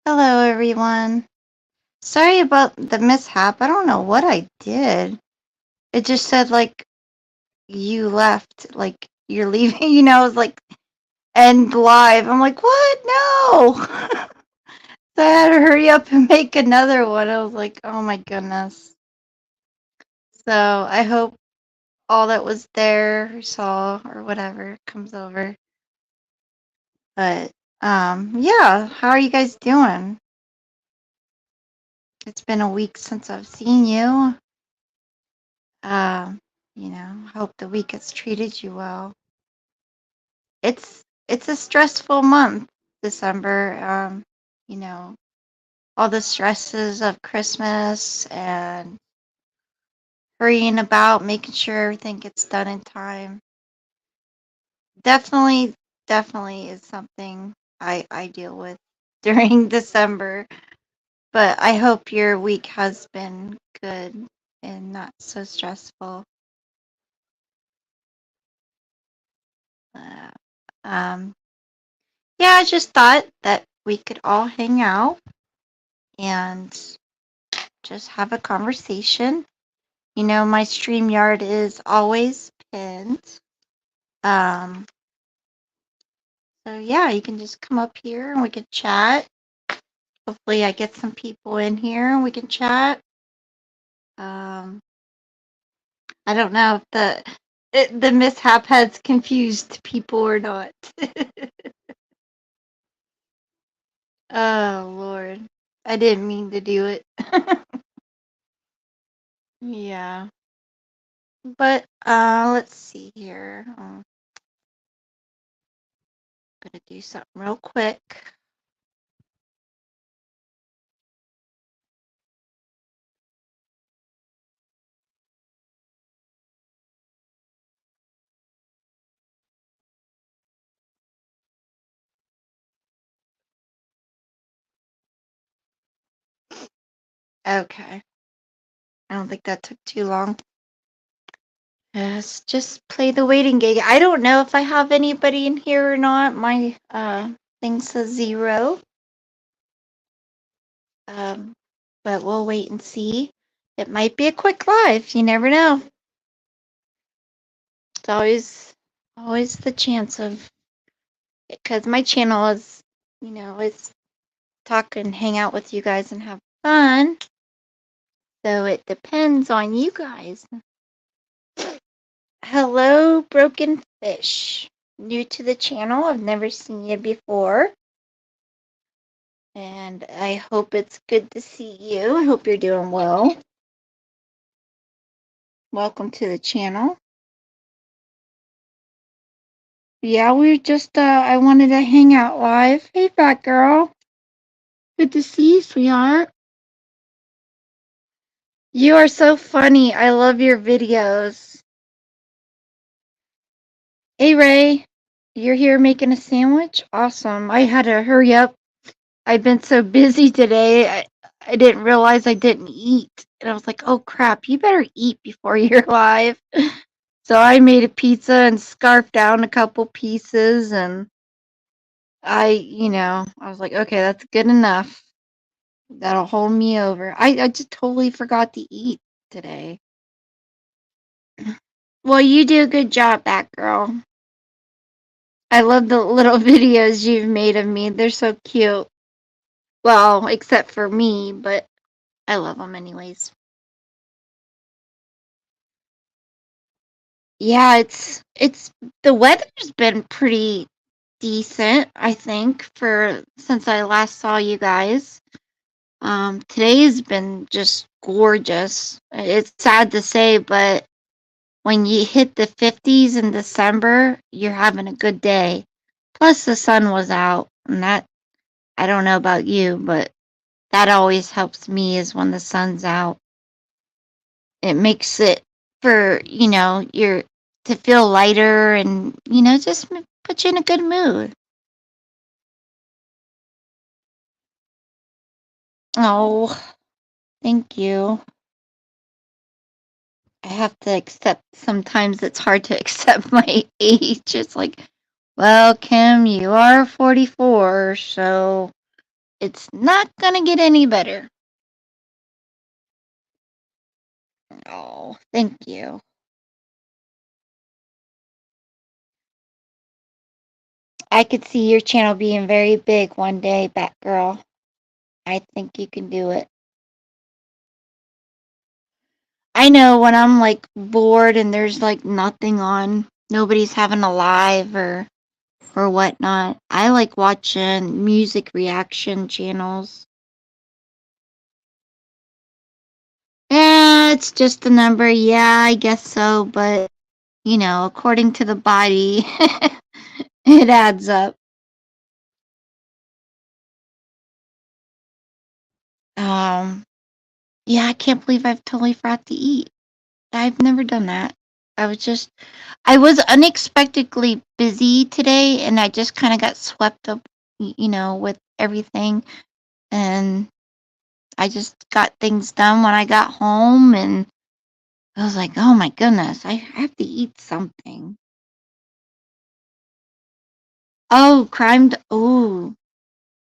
Hello, everyone. Sorry about the mishap. I don't know what I did. It just said, like, you left, like, you're leaving, it was like, end live. I'm like, what? No! So I had to hurry up and make another one. I was like, oh my goodness. So I hope all that was there, or saw, or whatever comes over. But, yeah, how are you guys doing? It's been a week since I've seen you. Um, hope the week has treated you well. It's a stressful month, December. You know, all the stresses of Christmas and hurrying about, making sure everything gets done in time. Definitely, definitely is something I deal with during December. But I hope your week has been good and not so stressful. Uh, um, Yeah, I just thought that we could all hang out and just have a conversation. My StreamYard is always pinned. Um, so yeah, you can just come up here and we can chat. Hopefully I get some people in here and we can chat. Um, I don't know if the mishap has confused people or not. Oh Lord. I didn't mean to do it. Yeah. But let's see here. I'm gonna do something real quick. Okay. I don't think that took too long. Yes, just play the waiting game. I don't know if I have anybody in here or not. My thing says 0. Um, but we'll wait and see. It might be a quick live. You never know. It's always the chance of, because my channel is talk and hang out with you guys and have fun. So it depends on you guys. Hello, Broken Fish. New to the channel. I've never seen you before. And I hope it's good to see you. I hope you're doing well. Welcome to the channel. Yeah, we just, I wanted to hang out live. Hey, fat girl. Good to see you, sweetheart. You are so funny. I love your videos. Hey, Ray. You're here making a sandwich? Awesome. I had to hurry up. I've been so busy today. I didn't realize I didn't eat. And I was like, oh crap, you better eat before you're live. So I made a pizza and scarfed down a couple pieces. And I was like, okay, that's good enough. That'll hold me over. I just totally forgot to eat today. Well, you do a good job, Batgirl. I love the little videos you've made of me. They're so cute. Well, except for me, but I love them anyways. Yeah, it's the weather's been pretty decent, I think, for since I last saw you guys. Today's been just gorgeous. It's sad to say, but when you hit the 50s in December, you're having a good day. Plus the sun was out, and that I don't know about you, but that always helps me is when the sun's out. It makes it for, your to feel lighter and, just put you in a good mood. Oh, thank you. I have to accept sometimes it's hard to accept my age. It's like, well, Kim, you are 44, so It's not gonna get any better. Oh, thank you. I could see your channel being very big one day, Batgirl. I think you can do it. I know when I'm like bored and there's like nothing on, nobody's having a live or whatnot. I like watching music reaction channels. Yeah, it's just a number. Yeah, I guess so, but you know, according to the body, it adds up. Um, yeah, I can't believe I've totally forgot to eat. I've never done that. I was unexpectedly busy today and I just kind of got swept up, with everything. And I just got things done when I got home and I was like, oh my goodness, I have to eat something. Oh, oh,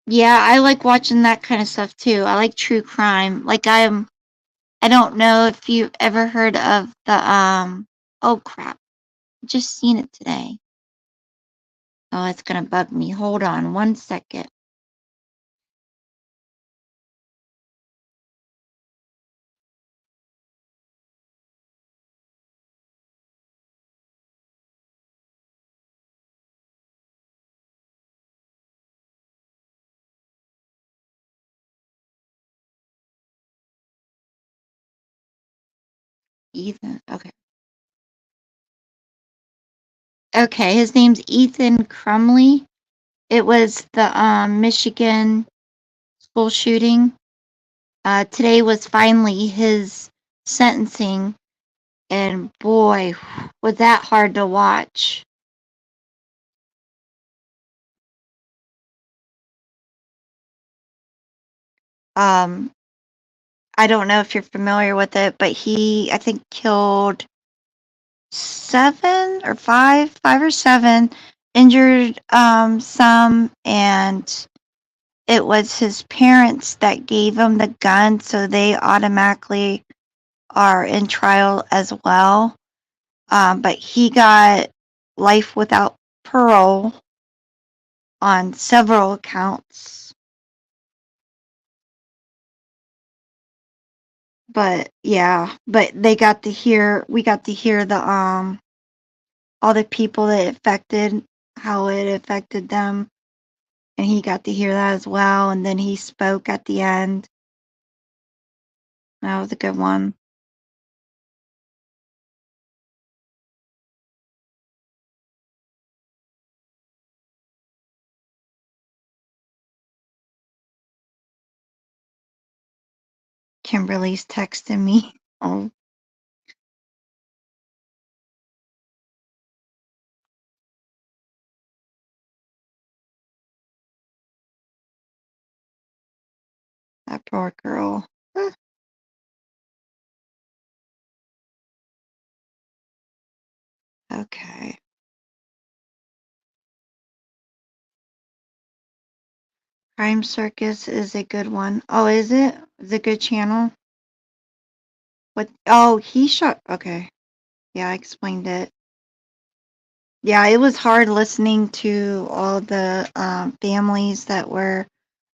yeah, I like watching that kind of stuff too. I like true crime. I don't know if you've ever heard of oh crap, just seen it today. Oh, it's gonna bug me. Hold on 1 second. Ethan. Okay. Okay, his name's Ethan Crumley. It was the Michigan school shooting. Today was finally his sentencing, and boy, was that hard to watch. Um, I don't know if you're familiar with it, but he, I think, killed five or seven, injured some, and it was his parents that gave him the gun, so they automatically are in trial as well. But he got life without parole on several accounts. But yeah, but we got to hear the all the people that affected, how it affected them, and he got to hear that as well. And then he spoke at the end. That was a good one. Kimberly's texting me. Oh, that poor girl. Okay. Crime Circus is a good one. Oh, is it? Is it a good channel? What? Oh, he shot. Okay. Yeah, I explained it. Yeah, it was hard listening to all the families that were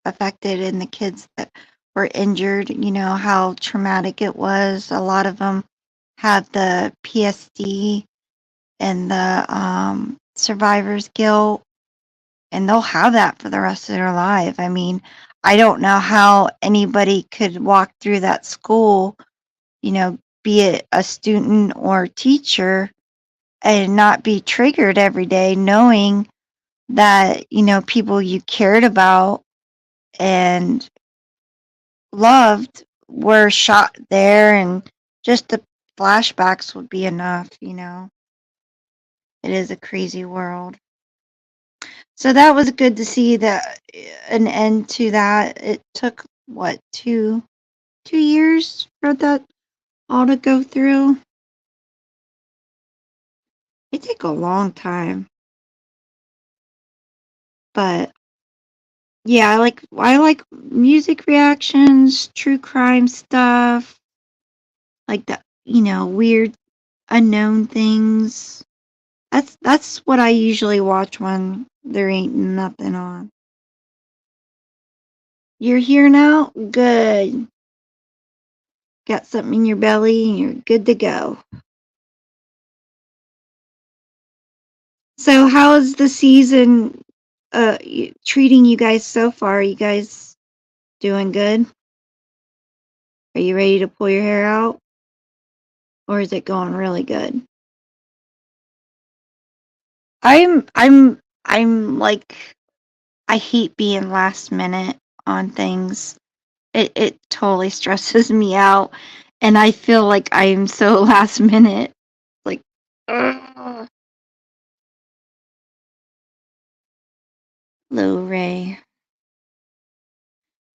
affected and the kids that were injured. You know, how traumatic it was. A lot of them have the PSD and the survivor's guilt, and they'll have that for the rest of their life. I mean, I don't know how anybody could walk through that school, be it a student or teacher, and not be triggered every day knowing that, people you cared about and loved were shot there, and just the flashbacks would be enough. It is a crazy world. So that was good to see that an end to that. It took what, 2 years for that all to go through. It took a long time, but Yeah, I like music reactions, true crime stuff, like the weird unknown things. That's what I usually watch when there ain't nothing on. You're here now? Good. Got something in your belly and you're good to go. So how's the season treating you guys so far? You guys doing good? Are you ready to pull your hair out? Or is it going really good? I'm like I hate being last minute on things. It totally stresses me out and I feel like I'm so last minute. Like ugh. Hello, Ray.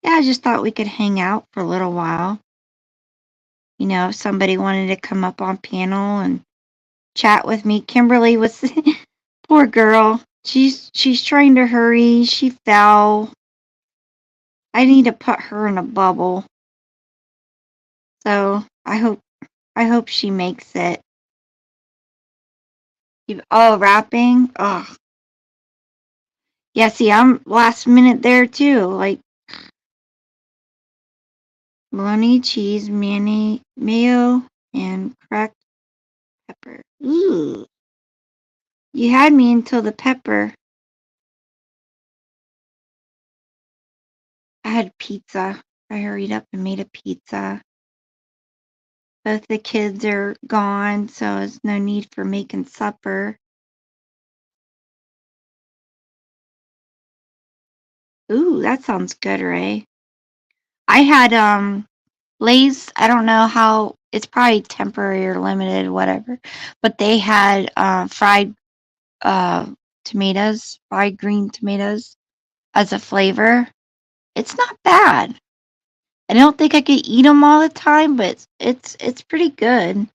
Yeah, I just thought we could hang out for a little while. If somebody wanted to come up on panel and chat with me. Kimberly was poor girl. She's trying to hurry. She fell. I need to put her in a bubble. So I hope she makes it. Oh, rapping? Oh. Yeah, see, I'm last minute there too. Like bologna, cheese, mayonnaise, mayo, and cracked pepper. Ooh. You had me until the pepper. I had pizza. I hurried up and made a pizza. Both the kids are gone, so there's no need for making supper. Ooh, that sounds good, Ray. I had Lay's, I don't know how it's probably temporary or limited, whatever. But they had fried uh tomatoes, fried green tomatoes as a flavor. It's not bad. I don't think I could eat them all the time, but it's pretty good.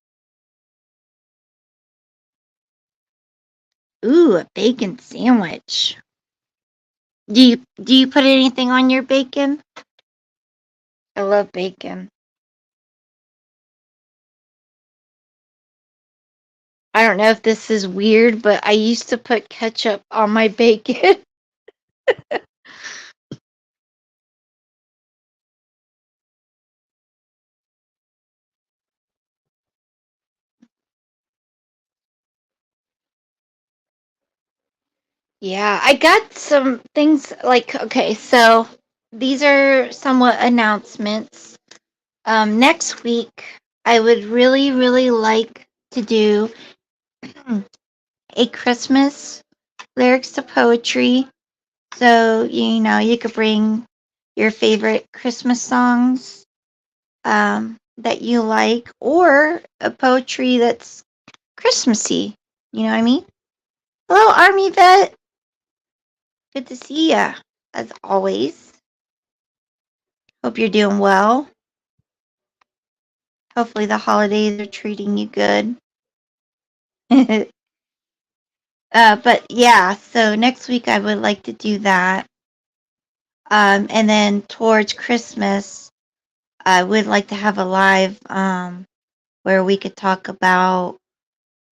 Ooh, a bacon sandwich. Do you put anything on your bacon? I love bacon. I don't know if this is weird, but I used to put ketchup on my bacon. Yeah, I got some things like okay, so these are somewhat announcements. Next week I would really, really like to do a Christmas lyrics to poetry. So, you could bring your favorite Christmas songs that you like, or a poetry that's Christmassy. You know what I mean? Hello, Army Vet. Good to see ya, as always. Hope you're doing well. Hopefully, the holidays are treating you good. But yeah, so next week I would like to do that. And then towards Christmas, I would like to have a live where we could talk about,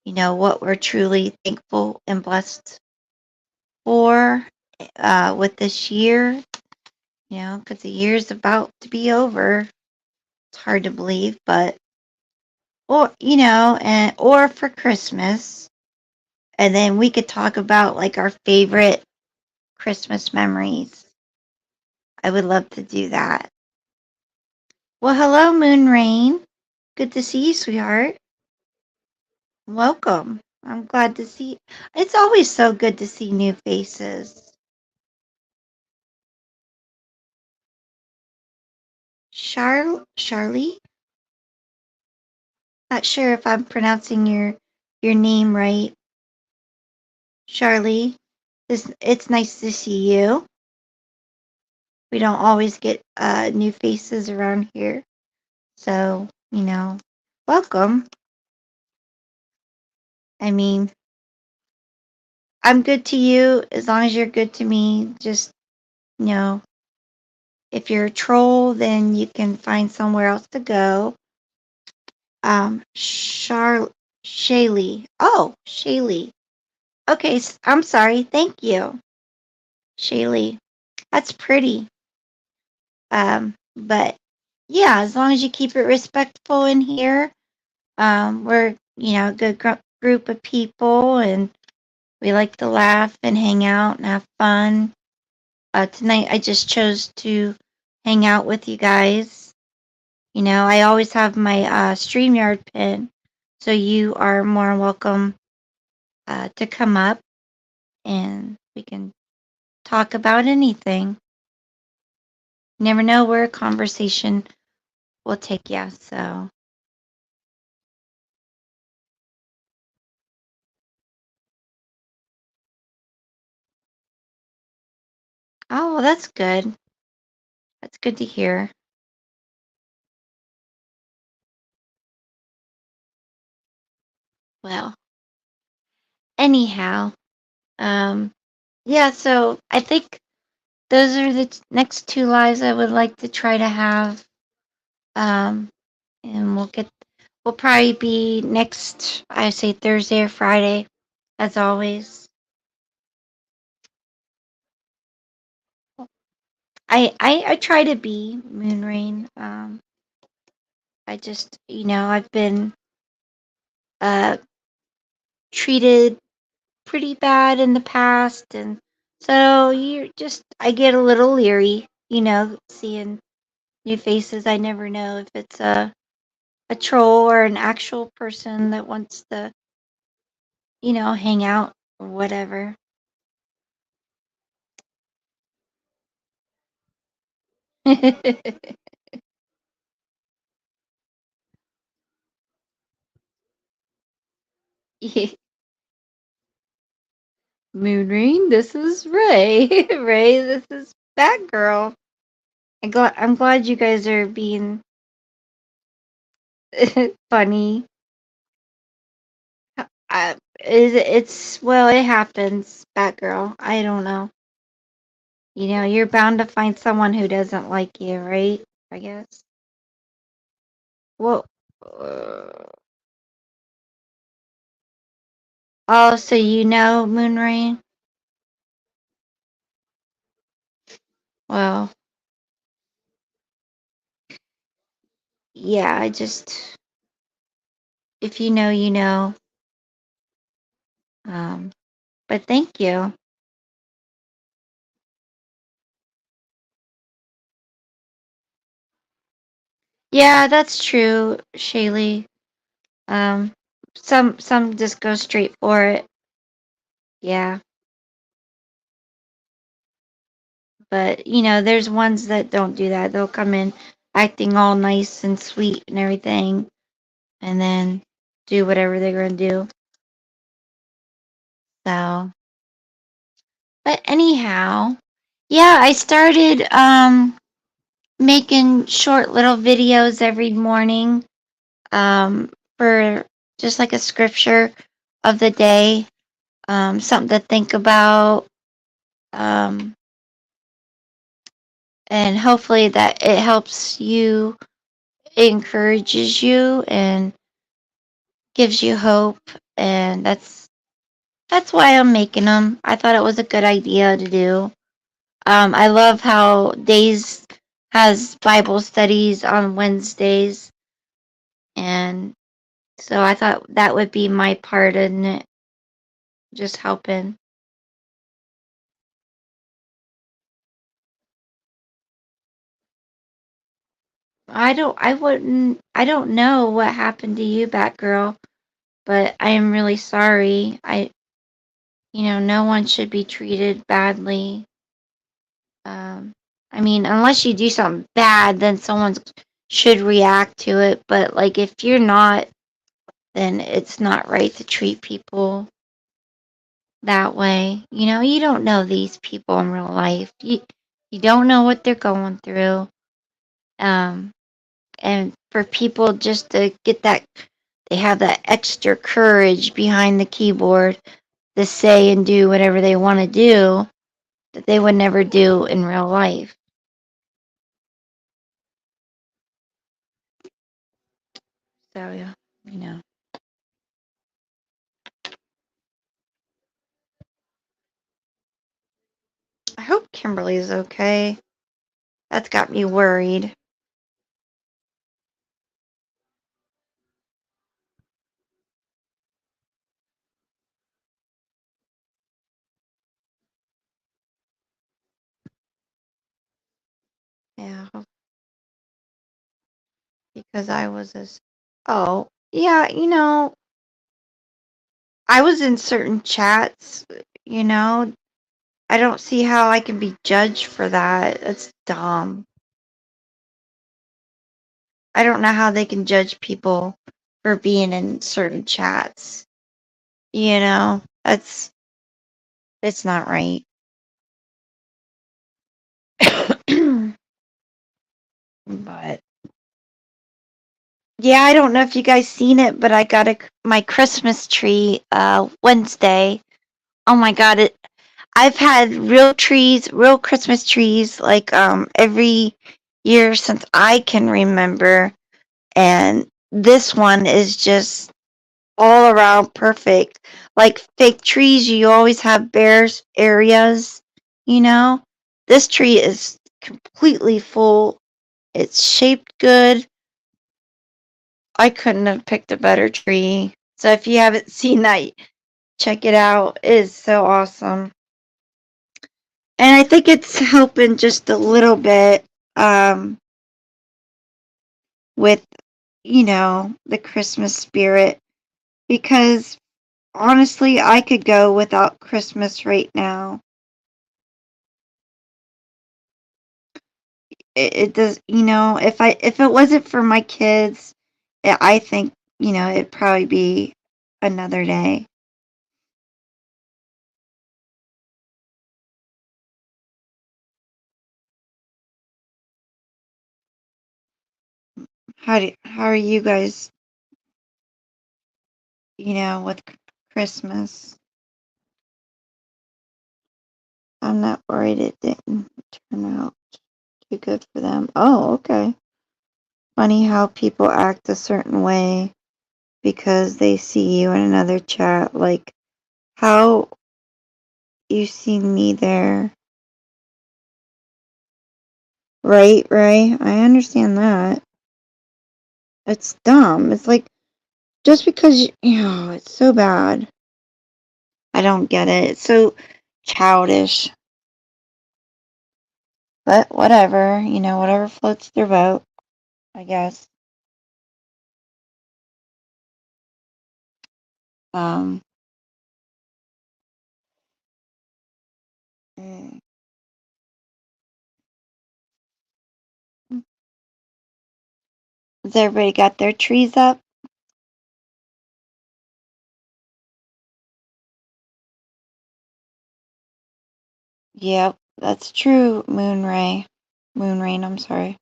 what we're truly thankful and blessed for with this year, because the year's about to be over. It's hard to believe, but or for Christmas, and then we could talk about like our favorite Christmas memories. I would love to do that. Well, hello, Moon Rain. Good to see you, sweetheart. Welcome. I'm glad to see. It's always so good to see new faces. Charlie? Not sure if I'm pronouncing your name right. Charlie. It's nice to see you. We don't always get new faces around here. So, welcome. I mean, I'm good to you as long as you're good to me. Just you know, if you're a troll, then you can find somewhere else to go. Shaylee. Oh, Shaylee. Okay, I'm sorry. Thank you, Shaylee. That's pretty. But yeah, as long as you keep it respectful in here, we're a good group of people, and we like to laugh and hang out and have fun. Tonight, I just chose to hang out with you guys. I always have my StreamYard pin, so you are more welcome to come up and we can talk about anything. You never know where a conversation will take you. So, oh, well, that's good. That's good to hear. Well, anyhow, um, yeah, so I think those are the next two lives I would like to try to have. Um, and we'll probably be next, I say Thursday or Friday, as always. I try to be Moon Rain. I just, I've been uh treated pretty bad in the past, and so I get a little leery, seeing new faces. I never know if it's a troll or an actual person that wants to, hang out or whatever. Moonrain, this is Ray. Ray, this is Batgirl. I'm glad you guys are being funny. Well, it happens, Batgirl. I don't know. You're bound to find someone who doesn't like you, right? I guess. Well, oh, so Moonrain? Well, yeah, if you know, you know. Um, but thank you. Yeah, that's true, Shaylee. Um, some just go straight for it. Yeah, but there's ones that don't do that. They'll come in acting all nice and sweet and everything, and then do whatever they're gonna do. So, but anyhow, yeah, I started making short little videos every morning for just like a scripture of the day, something to think about, um, and hopefully that it helps you, it encourages you, and gives you hope. And that's why I'm making them. I thought it was a good idea to do. I love how Days has Bible studies on Wednesdays, and so I thought that would be my part in it, just helping. I don't know what happened to you, Batgirl, but I am really sorry. No one should be treated badly. Um, I mean, unless you do something bad, then someone should react to it. But like, if you're not, then it's not right to treat people that way. You don't know these people in real life. You don't know what they're going through. Um, and for people just to get that, they have that extra courage behind the keyboard to say and do whatever they want to do. that they would never do in real life. So yeah, you know. I hope Kimberly's okay. That's got me worried. Yeah, because I was as oh, yeah, I was in certain chats, you know. I don't see how I can be judged for that. That's dumb. I don't know how they can judge people for being in certain chats. That's it's not right. But yeah, I don't know if you guys seen it, but I got my Christmas tree Wednesday. Oh my god, I've had real Christmas trees like every year since I can remember, and this one is just all around perfect. Like fake trees, you always have bears areas, you know. This tree is completely full. It's shaped good. I couldn't have picked a better tree. So if you haven't seen that, check it out. It is so awesome. And I think it's helping just a little bit with, the Christmas spirit because honestly, I could go without Christmas right now. It does, if it wasn't for my kids, I think, it'd probably be another day. How are you guys, with Christmas? I'm not worried it didn't turn out too good for them. Oh, okay. Funny how people act a certain way because they see you in another chat. Like, how you see me there. Right, right. I understand that. It's dumb. It's like, just because, it's so bad. I don't get it. It's so childish. But whatever, whatever floats their boat, I guess. Um, mm. Has everybody got their trees up? Yep, that's true, Moonray. Moonrain, I'm sorry.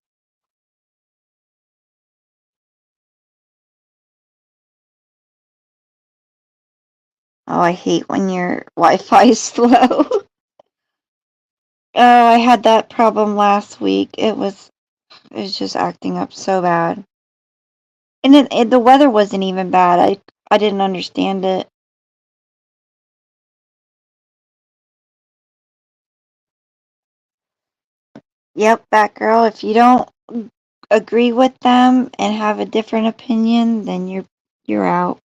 Oh, I hate when your Wi-Fi is slow. Oh, I had that problem last week. It was just acting up so bad. And the weather wasn't even bad. I didn't understand it. Yep, Batgirl, if you don't agree with them and have a different opinion, then you're out.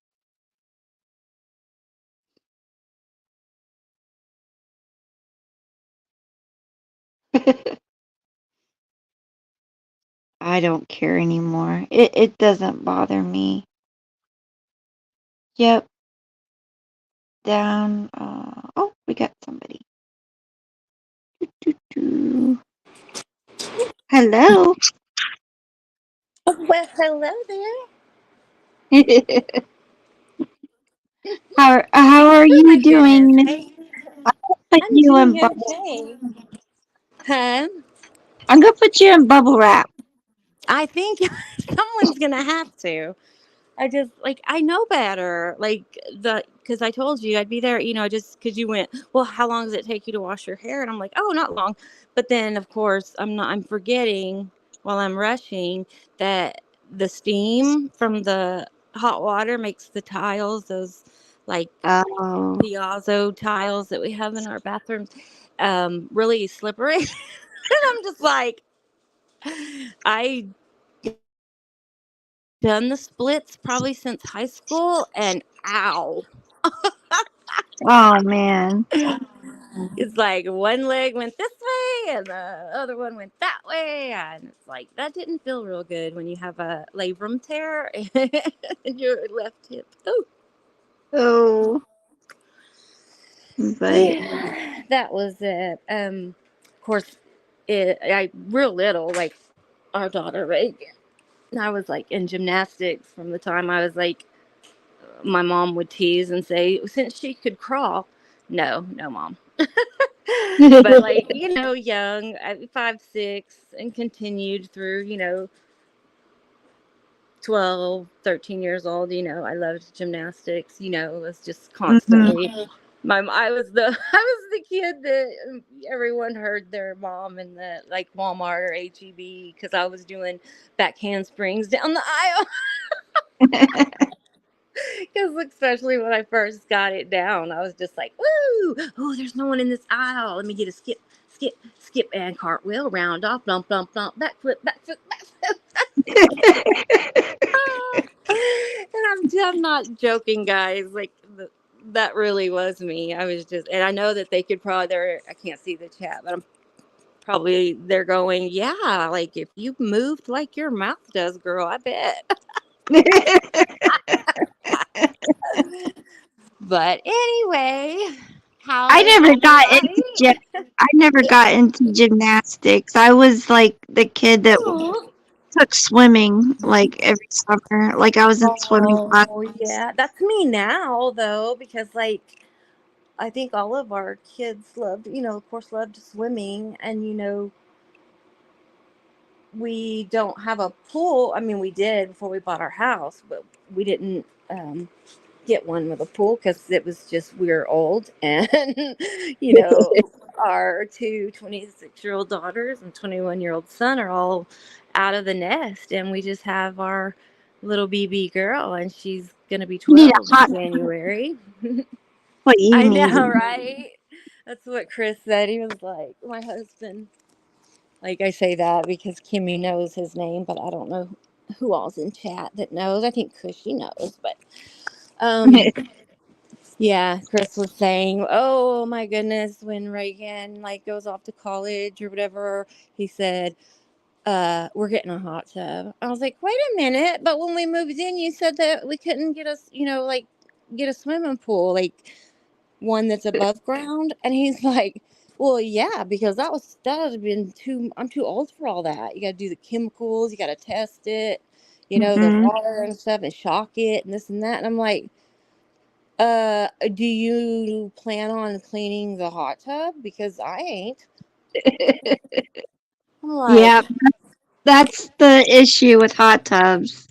I don't care anymore. It doesn't bother me. Yep, down. Oh, we got somebody. Doo-doo. Hello. Well, hello there. How are Oh you my goodness. doing? Put I'm you doing in okay. Huh? I'm gonna put you in bubble wrap. I think someone's going to have to. I just like I know better. Like the because I told you I'd be there. Just because you went. Well, how long does it take you to wash your hair? And I'm like, oh, not long. But then of course I'm not. I'm forgetting while I'm rushing that the steam from the hot water makes the tiles those like Oh, Piazza tiles that we have in our bathrooms really slippery. And I'm just like, I done the splits probably since high school, and ow. oh man. It's like one leg went this way and the other one went that way. And it's like, that didn't feel real good when you have a labrum tear in your left hip. Oh, Oh, but yeah, that was it. Of course, I real little, like our daughter, right? I was like in gymnastics from the time I was like, my mom would tease and say, since she could crawl, no, no, mom. But like, young, 5, 6, and continued through, 12, 13 years old. I loved gymnastics. It was just mhm. constantly. I was the I was the kid that everyone heard their mom in the like Walmart or HEB because I was doing back handsprings down the aisle. Because especially when I first got it down, I was just like, "Woo! Oh, there's no one in this aisle. Let me get a skip, skip, skip, and cartwheel, round off, bump, bump, bump, backflip, backflip, backflip." And I'm not joking, guys. Like that really was me. I was just, and I know that they could probably. I can't see the chat, but I'm probably they're going, yeah. Like if you moved like your mouth does, girl, I bet. But anyway, how I is never got everybody? into I never got into gymnastics. I was like the kid that Aw. took swimming like every summer. Like I was in swimming Oh, classes. yeah. That's me now, though, because, like, I think all of our kids loved, of course, loved swimming. And, we don't have a pool. I mean, we did before we bought our house, but we didn't get one with a pool because it was just we were old. And, you know, our 26-year-old daughters and 21-year-old son are all out of the nest. And we just have our little BB girl, and she's going to be You need 12 a in hot January. what you I know, need. right? That's what Chris said. He was like, my husband. Like I say that because Kimmy knows his name, but I don't know who all's in chat that knows. I think Cushy knows, but um, yeah, Chris was saying, "Oh my goodness, when Reagan like goes off to college or whatever," he said, we're getting a hot tub." I was like, "Wait a minute, but when we moved in, you said that we couldn't get us, like get a swimming pool, like one that's above ground." And he's like, "Well, yeah, because that would have been too. I'm too old for all that. You got to do the chemicals, you got to test it, the Hmm. water and stuff, and shock it and this and that." And I'm like, do you plan on cleaning the hot tub? Because I ain't. I'm like, Yeah, that's the issue with hot tubs.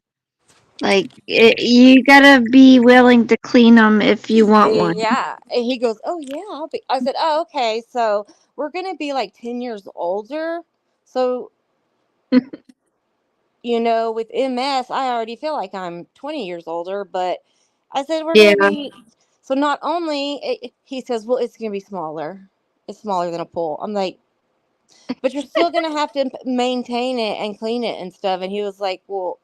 Like you gotta be willing to clean them if you want one. yeah. And he goes, "Oh yeah, I'll be." I said, "Oh, okay. So we're gonna be like 10 years older. So with MS, I already feel like I'm 20 years older, but I said, we're going to Yeah. be, so not only, he says, well, it's going to be smaller. It's smaller than a pool. I'm like, but you're still going to have to maintain it and clean it and stuff. And he was like, well,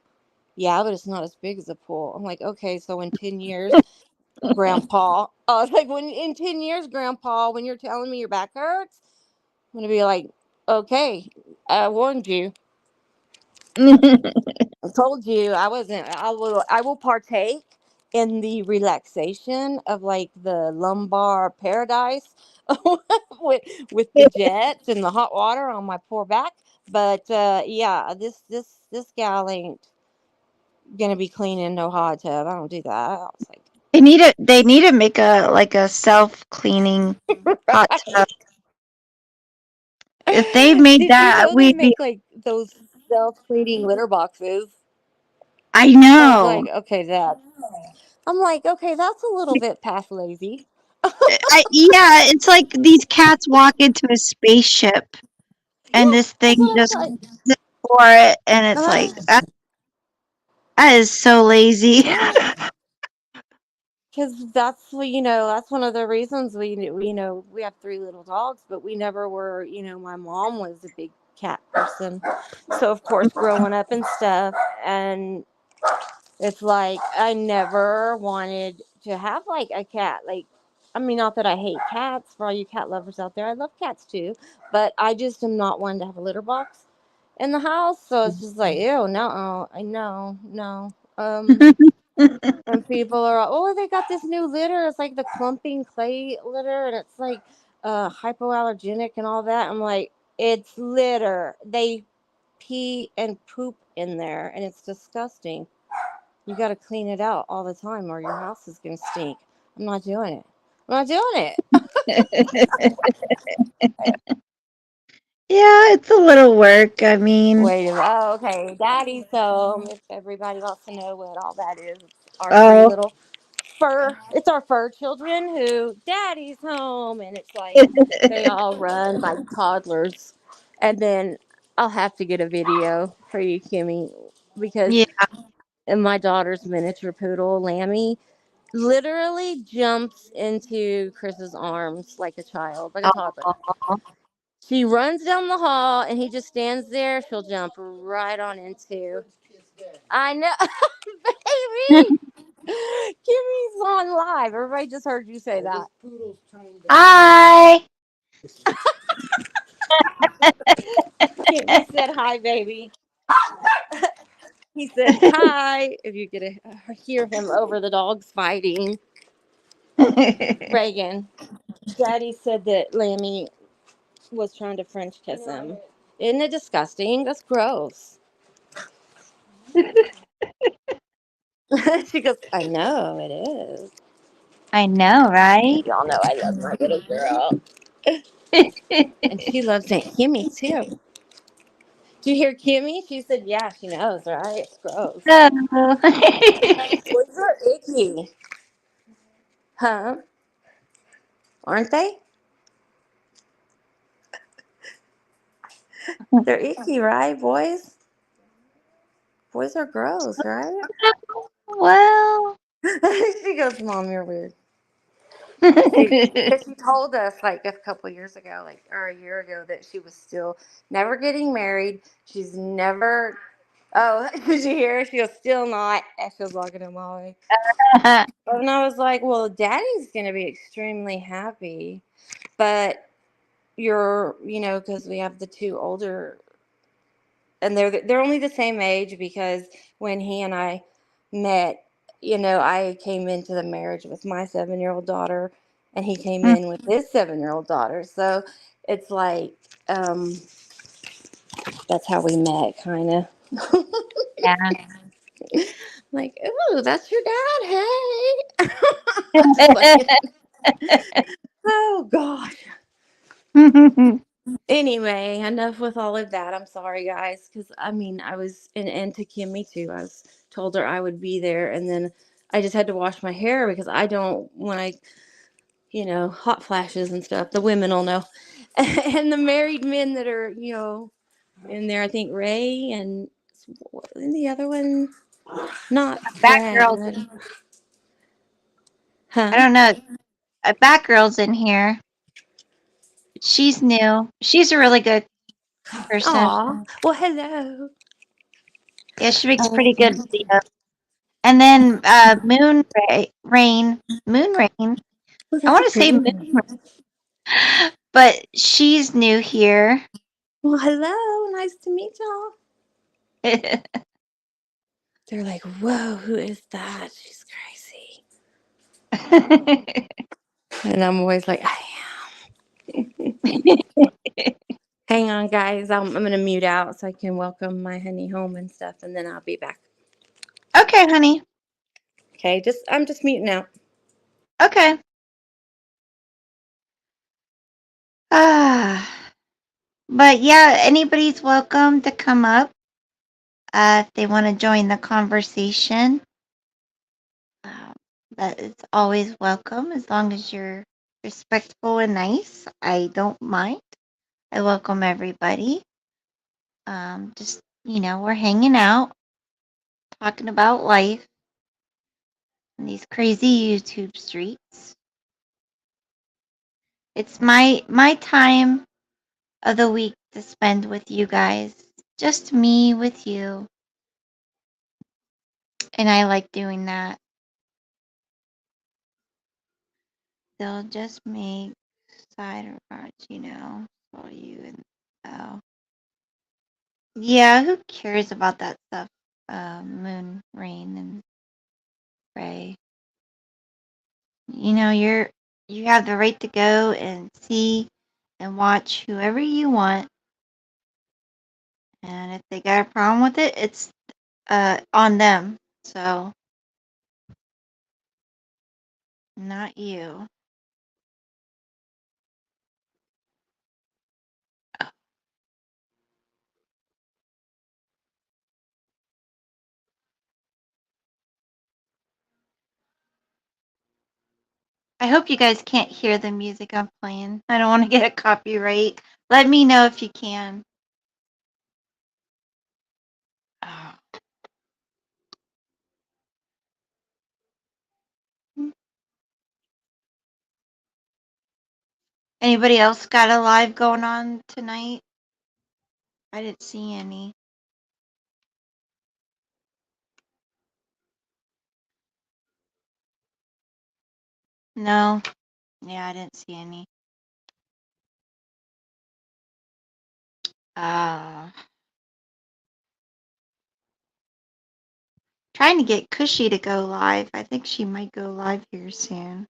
yeah, but it's not as big as a pool. I'm like, okay, so in 10 years, Grandpa, I was like, when in 10 years, Grandpa, when you're telling me your back hurts, I'm going to be like, okay, I warned you. I told you I wasn't. I will partake in the relaxation of like the lumbar paradise with with the jets and the hot water on my poor back. But yeah, this gal ain't gonna be cleaning no hot tub. I don't do that. I was like, They need to make a self-cleaning hot tub. right. If they made Did you that, know they we'd be make like those self cleaning litter boxes? I I was like, know. okay, I'm like, okay, that's a little bit past lazy. Yeah, it's like these cats walk into a spaceship and Yeah, this thing that's what just I thought. goes for it, and it's like Uh, that is so lazy. yeah, because that's what that's one of the reasons we have three little dogs, but we never were. My mom was a big cat person, so of course growing up and stuff, and it's like I never wanted to have like a cat. Like, I mean, not that I hate cats. For all you cat lovers out there, I love cats too, but I just am not one to have a litter box in the house. So it's just like, ew, no, I know, no. And people are, oh, they got this new litter. It's like the clumping clay litter, and it's like hypoallergenic and all that. I'm like, it's litter. They pee and poop in there, and it's disgusting. You got to clean it out all the time, or your house is gonna stink. I'm not doing it. I'm not doing it. Yeah, it's a little work. I mean, Wait, oh, okay. Daddy's home. If everybody wants to know what all that is, it's our three oh, little fur. It's our fur children who Daddy's home, and it's like they all run like toddlers. And then I'll have to get a video for you, Kimmy, because yeah. my daughter's miniature poodle, Lammy, literally jumps into Chris's arms like a child, like a toddler. Aw. She runs down the hall and he just stands there. She'll jump right on into. I know, baby. Kimmy's on live. Everybody just heard you say that. Hi. Kimmy said hi, baby. He said hi. If you get to hear him over the dogs fighting, Reagan. Daddy said that Lammy was trying to French kiss him. Isn't it disgusting? That's gross. She goes, I know it is. I know, right? Y'all know I love my little girl. And she loves Aunt Kimmy too. Do you hear Kimmy? She said, yeah, she knows, right? It's gross. Oh. Boys are icky. Huh? Aren't they? They're icky, right, boys? Boys are gross, right? Well. She goes, Mom, you're weird. Because she told us like a couple years ago, like or a year ago, that she was still never getting married. She's never. Oh, did you hear? She was still not. And she was walking to Molly, and I was like, "Well, Daddy's gonna be extremely happy, but because we have the two older, and they're only the same age because when he and I met, I came into the marriage with my 7-year-old daughter, and he came in with his 7-year-old daughter. So it's like that's how we met, kind of. Yeah. Like, ooh, that's your dad. Hey, I'm just like, oh gosh. Anyway, enough with all of that. I'm sorry, guys, because I mean, I was and to Kimmy too. I was told her I would be there, and then I just had to wash my hair because I don't when I hot flashes and stuff. The women will know, and the married men that are in there. I think Ray and the other one, not Batgirl's. Brad, I huh? don't know. A Batgirl's in here. She's new. She's a really good person. Aw, well, hello. Yeah, she makes pretty good Um, videos. And then Moon Rain. well, I that's a want to say pretty Moon, name. but she's new here. Well, hello. Nice to meet y'all. They're like, whoa, who is that? She's crazy. And I'm always like, I am. Hang on, guys. I'm going to mute out so I can welcome my honey home and stuff, and then I'll be back. Okay, honey. Okay, I'm just muting out. Okay. Ah, but yeah, anybody's welcome to come up. if they want to join the conversation, uh, that is always welcome as long as you're respectful and nice. I don't mind. I welcome everybody. Just, we're hanging out, talking about life in these crazy YouTube streets. It's my time of the week to spend with you guys. Just me with you. And I like doing that. They'll just make side regards, for you and oh. Yeah, who cares about that stuff? Moon, rain, and Ray. You have the right to go and see and watch whoever you want. And if they got a problem with it, it's on them. So not you. I hope you guys can't hear the music I'm playing. I don't want to get a copyright. Let me know if you can. Oh. Anybody else got a live going on tonight? I didn't see any. No. Yeah, I didn't see any. Uh, Trying to get Cushy to go live. I think she might go live here soon.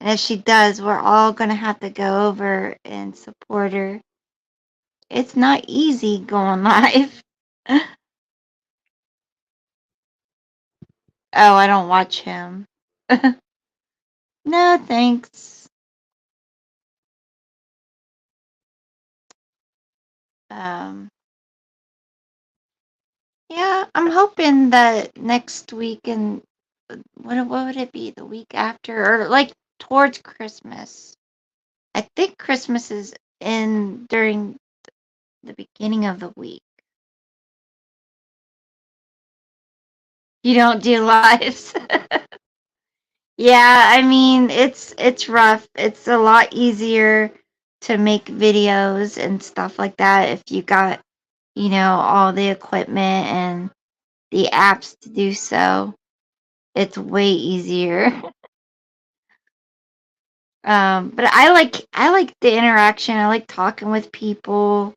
And if she does, we're all going to have to go over and support her. It's not easy going live. Oh, I don't watch him. No, thanks. Um, yeah, I'm hoping that next week and what would it be? The week after or like towards Christmas. I think Christmas is in during the beginning of the week. You don't do lives. Yeah, I mean it's rough. It's a lot easier to make videos and stuff like that if you got, all the equipment and the apps to do so. It's way easier. But I like the interaction. I like talking with people,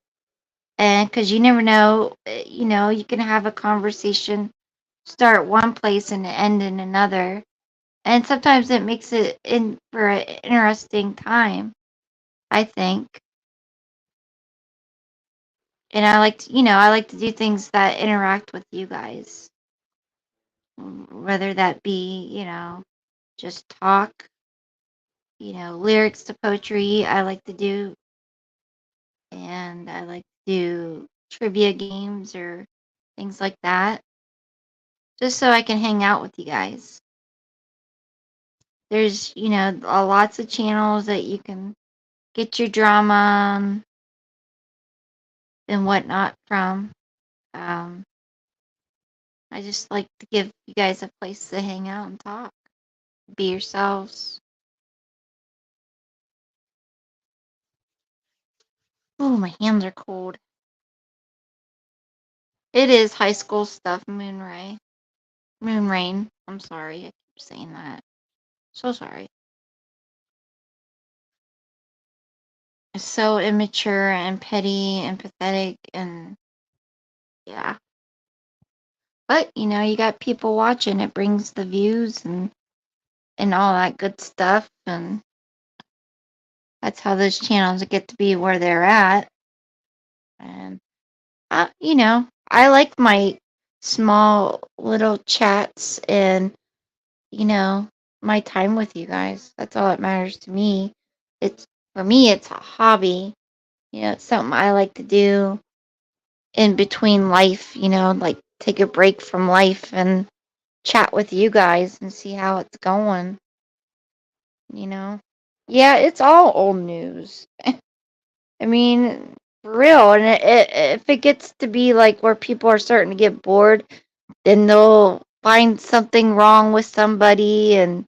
and because you never know, you can have a conversation start one place and end in another, and sometimes it makes it in for an interesting time. I think, and I like to do things that interact with you guys, whether that be just talk, lyrics to poetry. I like to do, and I like to do trivia games or things like that, just so I can hang out with you guys. There's, lots of channels that you can get your drama and whatnot from. Um, I just like to give you guys a place to hang out and talk, be yourselves. Oh, my hands are cold. It is high school stuff, Moon Rain. I'm sorry, I keep saying that. So sorry. It's so immature and petty and pathetic and yeah. But you got people watching. It brings the views and all that good stuff, and that's how those channels get to be where they're at. And I like my small little chats and you know my time with you guys. That's all that matters to me. It's for me. It's a hobby. It's something I like to do. in between life, like take a break from life and chat with you guys and see how it's going, you know? Yeah, it's all old news. I mean, for real. And if it gets to be like where people are starting to get bored, then they'll find something wrong with somebody, and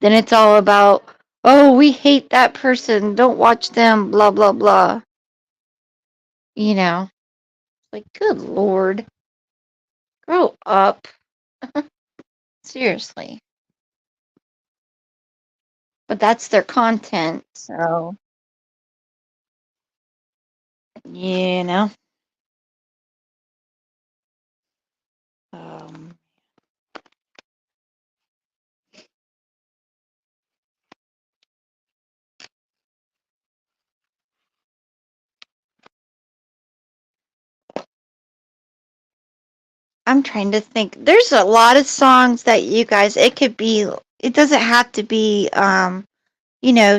then it's all about, oh, we hate that person. Don't watch them, blah, blah, blah. You know, like, good Lord, grow up. Seriously. But that's their content, so, you know. Um, I'm trying to think. There's a lot of songs that you guys, it doesn't have to be,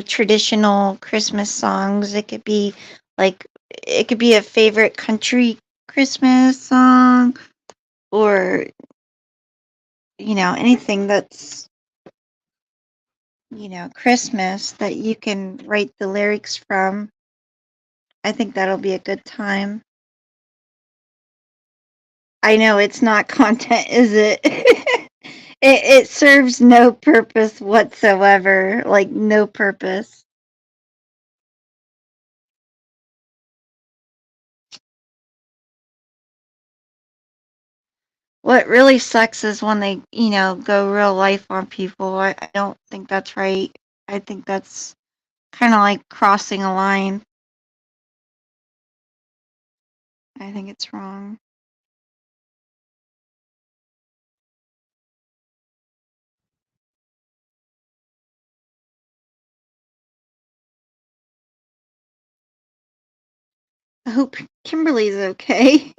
traditional Christmas songs. Like, it could be a favorite country Christmas song, or, anything that's, Christmas that you can write the lyrics from. I think that'll be a good time. I know it's not content, is it? It serves no purpose whatsoever, like no purpose. What really sucks is when they, go real life on people. I don't think that's right. I think that's kind of like crossing a line. I think it's wrong. I hope Kimberly's okay.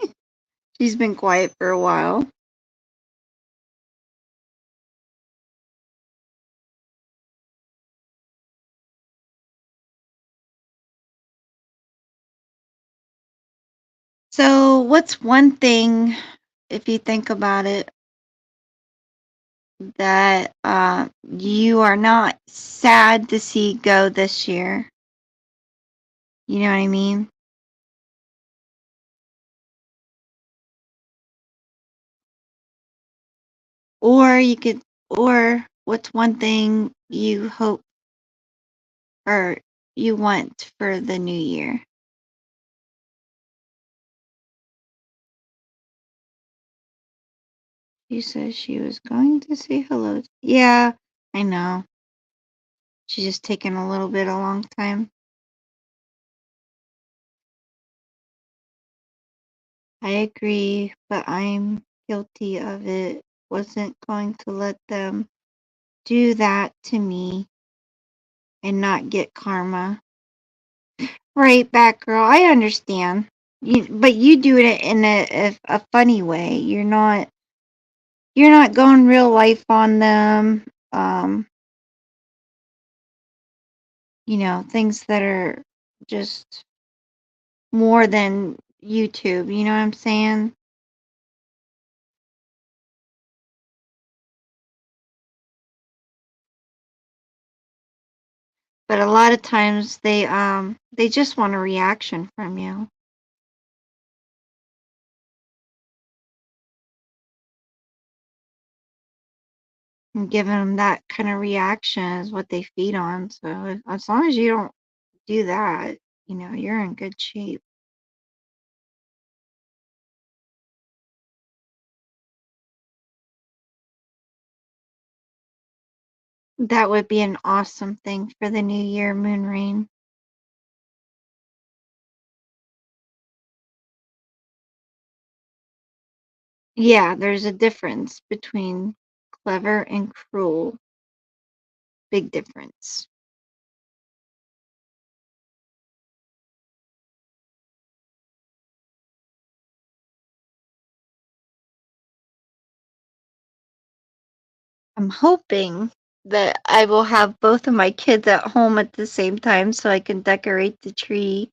She's been quiet for a while. So, what's one thing, if you think about it, that you are not sad to see go this year? You know what I mean? Or or what's one thing you hope or you want for the new year? She says she was going to say hello. Yeah, I know. She's just taking a long time. I agree, but I'm guilty of it. Wasn't going to let them do that to me and not get karma. Right, Batgirl. I understand. But you do it in a funny way. You're not going real life on them. Things that are just more than YouTube. You know what I'm saying? But a lot of times they just want a reaction from you. And giving them that kind of reaction is what they feed on. So as long as you don't do that, you're in good shape. That would be an awesome thing for the new year, Moon Rain. Yeah, there's a difference between clever and cruel. Big difference. I'm hoping that I will have both of my kids at home at the same time so I can decorate the tree.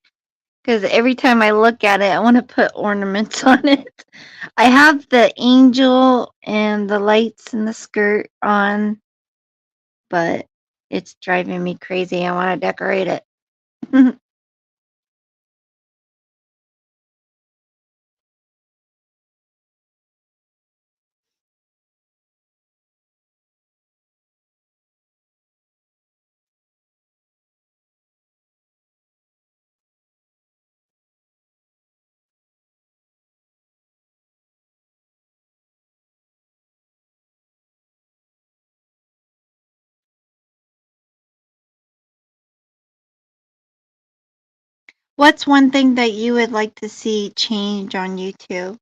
because every time I look at it, I want to put ornaments on it. I have the angel and the lights and the skirt on, but it's driving me crazy. I want to decorate it. What's one thing that you would like to see change on YouTube?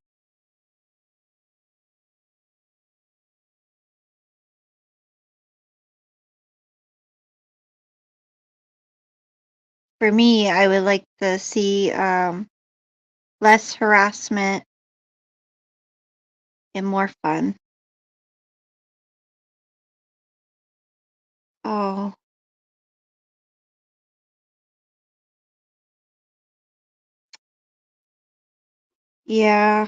For me, I would like to see less harassment and more fun. Oh, yeah,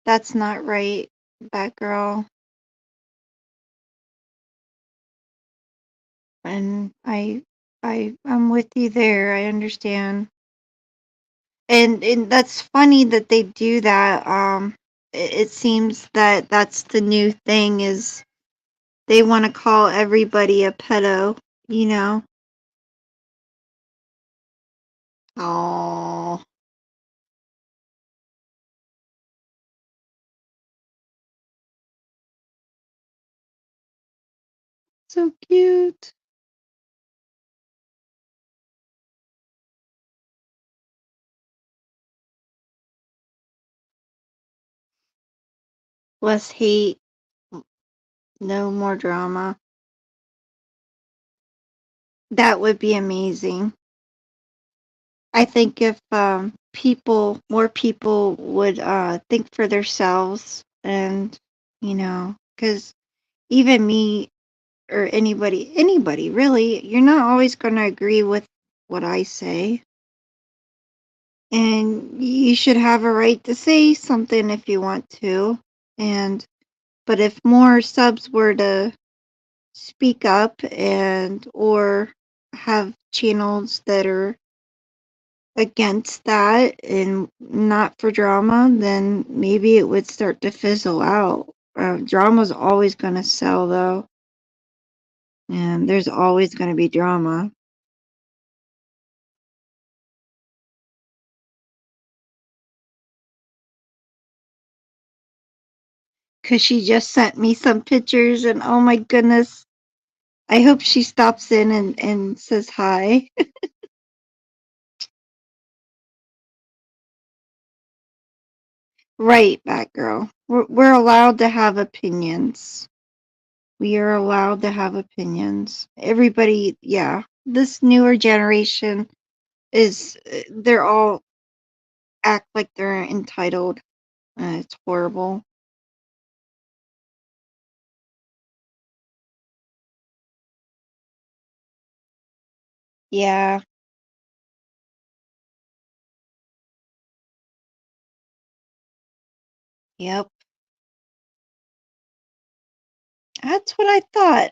that's not right, that girl. And I'm with you there. I understand. And that's funny that they do that. It seems that that's the new thing is they want to call everybody a pedo, you know? Oh, so cute. Less hate, no more drama. That would be amazing. I think if more people would think for themselves and, because even me or anybody really, you're not always going to agree with what I say. And you should have a right to say something if you want to. And, but if more subs were to speak up and, or have channels that are against that and not for drama, then maybe it would start to fizzle out. Drama's always going to sell, though, and there's always going to be drama. Because she just sent me some pictures, and oh my goodness, I hope she stops in and says hi. Right, Batgirl. We're allowed to have opinions. We are allowed to have opinions. Everybody, yeah. This newer generation they're all act like they're entitled. It's horrible. Yeah, yep. That's what I thought.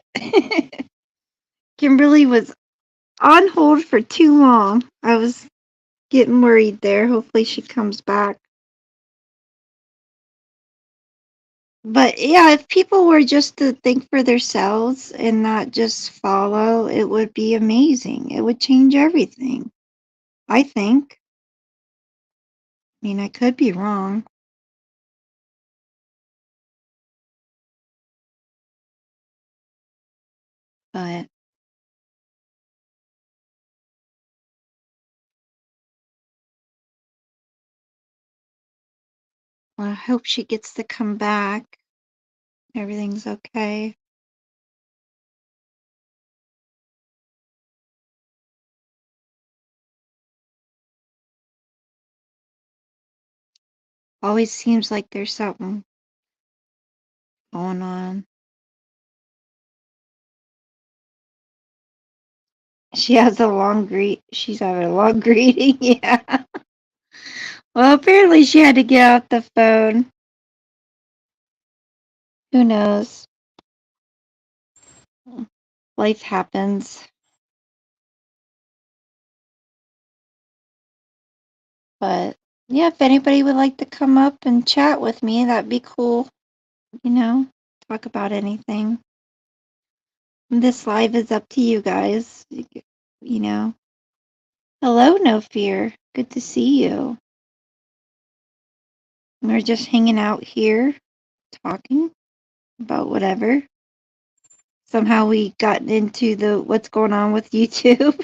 Kimberly was on hold for too long. I was getting worried there. Hopefully she comes back. But yeah, if people were just to think for themselves and not just follow, it would be amazing. It would change everything. I think. I mean, I could be wrong, but well, I hope she gets to come back. Everything's okay. Always seems like there's something going on. She has a long greet. She's having a long greeting. Yeah. Well, apparently she had to get off the phone. Who knows? Life happens. But yeah, if anybody would like to come up and chat with me, that'd be cool. You know, talk about anything. This live is up to you guys. You know. Hello, No Fear. Good to see you. We're just hanging out here, talking about whatever. Somehow we got into the what's going on with YouTube.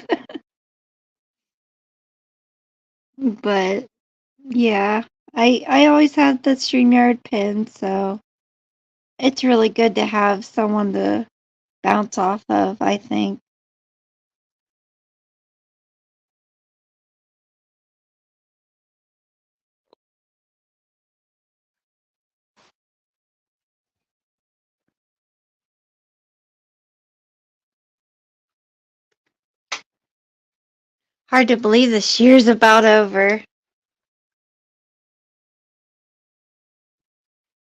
But yeah, I always had the StreamYard pin, so it's really good to have someone to bounce off of, I think. Hard to believe this year's about over.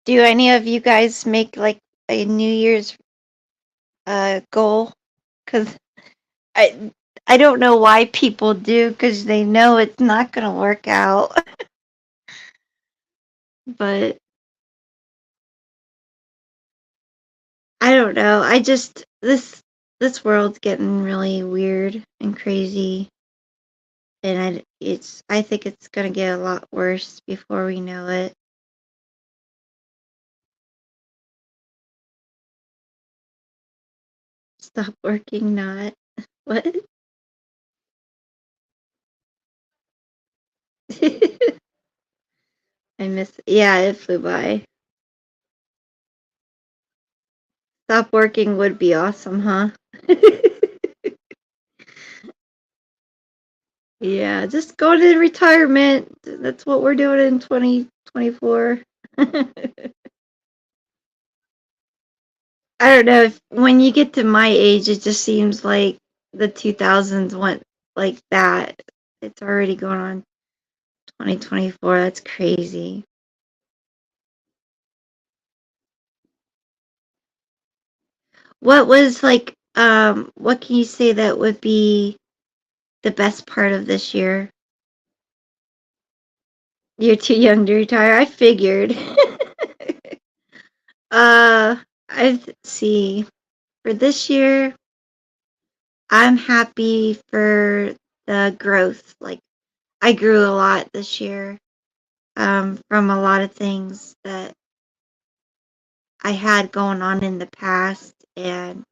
Do any of you guys make like a New Year's goal? Because I I don't know why people do, because they know it's not gonna work out. But I don't know. I just this world's getting really weird and crazy, and I think it's gonna get a lot worse before we know it. Stop working, not what? I miss. Yeah, it flew by. Stop working would be awesome, huh? Yeah, just go to retirement. That's what we're doing in 2024. I don't know if when you get to my age, it just seems like the 2000s went like that. It's already going on 2024. That's crazy. What was like, what can you say that would be the best part of this year? You're too young to retire. I figured. uh, I see. For this year, I'm happy for the growth. Like I grew a lot this year, from a lot of things that I had going on in the past, and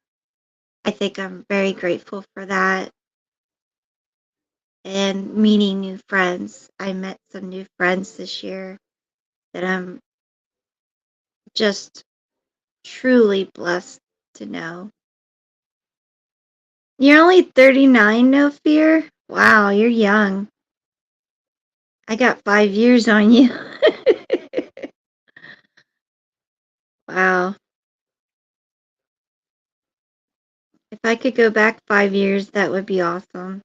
I think I'm very grateful for that. And meeting new friends. I met some new friends this year that I'm just truly blessed to know. You're only 39, No Fear? Wow, you're young. I got 5 years on you. Wow. If I could go back 5 years, that would be awesome.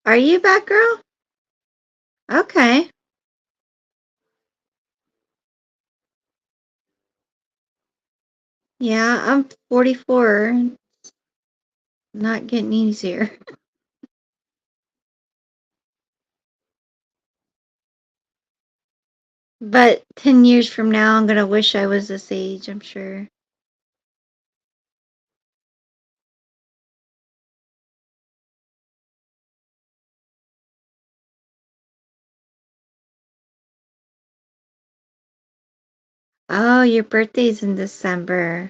Are you back, girl? Okay. Yeah, I'm 44. Not getting easier. But 10 years from now, I'm going to wish I was this age, I'm sure. Oh, your birthday's in December.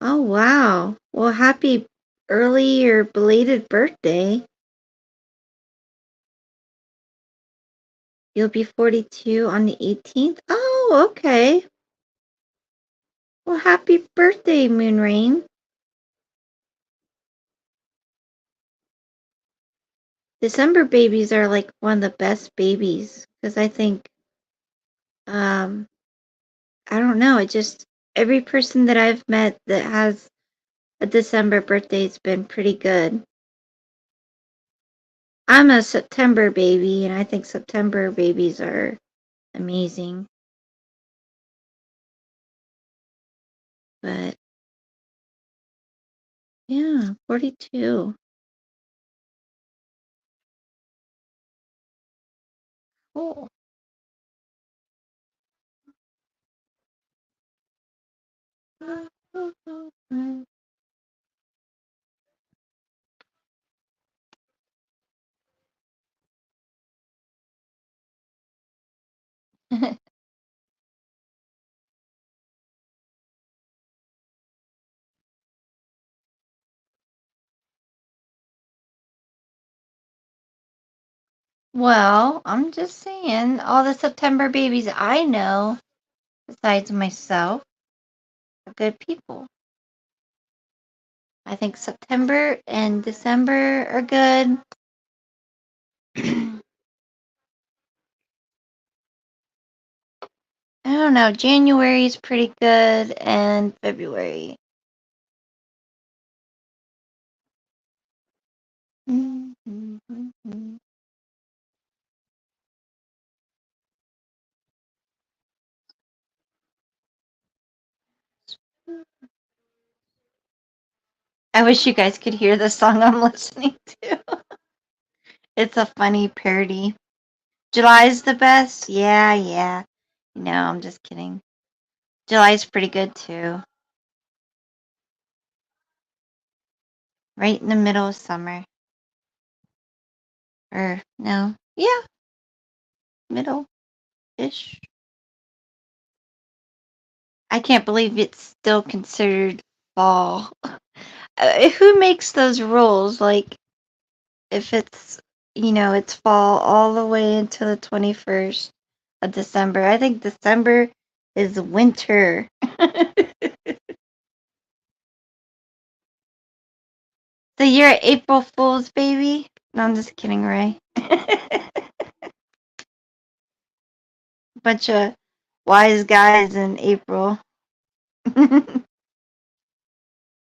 Oh, wow. Well, happy early or belated birthday. You'll be 42 on the 18th? Oh, okay. Well, happy birthday, Moonrain. December babies are like one of the best babies because I think Um, I don't know. It just every person that I've met that has a December birthday's been pretty good. I'm a September baby, and I think September babies are amazing. But yeah, 42. Cool. Well, I'm just saying, all the September babies I know, besides myself, are good people. I think September and December are good. I don't know. January is pretty good, and February. I wish you guys could hear the song I'm listening to. It's a funny parody. July's the best? Yeah, yeah. No, I'm just kidding. July's pretty good too. Right in the middle of summer. Or, no. Yeah, middle ish. I can't believe it's still considered fall. Who makes those rules? Like, if it's fall all the way until the 21st of December. I think December is winter. So you're April Fool's baby? No, I'm just kidding, Ray. Bunch of wise guys in April.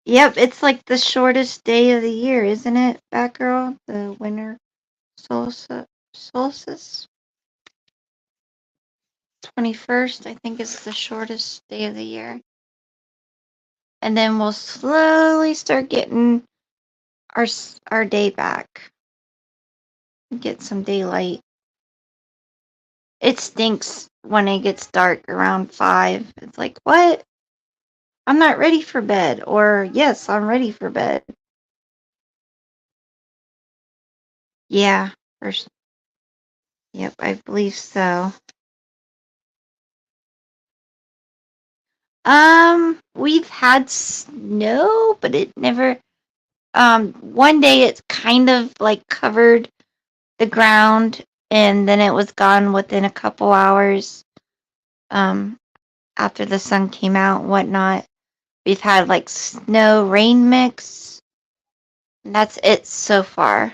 Yep, it's like the shortest day of the year, isn't it, Batgirl? The winter solstice? 21st, I think, is the shortest day of the year. And then we'll slowly start getting our our day back. Get some daylight. It stinks when it gets dark around 5. It's like, what? I'm not ready for bed. Or, yes, I'm ready for bed. Yeah, first. Yep, I believe so. We've had snow, but it never. One day it's kind of like covered the ground, and then it was gone within a couple hours. Um, after the sun came out and whatnot. We've had like snow rain mix. And that's it so far.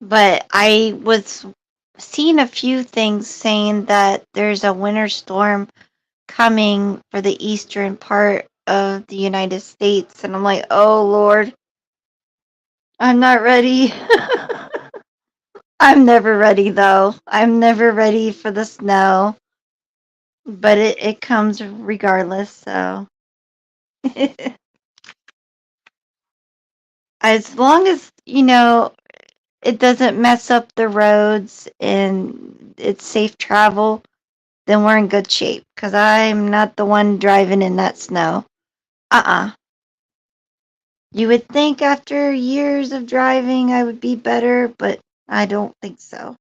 But I was seeing a few things saying that there's a winter storm coming for the eastern part of the United States. And I'm like, oh Lord, I'm not ready. I'm never ready though. I'm never ready for the snow. But it comes regardless, so as long as, it doesn't mess up the roads and it's safe travel, then we're in good shape. Because I'm not the one driving in that snow. Uh-uh. You would think after years of driving I would be better, but I don't think so.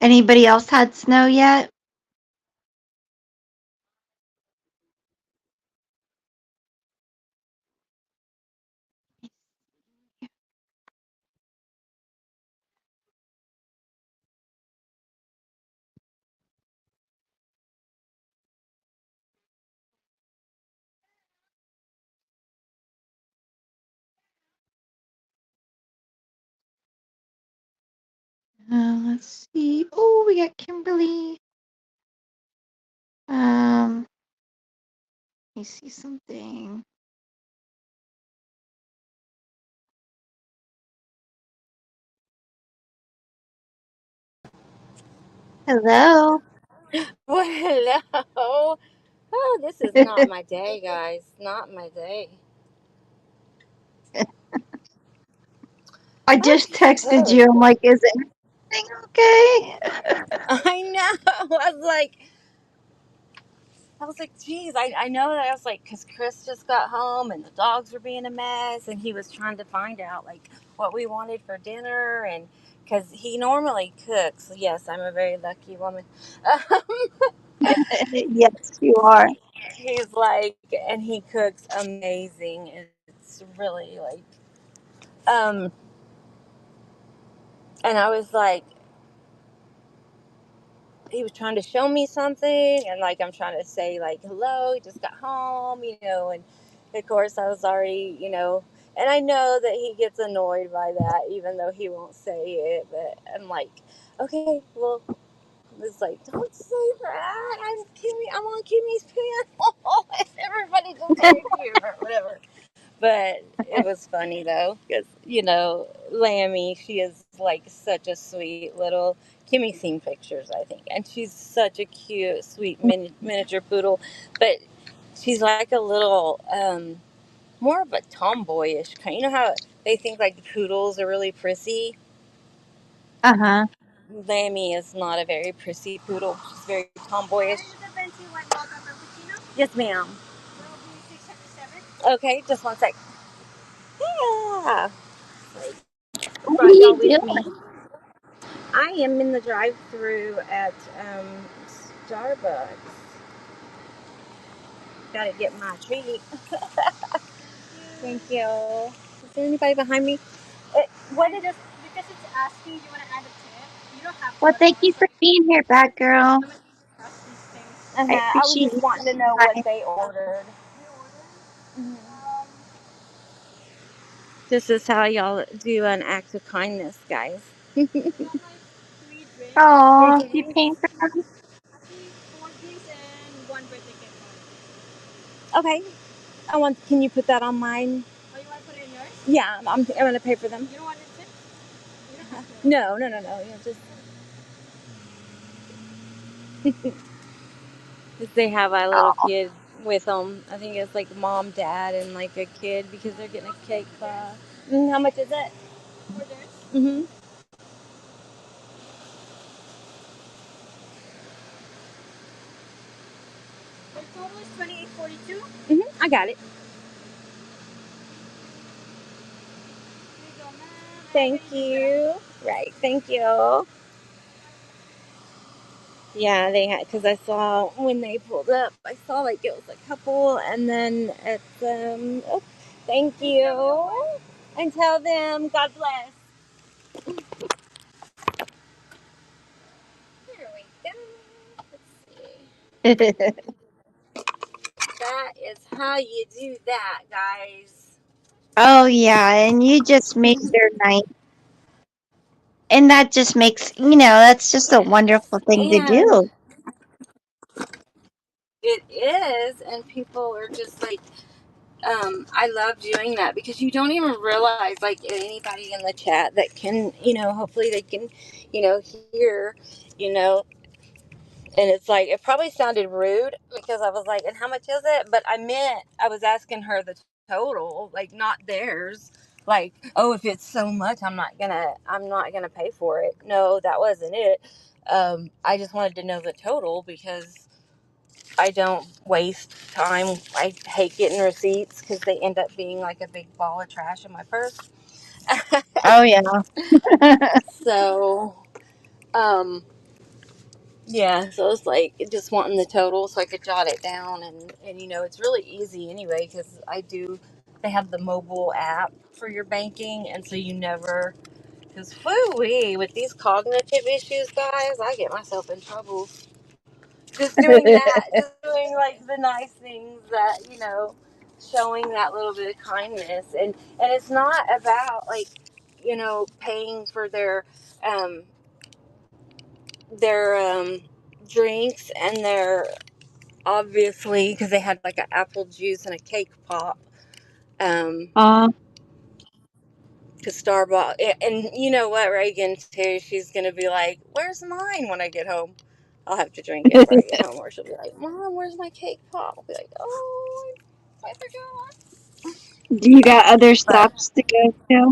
Anybody else had snow yet? Let's see. Oh, we got Kimberly. Let me see something. Hello. Well, hello. Oh, this is not my day, guys. Not my day. I just texted Okay. you. I'm like, is everything okay? I know. I was like, geez, I know that. I was like, because Chris just got home and the dogs were being a mess, and he was trying to find out like what we wanted for dinner, and because he normally cooks. Yes, I'm a very lucky woman. Yes, you are. He's like, and he cooks amazing. It's really like, um, and I was like, he was trying to show me something, and like I'm trying to say like hello, he just got home, and of course I was already, and I know that he gets annoyed by that even though he won't say it, but I'm like, okay, well, it's like, don't say that, I'm on Kimmy's panel. Everybody just tag you or whatever. But it was funny though, because Lammy, she is like such a sweet little. Kimmy's seen pictures, I think, and she's such a cute, sweet miniature poodle. But she's like a little, more of a tomboyish kind. You know how they think like poodles are really prissy. Uh-huh. Lammy is not a very prissy poodle. She's very tomboyish. Yes, ma'am. Okay, just one sec. Yeah. What are Brought you y'all with doing? me. I am in the drive-through at Starbucks. Gotta get my treat. Thank you. Is there anybody behind me? What is just because it's asking you want to add a tip? You don't have to, Well, but I thank want you for being here, bad girl. some of these trust these things. I I was appreciate just you. wanting to know what Bye. they ordered. This is how y'all do an act of kindness, guys. You want like 3 drinks? Three Oh, you drinks? paying for them? Actually, 4 drinks and one birthday gift card. Okay. Can you put that on mine? Oh, you want to put it in yours? Yeah, I'm gonna pay for them. You don't want the tip? You don't have to. No, no, no, no. Just they have a little Oh, kid with them. I think it's like mom, dad, and like a kid because they're getting a cake class. How much is it? Mm-hmm. The total is 28.42. Mm-hmm. I got it. Thank you. Right. Thank you. Yeah, they had because I saw when they pulled up, I saw like it was a couple, and then it's Oh, thank you, and tell them God bless. There we go. Let's see. That is how you do that, guys. oh yeah, and you just made their night. And that just makes, that's just a Yes, wonderful thing to and do. it is, and people are just like, I love doing that because you don't even realize, like, anybody in the chat that can, hopefully they can, hear, you know, and it's like, it probably sounded rude because I was like, and how much is it? But I was asking her the total, like, not theirs. Like, oh, if it's so much, I'm not gonna pay for it. No, that wasn't it. I just wanted to know the total because I don't waste time. I hate getting receipts because they end up being like a big ball of trash in my purse. Oh yeah. So, um, yeah, so it's like just wanting the total so I could jot it down, and it's really easy anyway because they have the mobile app for your banking, and so you never, because whoo-wee, with these cognitive issues, guys, I get myself in trouble just doing that, just doing like the nice things that, showing that little bit of kindness, and it's not about like, paying for their, um their drinks, and their, obviously, because they had like an apple juice and a cake pop. Um, Uh, Cause Starbucks, and you know what, Reagan too. She's gonna be like, "Where's mine when I get home?" I'll have to drink it before I get home, or she'll be like, "Mom, where's my cake pop?" I'll be like, "Oh, I forgot." do you got other But stops to go to?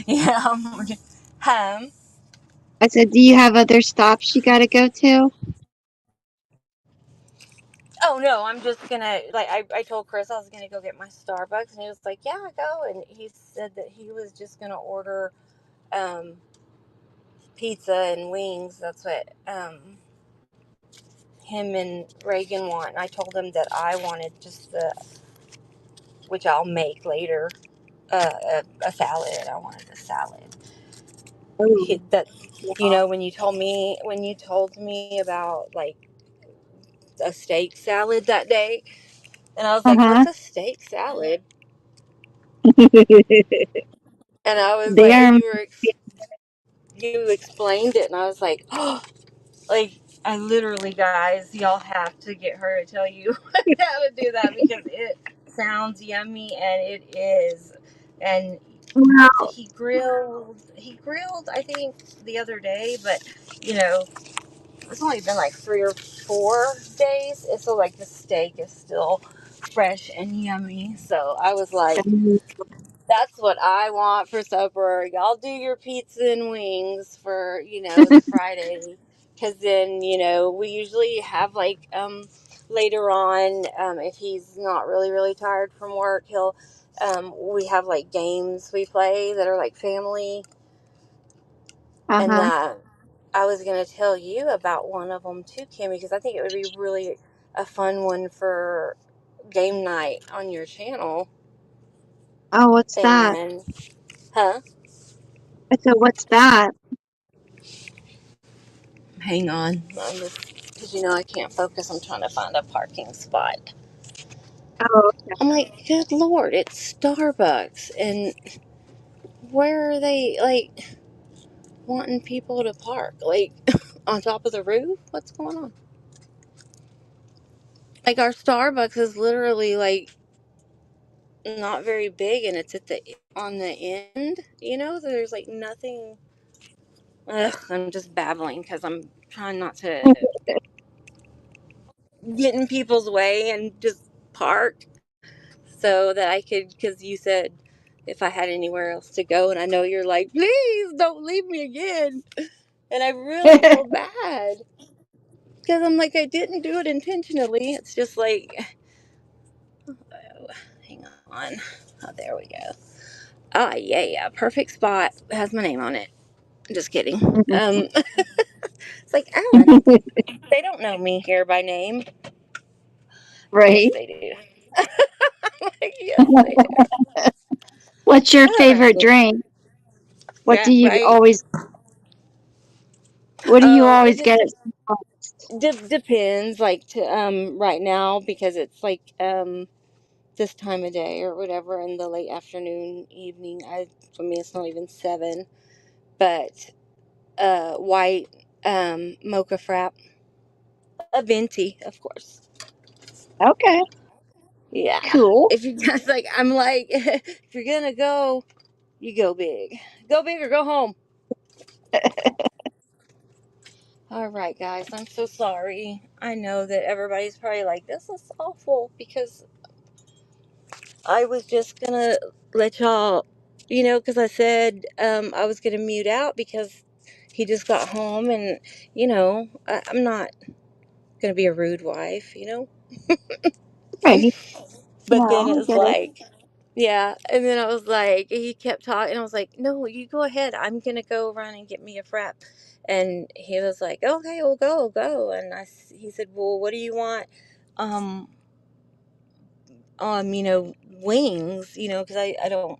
yeah, I said, do you have other stops you got to go to? Oh no, I'm just gonna, like, I told Chris I was gonna go get my Starbucks, and he was like, "Yeah, go." And he said that he was just gonna order um, pizza and wings. That's what him and Reagan want. And I told him that I wanted just the, which I'll make later, a salad. I wanted a salad. Oh, That, yeah. when you told me about like a steak salad that day, and I was like, Uh-huh. "What's a steak salad?" And I was They like, and are. you explained it, and I was like, "Oh, like." I literally, guys, y'all have to get her to tell you how to do that, because it sounds yummy, and it is. And Well, he grilled, I think, the other day, but you know, it's only been like 3 or 4 days, and so like the steak is still fresh and yummy. So I was like, that's what I want for supper. Y'all do your pizza and wings for, the Friday. Because then, we usually have like, later on, if he's not really, really tired from work, we have like games we play that are like family. And uh-huh. I was going to tell you about one of them too, Kimmy, because I think it would be really a fun one for game night on your channel. Oh, what's that? And, huh? I said, what's that? Hang on. I'm just, because I can't focus. I'm trying to find a parking spot. Oh, I'm like, good Lord, it's Starbucks. And where are they, like, wanting people to park? Like, on top of the roof? What's going on? Like, our Starbucks is literally, like, not very big, and it's on the end, There's, like, nothing. Ugh, I'm just babbling because I'm trying not to okay. get in people's way and just park, so that I could, because you said if I had anywhere else to go, and I know you're like, please don't leave me again. And I really feel bad, because I'm like, I didn't do it intentionally. It's just like, oh, hang on. Oh, there we go. Ah, yeah, yeah. Perfect spot. It has my name on it. Just kidding. It's like, Alan, they don't know me here by name. Yes, Right. they do. Like, yes, they do. What's your All right. favorite drink? What do Yeah, you right. always, what do you Oh, it always just get at Starbucks? depends, like, to right now, because it's like this time of day or whatever, in the late afternoon, evening. For me, it's not even 7, but white mocha frap, a venti, of course. Okay, Yeah. cool. If you guys, like, I'm like, if you're gonna go, you go big or go home. All right, guys, I'm so sorry. I know that everybody's probably like, this is awful, because I was just gonna let y'all, because I said I was gonna mute out because he just got home, and I'm not gonna be a rude wife. Right. But then No, it I was get it. like, yeah, and then I was like, he kept talking, and I was like, no, you go ahead. I'm gonna go run and get me a frap. And he was like, okay, well, go. And he said, well, what do you want? Um, wings, because I don't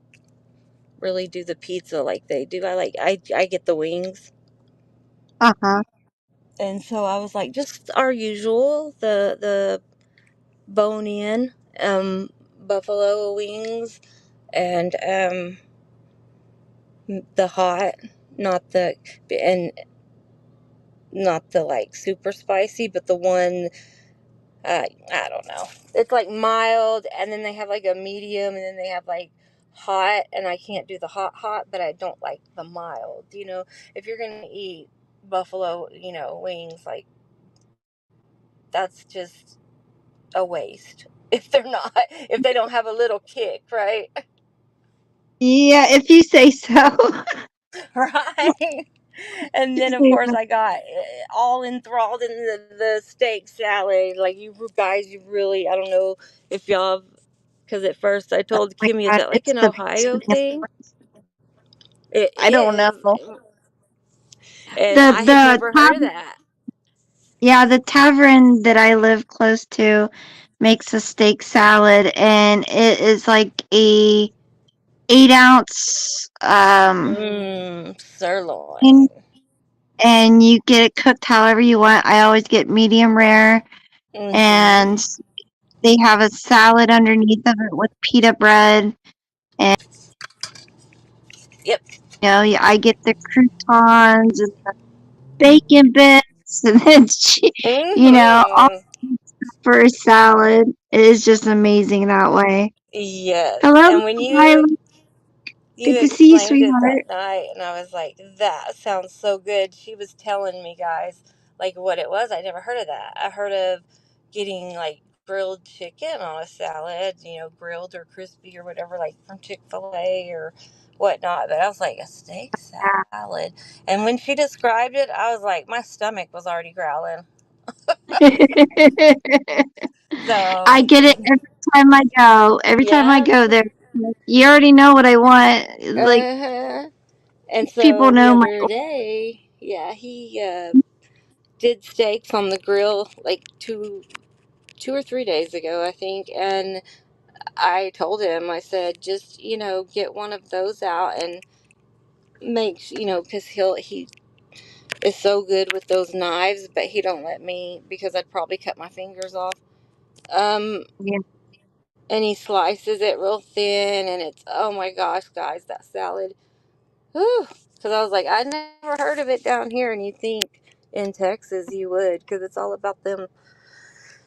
really do the pizza like they do. I get the wings. Uh-huh. And so I was like, just our usual, the bone in buffalo wings, and the hot, not the, and not the like super spicy, but the one, I don't know. It's like mild, and then they have like a medium, and then they have like hot, and I can't do the hot, but I don't like the mild. If you're gonna eat buffalo, wings, like that's just a waste if they're not, if they don't have a little kick, right? Yeah, if you say so. Right. And then of course I got all enthralled in the steak salad. Like you guys, you really, I don't know if y'all, because at first I Oh told my Kimmy, is god, that like it's an the best Ohio freaking thing? It I don't know. is. And The I had the never heard of tav- that. yeah, the tavern that I live close to makes a steak salad, and it is like a 8 ounce Sirloin. and you get it cooked however you want. I always get medium rare, and Mm-hmm. they have a salad underneath of it with pita bread. And Yep. I get the croutons and the bacon bits, and then all Mm-hmm. for a salad. It is just amazing that way. Yes. Hello, And when you Riley. you Good to see you, explained it sweetheart. that night, and I was like, that sounds so good. She was telling me, guys, like what it was. I never heard of that. I heard of getting like grilled chicken on a salad, grilled or crispy or whatever, like from Chick-fil-A or whatnot. But I was like, a steak salad. And when she described it, I was like, my stomach was already growling. So, I get it every time I go. Every time I yeah. go there, you already know what I want. Like Uh-huh. And people so the know my. other day, yeah, he did steaks on the grill like 2 or 3 days ago, I think. And I told him, I said, just get one of those out and because he is so good with those knives, but he don't let me because I'd probably cut my fingers off. Um, Yeah. and he slices it real thin, and it's, oh my gosh, guys, that salad. Whew. Because I was like, I never heard of it down here, and you think in Texas you would, because it's all about them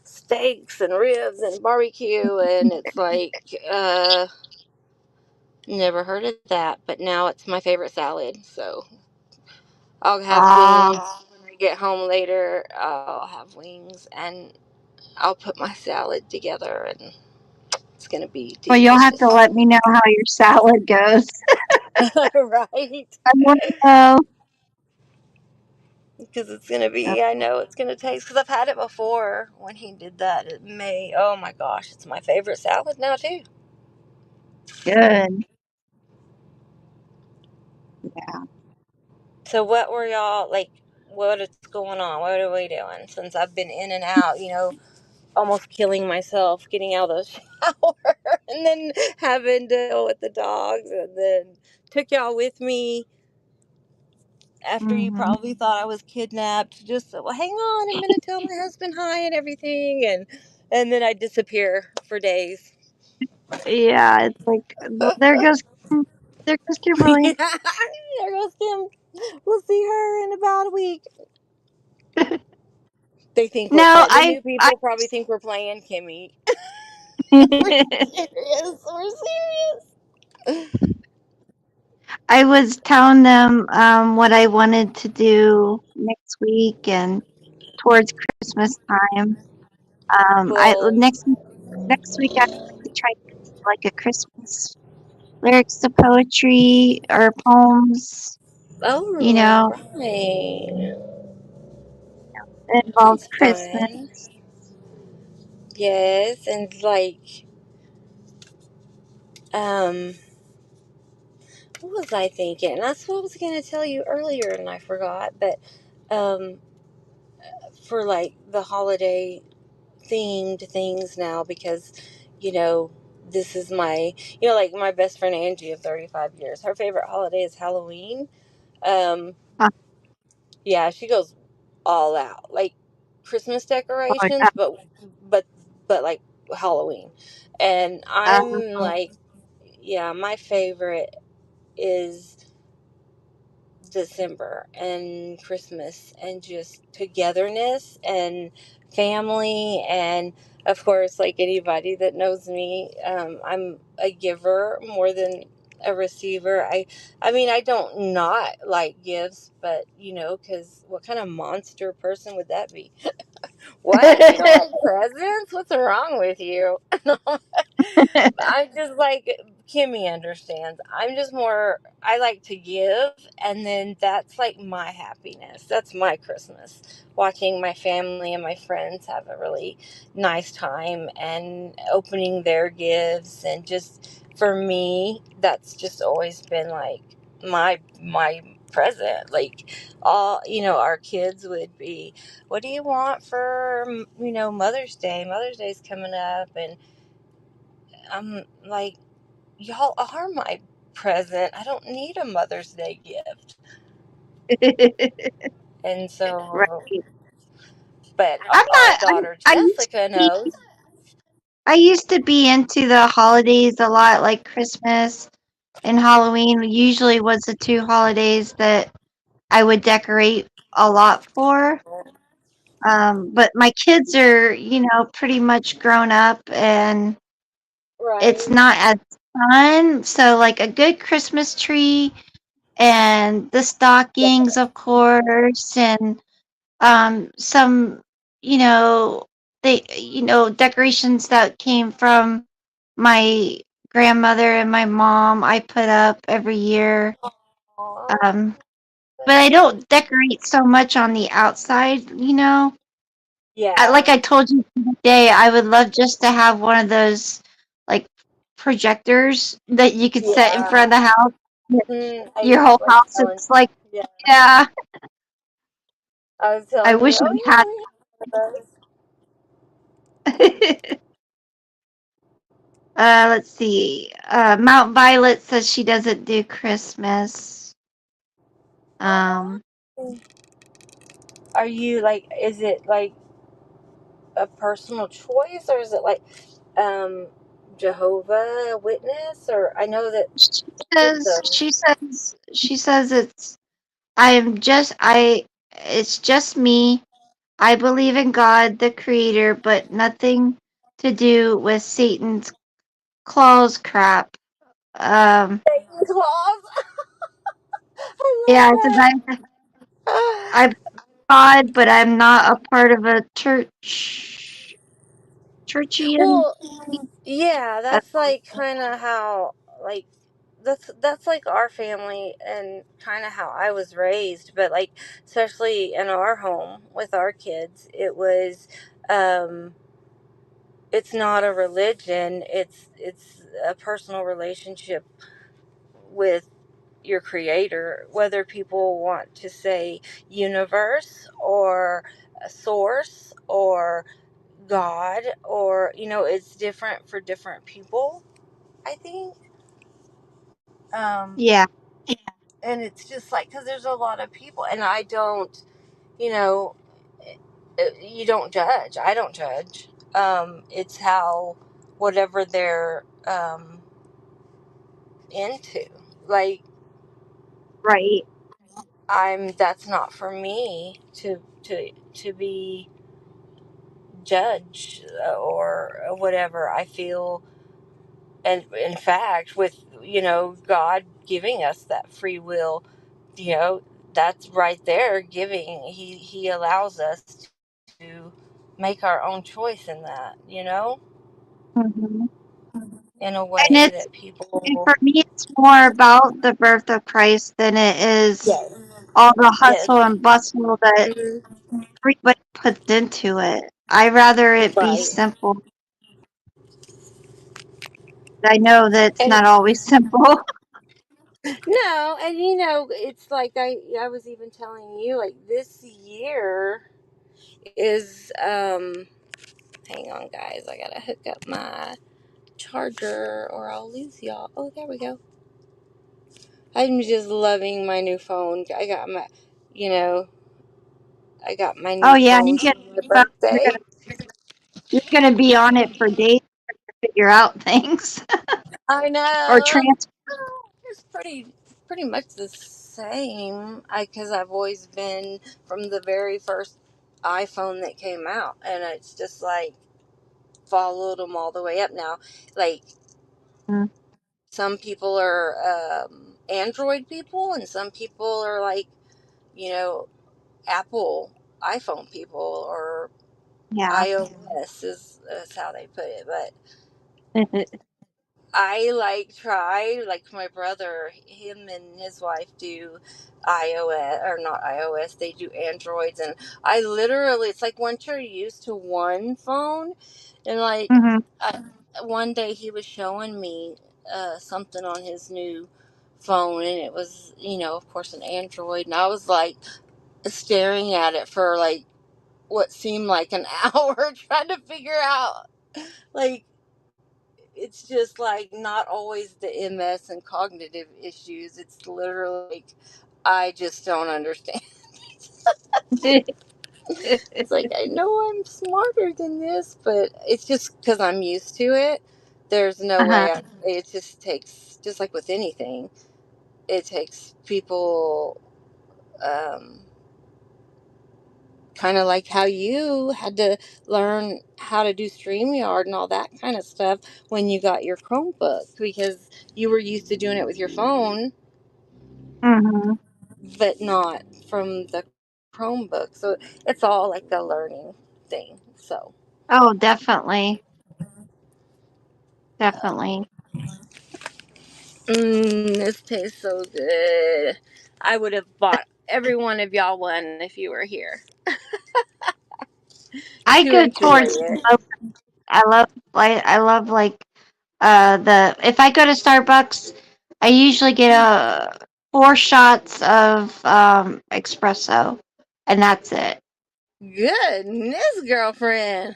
steaks and ribs and barbecue, and it's like, never heard of that, but now it's my favorite salad. So I'll have wings when I get home later. I'll have wings, and I'll put my salad together, and it's gonna be Well, you'll have to delicious. let me know how your salad goes. Right. I want to know. Because it's gonna be, I know it's gonna taste, because I've had it before when he did that. It may, oh my gosh, it's my favorite salad now too. Good. Yeah. So what were y'all like, what is going on, what are we doing since I've been in and out, almost killing myself getting out of the shower and then having to deal with the dogs, and then took y'all with me after you Hmm. probably thought I was kidnapped. Just, well, hang on, I'm gonna tell my husband hi and everything, and then I disappear for days. Yeah, it's like there goes Kimberly. Yeah, there goes Kim. We'll see her in about a week. They think we're No, playing. The new people probably think we're playing Kimmy. We're serious. We're serious. I was telling them what I wanted to do next week and towards Christmas time. I Well, next week I'd like to try to do like a Christmas lyrics to poetry or poems. You all know, right. that involves That's Christmas. fun. Yes, and like, um, what was I thinking? That's what I was gonna tell you earlier, and I forgot. But, um, for like the holiday themed things now, because you know this is my, like my best friend Angie of 35 years, her favorite holiday is Halloween. um Oh, yeah, she goes all out, like Christmas yeah. decorations, but like Halloween. And I'm Um, like, yeah, my favorite is December and Christmas and just togetherness and family. And of course, like anybody that knows me, I'm a giver more than a receiver. I mean, I don't not like gifts, but because what kind of monster person would that be? What? You don't like presents? What's wrong with you? I'm just like Kimmy understands. I'm just more. I like to give, and then that's like my happiness. That's my Christmas. Watching my family and my friends have a really nice time and opening their gifts, and just for me, that's just always been like my present. Like all our kids would be, what do you want for Mother's Day? Mother's Day's coming up, and I'm like, y'all are my present. I don't need a Mother's Day gift. And so, Right. but I'm our not. daughter I used Jessica to be. knows. I used to be into the holidays a lot, like Christmas and Halloween. Usually was the two holidays that I would decorate a lot for. But my kids are, pretty much grown up, and it's Right. not as fun. So, like a good Christmas tree and the stockings, of course, and some, you know, decorations that came from my grandmother and my mom. I put up every year. Aw, Um, but that's I sweet. don't decorate so much on the outside. Like Yeah. I told you the day, I would love just to have one of those like projectors that you could set in Yeah. front of the house. I Your whole was house telling. looks like, Yeah. yeah. I was I telling you. wish Oh I yeah, we have those. had. Let's see. Mount Violet says she doesn't do Christmas. Aw. Um, Are you like? Is it like a personal choice, or is it like um Jehovah Witness? Or I know that she kids says, are. it's, I, it's just me. I believe in God, the creator, but nothing to do with Satan's claws crap. Um, Santa Claus. yeah, I it says love that. I'm God, but I'm not a part of a churchian. Well, yeah, Uh, that's like kind of how like that's like our family and kind of how I was raised, but like especially in our home with our kids, it was um it's not a religion, it's a personal relationship with your creator, whether people want to say universe or a source or God, or it's different for different people, I think. um yeah, and it's just like, because there's a lot of people, and I don't, you know you don't judge, I don't judge. It's how, whatever they're into, like, right. that's not for me to be judged, or whatever I feel. And in fact, with God giving us that free will, you know that's right there giving. He allows us to make our own choice in that, Hmm. in a And way that and people. for me, it's more about the birth of Christ than it is Yes. all the Yes. hustle and bustle that Mhm. everybody puts into it. I rather it be Right. simple. I know that it's And not always simple. no, and it's like I was even telling you, like, this year is hang on guys, I gotta hook up my charger or I'll lose y'all. Oh, there we go. I'm just loving my new phone. You know, I got my Oh new yeah, phone for my you're birthday. gonna you're gonna be on it for days to figure out things I or know. trans. It's pretty. pretty much the same. Because I've always been from the very first iPhone that came out, and it's just like followed them all the way up now. Like Mm. some people are Android people, and some people are like, you know, Apple iPhone people, or Yeah. iOS is how they put it. But I like try, like my brother, him and his wife do iOS, or not iOS, they do Androids. And I literally, it's like once you're used to one phone, and like Hmm. I, one day he was showing me something on his new phone, and it was, of course, an Android. And I was like staring at it for like what seemed like an hour, trying to figure out, like, it's just like not always the MS and cognitive issues. It's literally like, I just don't understand. It's like, I know I'm smarter than this, but it's just because I'm used to it. There's no Uh-huh. way. It just takes, just like with anything, it takes people, um, kind of like how you had to learn how to do StreamYard and all that kind of stuff when you got your Chromebook, because you were used to doing it with your phone, Hmm. but not from the Chromebook. So it's all like a learning thing. So, Oh, definitely. Definitely. this tastes so good. I would have bought every one of y'all one if you were here I to go enjoy towards it. I love like the if I go to Starbucks, I usually get a 4 shots of espresso, and that's it. Goodness, girlfriend.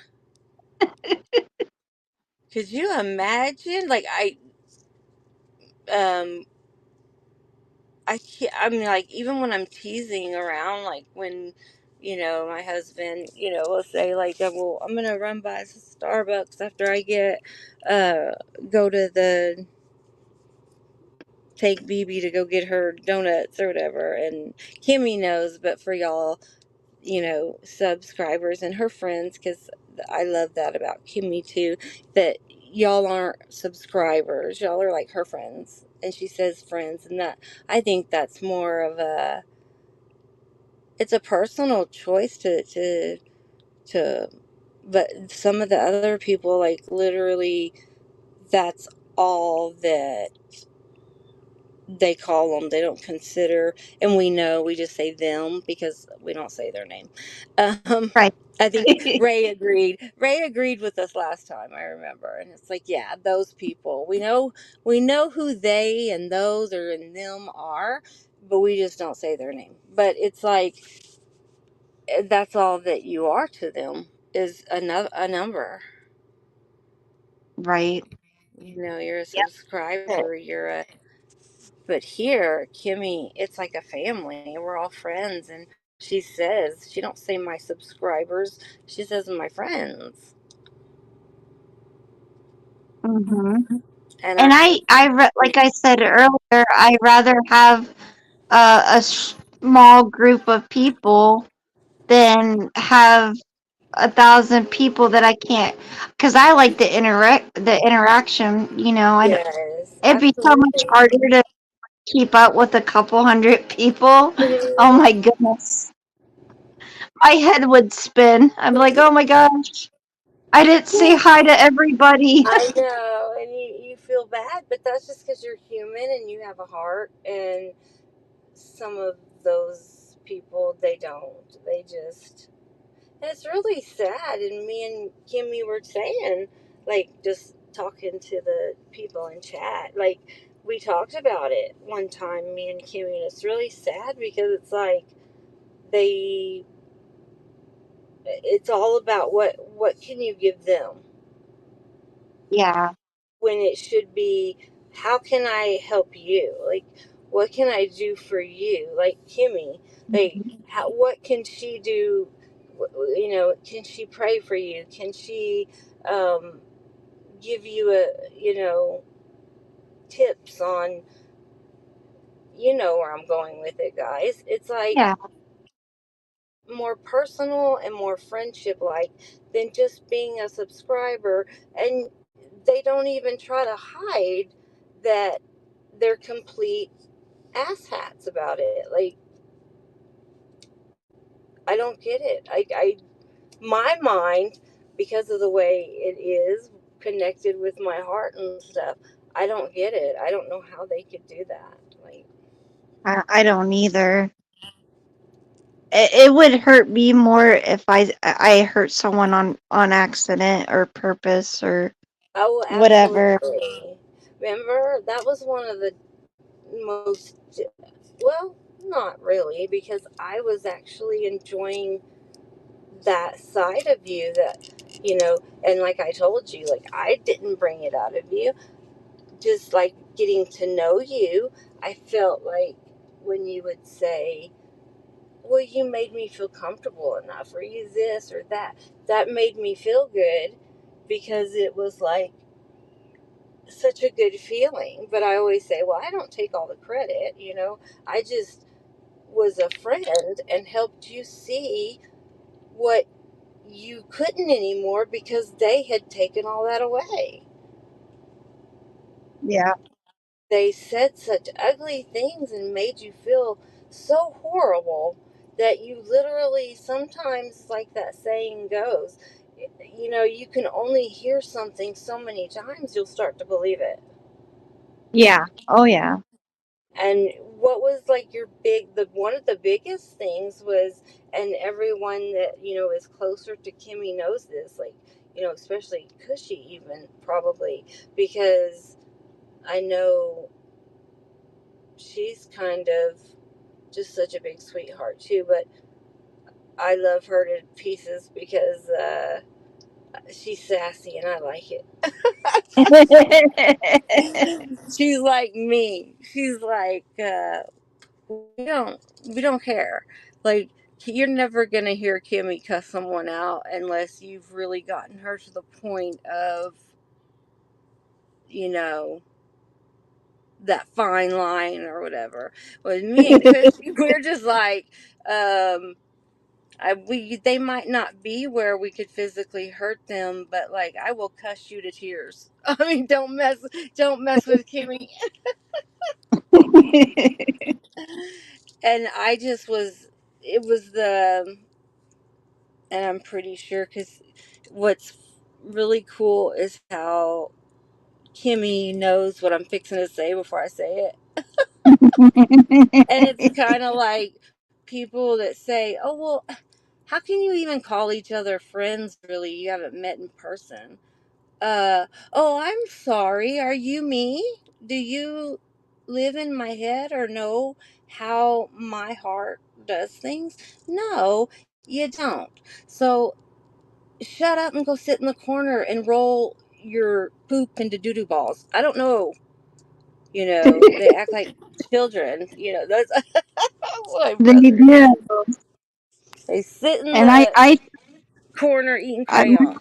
Could you imagine? Like, um, I can't, I mean, like, even when I'm teasing around, like, when, my husband, will say, like, well, I'm going to run by Starbucks after I uh, go to take BB to go get her donuts or whatever. And Kimmy knows, but for y'all, subscribers and her friends, because I love that about Kimmy too, that y'all aren't subscribers, y'all are like her friends. And she says friends, and that, I think that's more of a, it's a personal choice to but some of the other people, like, literally, that's all that they call them. They don't consider, and we know, we just say them because we don't say their name. Um, Right. I think Ray agreed. Ray agreed with us last time, I remember, and it's like, yeah, those people. We know who they and those or and them are, but we just don't say their name. But it's like, that's all that you are to them, is a number. Right. You're a Yep. subscriber. But here, Kimmy, it's like a family. We're all friends, and she says, she don't say my subscribers. She says my friends. Hmm. And And like I said earlier, I rather have a small group of people than have 1,000 people that I can't, because I like the interaction. yes, It'd be so much absolutely. harder to keep up with a couple hundred people. Oh my goodness, my head would spin. I'm like, oh my gosh, I didn't say hi to everybody. I know, and you feel bad, but that's just because you're human and you have a heart, and some of those people, they don't. They just, and it's really sad. And me and Kimmy were saying, like, just talking to the people in chat, like, we talked about it one time, me and Kimmy, and it's really sad because it's like they, it's all about what can you give them, Yeah. when it should be, how can I help you? Like, what can I do for you? Like Kimmy, like, what can she do? Can she pray for you? Can she um, give you a, tips on, you know where I'm going with it, guys. It's like Yeah. more personal and more friendship like than just being a subscriber. And they don't even try to hide that they're complete asshats about it. Like, I don't get it. My mind, because of the way it is connected with my heart and stuff, I don't get it. I don't know how they could do that. Like, I don't either. It would hurt me more if I hurt someone on accident or purpose or oh, whatever. absolutely. Remember, that was one of the most, well, not really, because I was actually enjoying that side of you that, and like I told you, like, I didn't bring it out of you. Just like getting to know you, I felt like when you would say, well, you made me feel comfortable enough, or you this or that, that made me feel good because it was like such a good feeling. But I always say, well, I don't take all the credit, I just was a friend and helped you see what you couldn't anymore because they had taken all that away. Yeah. They said such ugly things and made you feel so horrible that you literally sometimes, like that saying goes, you can only hear something so many times you'll start to believe it. Yeah. Oh yeah. And what was like your the one of the biggest things was, and everyone that is closer to Kimmy knows this, like, especially Cushy, even probably, because I know she's kind of just such a big sweetheart too. But I love her to pieces because she's sassy and I like it. She's like me. She's like, we don't we don't care. Like, you're never gonna hear Kimmy cuss someone out unless you've really gotten her to the point of, you know that fine line or whatever. With me and Cushy, we're just like, they might not be where we could physically hurt them, but like, I will cuss you to tears. I mean, don't mess with Kimmy. And I just was, it was and I'm pretty sure, because what's really cool is how Kimmy knows what I'm fixing to say before I say it. And it's kind of like people that say, oh, well, how can you even call each other friends, really? You haven't met in person. Oh, I'm sorry. Are you me? Do you live in my head or know how my heart does things? No, you don't. So shut up and go sit in the corner and roll your poop into doo doo balls. I don't know. They act like children. That's, that's what my They brother do. says. They sit in And the corner eating I, crayons.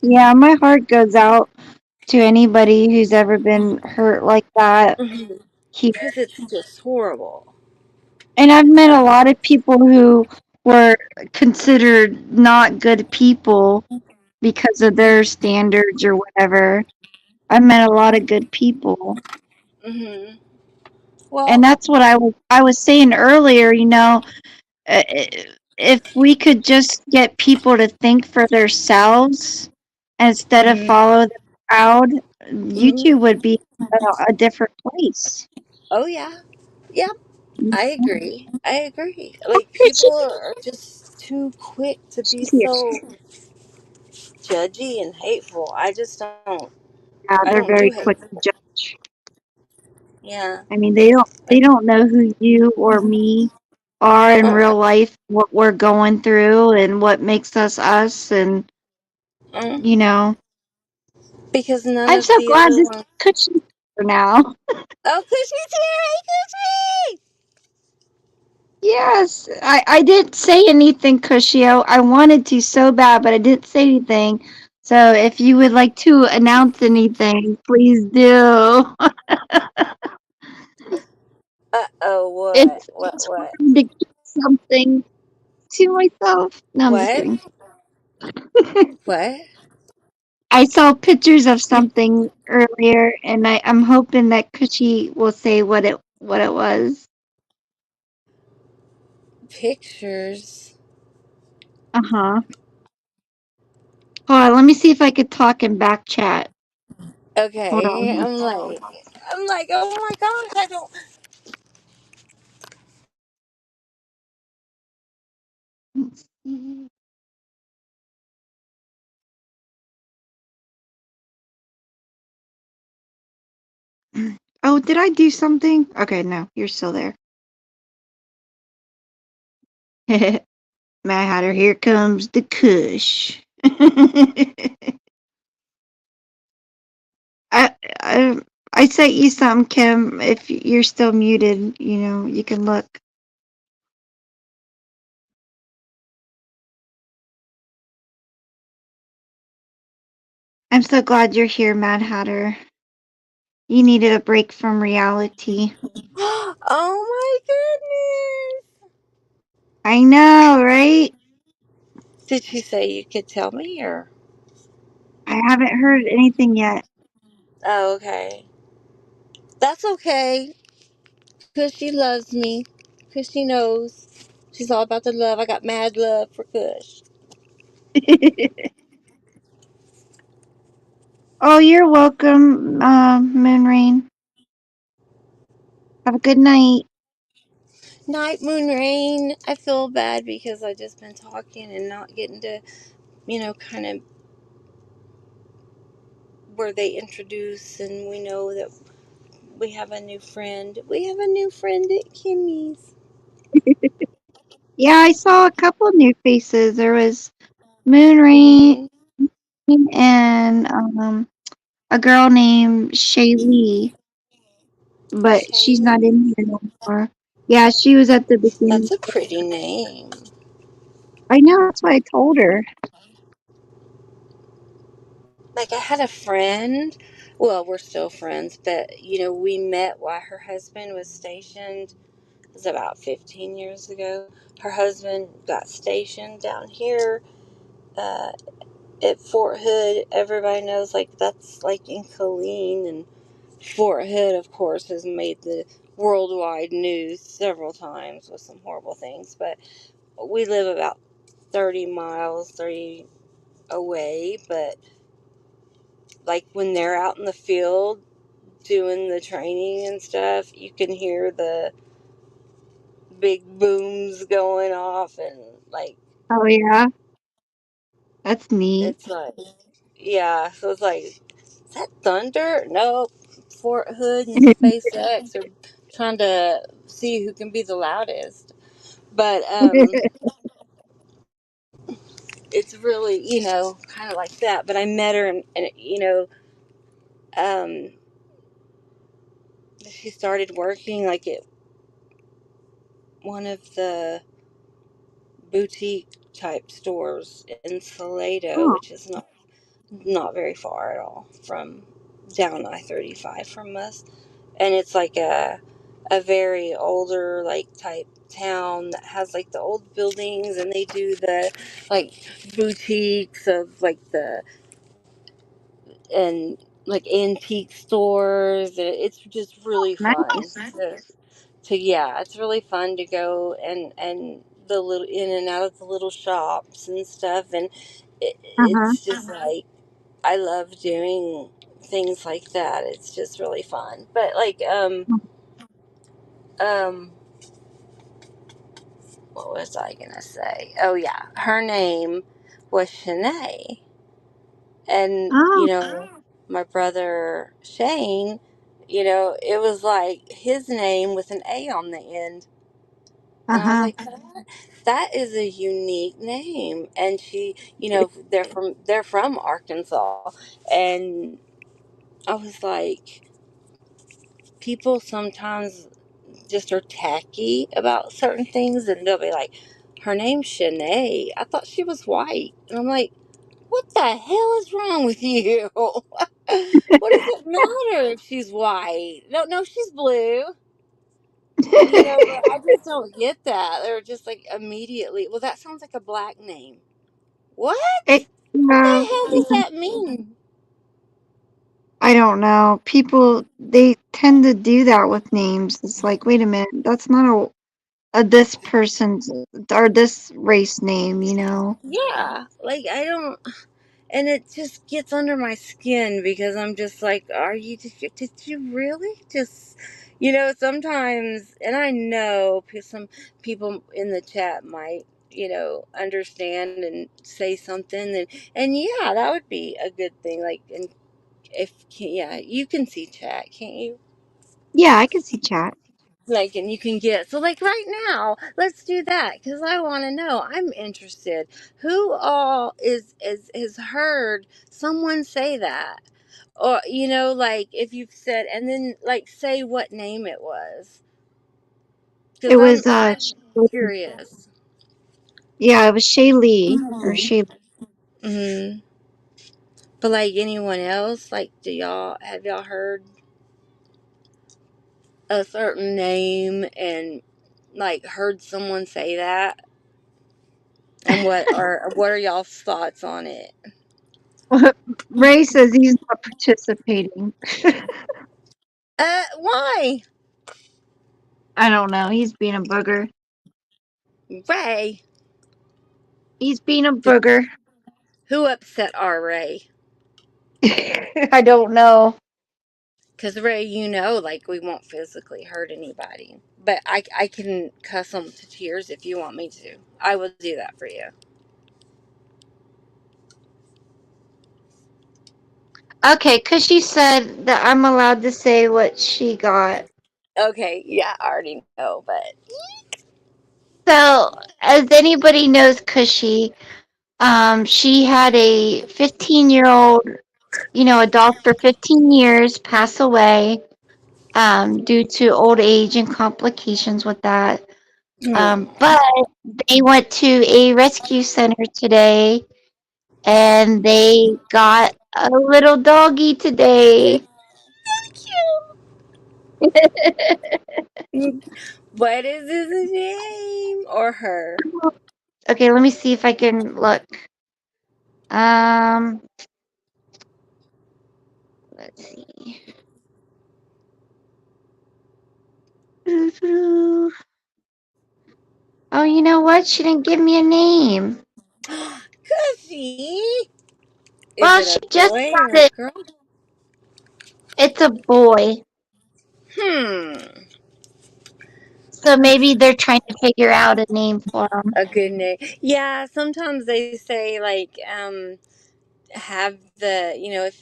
yeah, my heart goes out to anybody who's ever been hurt like that here. Because it's just horrible. And I've met a lot of people who were considered not good people because of their standards or whatever. I've met a lot of good people. Hmm. And Well, that's what I was saying earlier, uh, if we could just get people to think for themselves instead of hmm, follow the crowd, hmm. YouTube would be a different place. Oh yeah, yep. I agree. I agree. Oh, Like, here she, people are just too quick to be she's here. so judgy and hateful. I just don't. I Yeah, don't they're do very hate. quick to judge. Yeah. I mean, they don't know who you or me are in Uh-uh. real life, what we're going through, and what makes us us. And Uh-uh. you know, Because none I'm of so the glad other this ones. cushion for now. Oh, Cushy's here! Hey, Cushy! Yes, I didn't say anything, Cushio. I wanted to so bad, but I didn't say anything. So if you would like to announce anything, please do. Uh-oh, what? It's What, it's what? hard to keep something to myself. No, I'm just What? kidding. What? I saw pictures of something earlier, and I'm hoping that Cushy will say what it was. Pictures? Uh huh. Hold on, let me see if I could talk in back chat. Hold Okay, on. oh my gosh, I don't. Let's see. Oh, did I do something? Okay, no, you're still there. Mad Hatter, here comes the Kush. I, I I sent you some, Kim. If you're still muted, you can look. I'm so glad you're here, Mad Hatter. You needed a break from reality. Oh my I know, right? goodness. Did she say you could tell me or? I haven't heard anything yet. Oh, okay. That's okay. Because she loves me. Because she knows. She's all about the love. I got mad love for Kush. Oh, you're welcome, Moonrain. Have a good night. Night Moon Rain. I feel bad because I just been talking and not getting to, kind of where they introduce and we know that we have a new friend. We have a new friend at Kimmy's. Yeah, I saw a couple new faces. There was Moonrain Mm-hmm. and a girl named Shaylee, but she's not Shaylee. in here no more. Yeah, she was at the beginning. That's a pretty name. I know, that's what I told her. Like I had a friend. Well, we're still friends, but we met while her husband was stationed. It was about 15 years ago. Her husband got stationed down here uh, at Fort Hood. Everybody knows, like that's like in Killeen, and Fort Hood, of course, has made the worldwide news several times with some horrible things. But we live about 30 miles, 30 away. But like when they're out in the field doing the training and stuff, you can hear the big booms going off, and like Oh yeah, that's neat. it's like, yeah. So it's like, is that thunder? No, Fort Hood and SpaceX are trying to see who can be the loudest. But it's really kind of like that. But I met her, and um, she started working like at one of the boutique type stores in Salado, Oh, which is not very far at all from down I-35 from us. And it's like a very older like type town that has like the old buildings, and they do the like boutiques of like the and like antique stores. It's just really fun nice. to yeah, it's really fun to go and the little in and out of the little shops and stuff, and Uh-huh. it's just like I love doing things like that. It's just really fun. But like um what was I gonna say? Oh yeah, her name was Shanae, and Oh, my brother Shane, it was like his name with an A on the end. And I was uh-huh. like, that is a unique name. And she, they're from Arkansas. And I was like, people sometimes just are tacky about certain things, and they'll be like, her name's Shanae. I thought she was white. And I'm like, what the hell is wrong with you? What does it matter if she's white? No, no, she's blue. But I just don't get that. They're just like immediately, well, that sounds like a black name. What? It, What yeah, the hell does that mean? I don't know. People, they tend to do that with names. It's like, wait a minute, that's not a this person's or this race name, you know? Yeah, like I don't, and it just gets under my skin because I'm just like, are you? Did you really just? Sometimes, and I know some people in the chat might, understand and say something, and yeah, that would be a good thing. Like, and if yeah, you can see chat, can't you? Yeah, I can see chat. Like, and you can get, so like right now let's do that because I want to know, I'm interested, who all is has heard someone say that, or like if you've said, and then like say what name it was, It because i'm was i'm curious. yeah, it was Shaylee or Hmm. Shay. But like anyone else, like, have y'all heard a certain name and like heard someone say that, and what are y'all's thoughts on it? Ray says he's not participating. Why? I don't know. He's being a booger. Ray? He's being a Did, booger. who upset our Ray? I don't know. Because Ray, like we won't physically hurt anybody. But I can cuss them to tears if you want me to. I will do that for you. Okay, because she said that I'm allowed to say what she got. Okay, yeah, I already know, but. So, as anybody knows, Cushy, she had a 15-year-old, a dog for 15 years, pass away due to old age and complications with that. Hmm. But they went to a rescue center today and they got a little doggy today. What is his name? Or her? Okay, let me see if I can look. Um, let's see. Oh, you know what? She didn't give me a name. Cushy! Is Well, it she a just boy or got a it. girl? It's a boy. Hmm. So maybe they're trying to figure out a name for him. A good name. Yeah, sometimes they say, like, have the,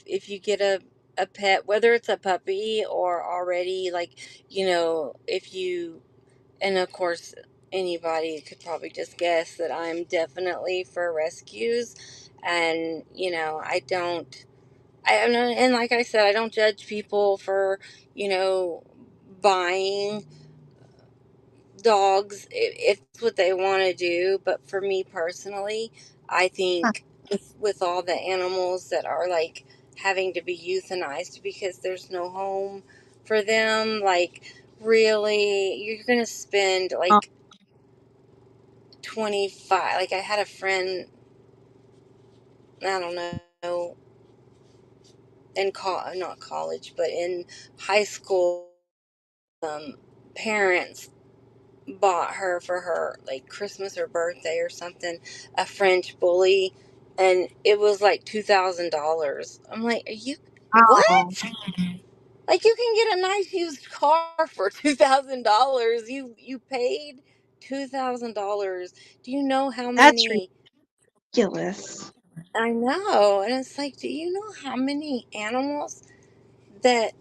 if you get a pet, whether it's a puppy or already, like, if you, and of course anybody could probably just guess that I'm definitely for rescues. And and like I said, I don't judge people for you know buying dogs if it's what they want to do. But for me personally, I Huh. think with all the animals that are like having to be euthanized because there's no home for them, like, really, you're gonna spend Oh, like 25, like, I had a friend, I don't know, in not college, but in high school, um parents bought her for her like Christmas or birthday or something, a French bully, and it was like $2,000. I'm like, are you, wow. what? Like, you can get a nice used car for $2,000. You paid $2,000. Do you know how That's many? ridiculous. I know, and it's like, do you know how many animals that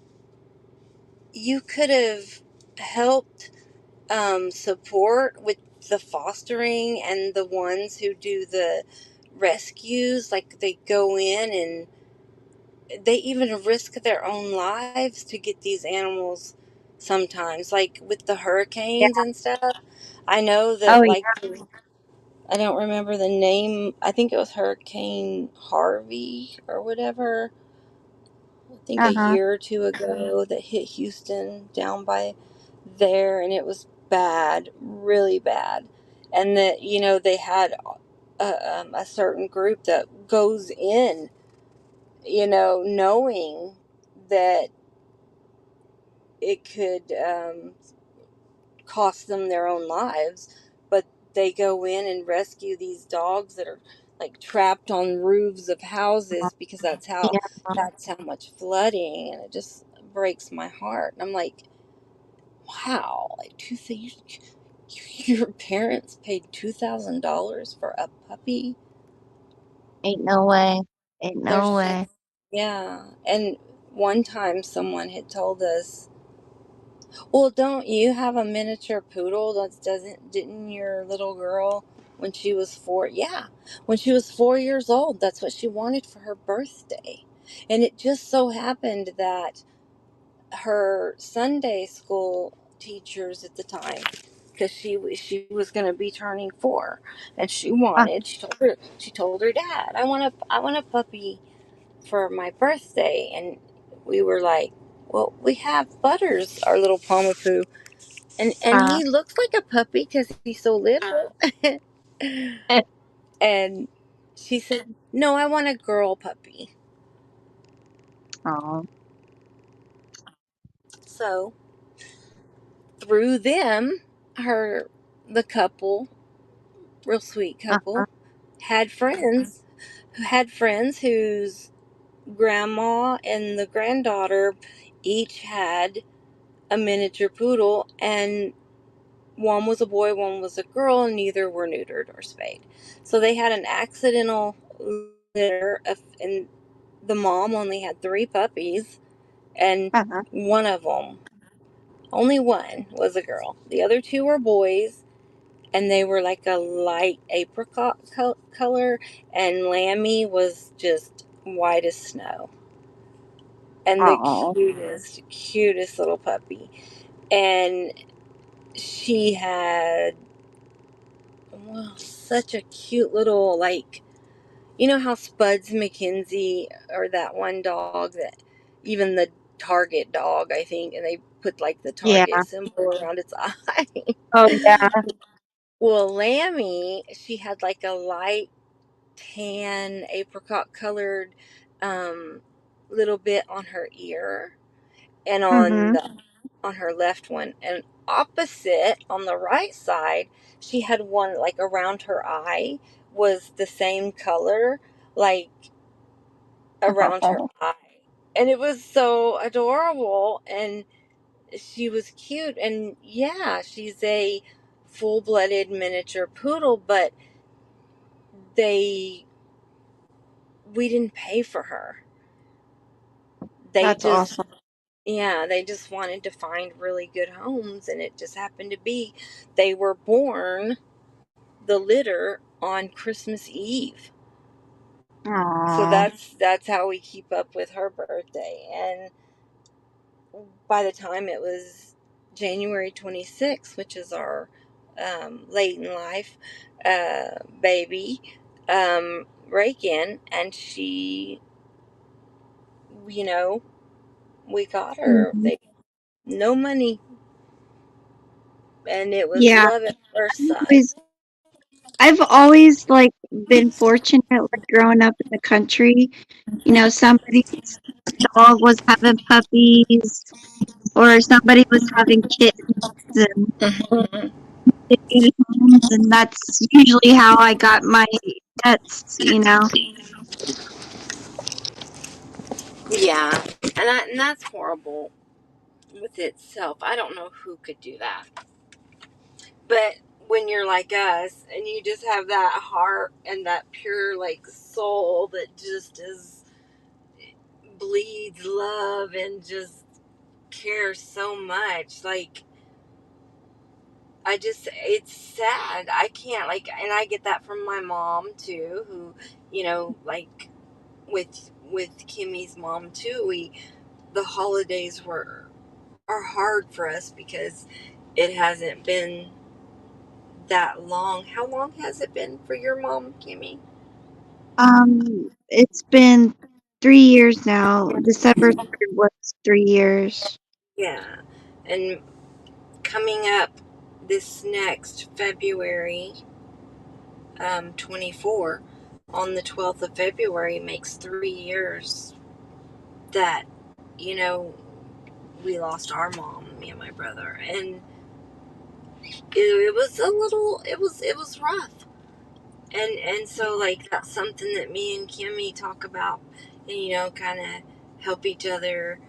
you could have helped support with the fostering, and the ones who do the rescues, like they go in and they even risk their own lives to get these animals sometimes, like with the Yeah. hurricanes and stuff. I know Oh, that, yeah. like, I don't remember the name. I think it was Hurricane Harvey or whatever. I think a Uh-huh. year or two ago that hit Houston down by there, and it was bad, really bad. And that, they had a certain group that goes in, knowing that it could cost them their own lives, but they go in and rescue these dogs that are like trapped on roofs of houses because Yeah, that's how much flooding, and it just breaks my heart. And I'm like, wow, like two things. Your parents paid $2,000 for a puppy. ain't no way. Ain't no There's way. just, yeah. And one time someone had told us, well, don't you have a miniature poodle? Didn't your little girl when she was 4? Yeah. When she was 4 years old, that's what she wanted for her birthday. And it just so happened that her Sunday school teachers at the time, because she was going to be turning 4, and Uh, she told her dad, I want a puppy for my birthday. And we were like, well, we have Butters, our little Pomapoo, and uh, he looks like a puppy because he's so little. And she said, no, I want a girl puppy. oh, So through them, her the couple, real sweet uh, couple, had friends whose grandma and the granddaughter each had a miniature poodle, and one was a boy, one was a girl, and neither were neutered or spayed. So they had an accidental litter and the mom only had 3 puppies, and uh, one of them, only one, was a girl. The other 2 were boys, and they were like a light apricot color, and Lammy was just white as snow. And the oh, cutest little puppy. And she had, well, such a cute little, like, how Spuds McKenzie, or that one dog that even the Target dog, I think, and they put like the yeah. Target symbol around its eye. Oh, yeah. Well, Lammy, she had like a light tan apricot colored um, little bit on her ear, and Mm-hmm. on her left one, and opposite on the right side, she had one like around her eye, was the same color, like around her eye. And it was so adorable, and she was cute. And yeah, she's a full-blooded miniature poodle, but they we didn't pay for her. They That's just, awesome. yeah, they just wanted to find really good homes, and it just happened to be they were born, the litter, on Christmas Eve. So Oh, that's how we keep up with her birthday. And by the time it was January 26th, which is our late in life baby, Reagan, and she, you know, we got her. mhm. They no money, and it was Yeah. love at first sight. Always, I've always like been fortunate, like growing up in the country. Somebody's dog was having puppies, or somebody was having kittens and chickens, and that's usually how I got my pets. Yeah, and that's horrible with itself. I don't know who could do that. But when you're like us and you just have that heart and that pure like soul that just is bleeds love and just cares so much, like, it's sad. I can't, like, and I get that from my mom too, who, like, with Kimmy's mom too, the holidays are hard for us because it hasn't been that long. How long has it been for your mom, Kimmy? It's been 3 years now. December 3rd was 3 years. Yeah. And coming up this next February 24, on the 12th of February, makes 3 years that, you know, we lost our mom, me and my brother. And it was a little, it was rough. And so, like, that's something that me and Kimmy talk about, and, kind of help each other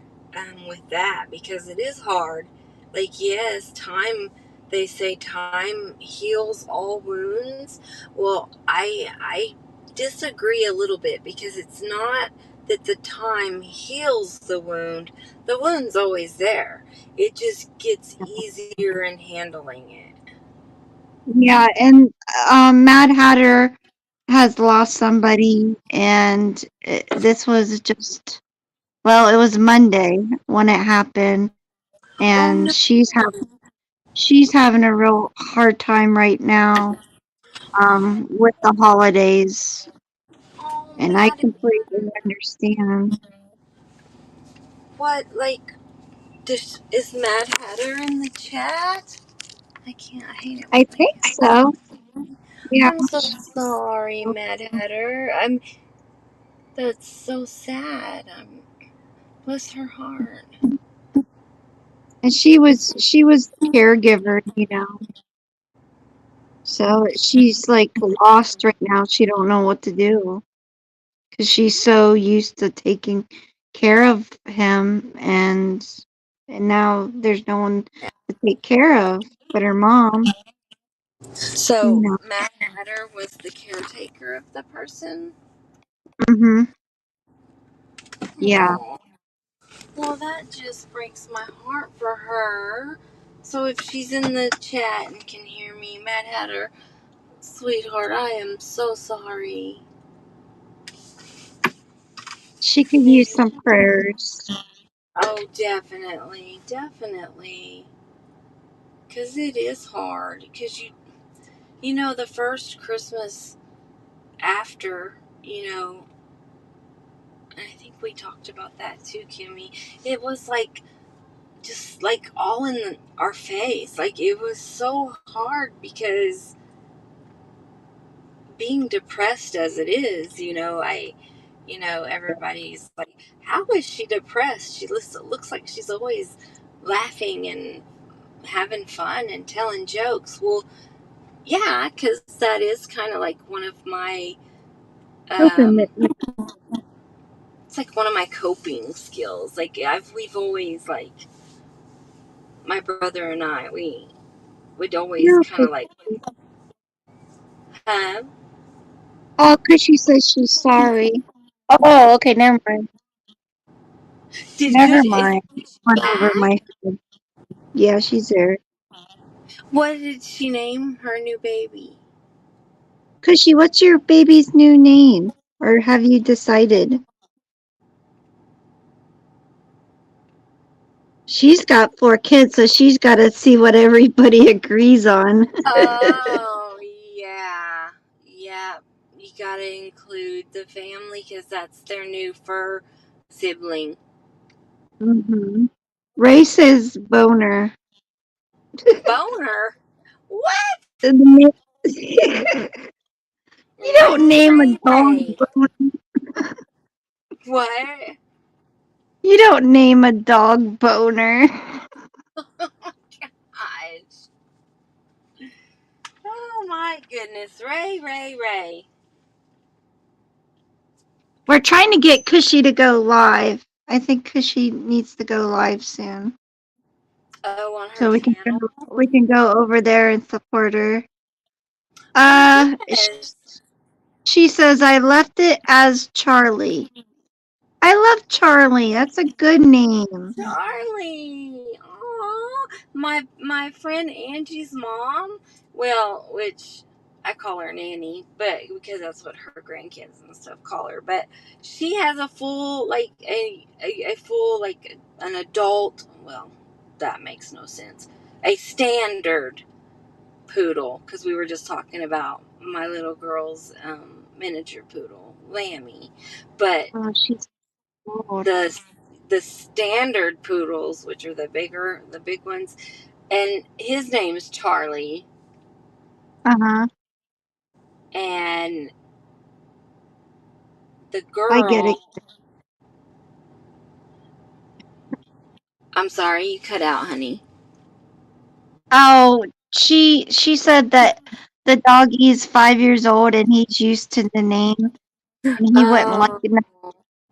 with that, because it is hard. Like, yes, time, they say time heals all wounds. Well, I disagree a little bit, because it's not that the time heals the wound. The wound's always there. It just gets easier in handling it. Yeah, and Mad Hatter has lost somebody, and this was just, well, it was Monday when it happened, Oh and no. she's having a real hard time right now with the holidays, Oh, and I Maddie. completely understand. What, like, is Mad Hatter in the chat? I can't. I hate it I when think I. so. Yeah, I'm so sorry, Mad Hatter. That's so sad. Bless her heart. and she was caregiver, so she's like lost right now. She don't know what to do because she's so used to taking care of him, and now there's no one to take care of but her mom. You So know. Mad Hatter was the caretaker of the person. Mhm. Yeah. Oh, well, that just breaks my heart for her. So if she's in the chat and can hear me, Mad Hatter, sweetheart, I am so sorry. She could use some prayers. Oh, definitely, definitely. Because it is hard. Because the first Christmas after, and I think we talked about that too, Kimmy. It was like, just like all in our face. Like, it was so hard, because being depressed as it is, everybody's like, how is she depressed? She looks like she's always laughing and having fun and telling jokes. Well, yeah, because that is kind of like one of my, Open um, it. it's like one of my coping skills. Like, we've always, like, my brother and I, we would always You're kind okay. of like, huh? Oh, because she says she's sorry. Oh, okay. Never mind. Did Never Kush is mind. Kush Went over back? my head. Yeah, she's there. What did she name her new baby? Cushy, what's your baby's new name? Or have you decided? She's got 4 kids, so she's got to see what everybody agrees on. Oh, yeah. Yeah. You gotta include the family, because that's their new fur sibling. Mm-hmm. Ray says boner. Boner? What? The na- you don't Ray, name a Ray, dog Ray. boner. What? You don't name a dog boner. Gosh. Oh my goodness. Ray, Ray, Ray. We're trying to get Cushy to go live. I think Cushy needs to go live soon, Oh, on her so we can channel? go over there and support her. Oh, Sh- yes. she says I left it as Charlie. I love Charlie. That's a good name. Charlie. Oh, my friend Angie's mom. Well, which I call her Nanny, but because that's what her grandkids and stuff call her. But she has a full, like, a full, like, an adult. Well, that makes no sense. A standard poodle, because we were just talking about my little girl's miniature poodle, Lammy. But Oh, she's old. the the standard poodles, which are the big ones, and his name is Charlie. Uh-huh. And the I get it. girl, I'm sorry, you cut out, honey. Oh, she said that the doggy is 5 years old and he's used to the name and Oh,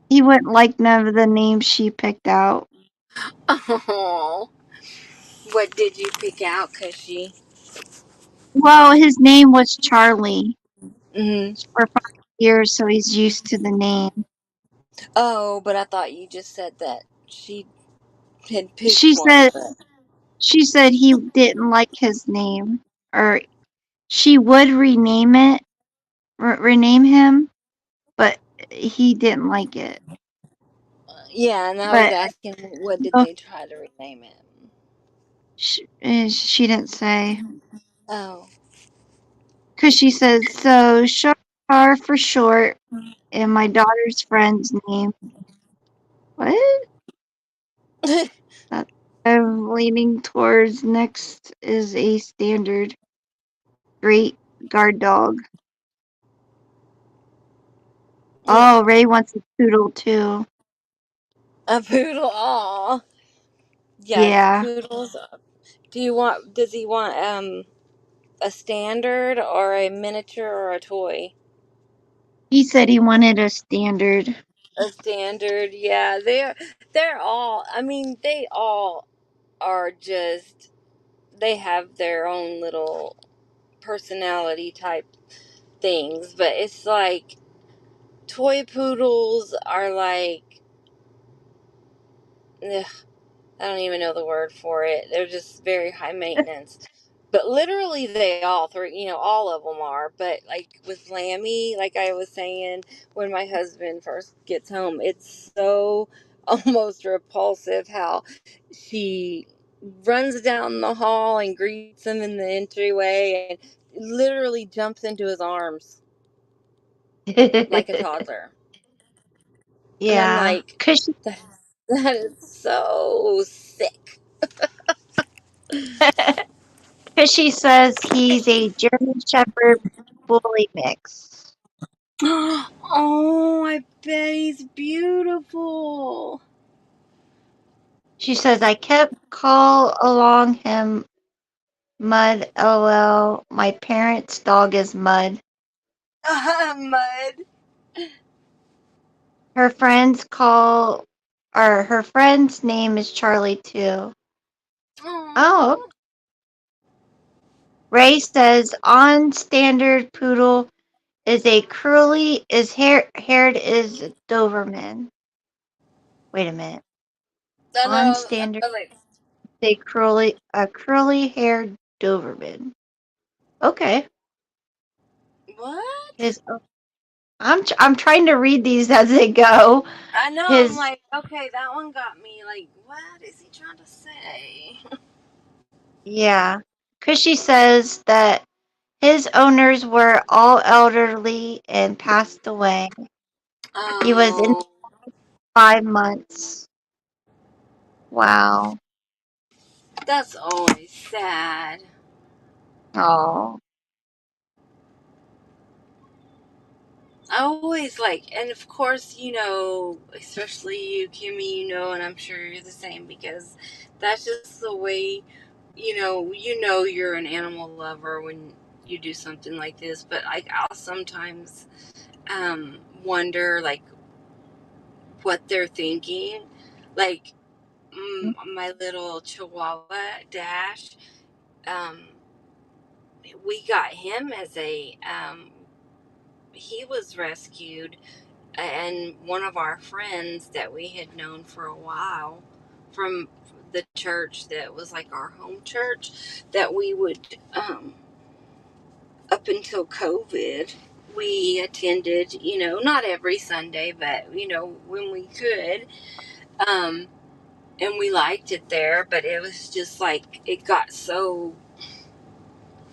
he wouldn't like none of the names she picked out. oh. What did you pick out, Cushy? Well, his name was Charlie Hmm. for 5 years, so he's used to the name. Oh, but I thought you just said that she had picked She one. said But she said he didn't like his name, or she would rename him, but he didn't like it. yeah, and I was But asking, what did oh, they try to rename it? she didn't say Oh. because she says so. Shar for short, and my daughter's friend's name. What? That I'm leaning towards next is a standard great guard dog. Yeah. Oh, Ray wants a poodle too. A poodle. Aw. Yeah, Yeah, poodles. Does he want a standard or a miniature or a toy? he said he wanted a standard. A standard, yeah. They're all, I mean, they all are just, they have their own little personality type things, but it's like toy poodles are like, ugh, I don't even know the word for it. They're just very high maintenance. But literally, they all three, all of them are. But like with Lammy, like I was saying, when my husband first gets home, it's so almost repulsive how she runs down the hall and greets him in the entryway and literally jumps into his arms like a toddler. And I'm Yeah, like, that, that is so sick. cause she says he's a German Shepherd bully mix. Oh, I bet he's beautiful. She says I kept call along him Mud. LOL. My parents' dog is Mud. Mud. Her friends call, or her friend's name is Charlie too. Oh, Oh, Ray says on standard poodle is haired is Doberman. Wait a minute. I On know. standard I'm like, a curly haired Doberman. Okay. what? His I'm trying to read these as they go. I know. I'm His like, okay, that one got me. Like, what is he trying to say? yeah, cuz she says that his owners were all elderly and passed away. He was in Oh, 5 months. Wow. that's always sad. Oh. I always like, and of course, especially you, Kimmy, and I'm sure you're the same because that's just the way, you're an animal lover when you do something like this. But I'll sometimes wonder like what they're thinking. Like my little Chihuahua Dash, um, we got him as he was rescued and one of our friends that we had known for a while from the church that was like our home church that we would up until COVID we attended, not every Sunday, but when we could. um and we liked it there, but it was just like it got so,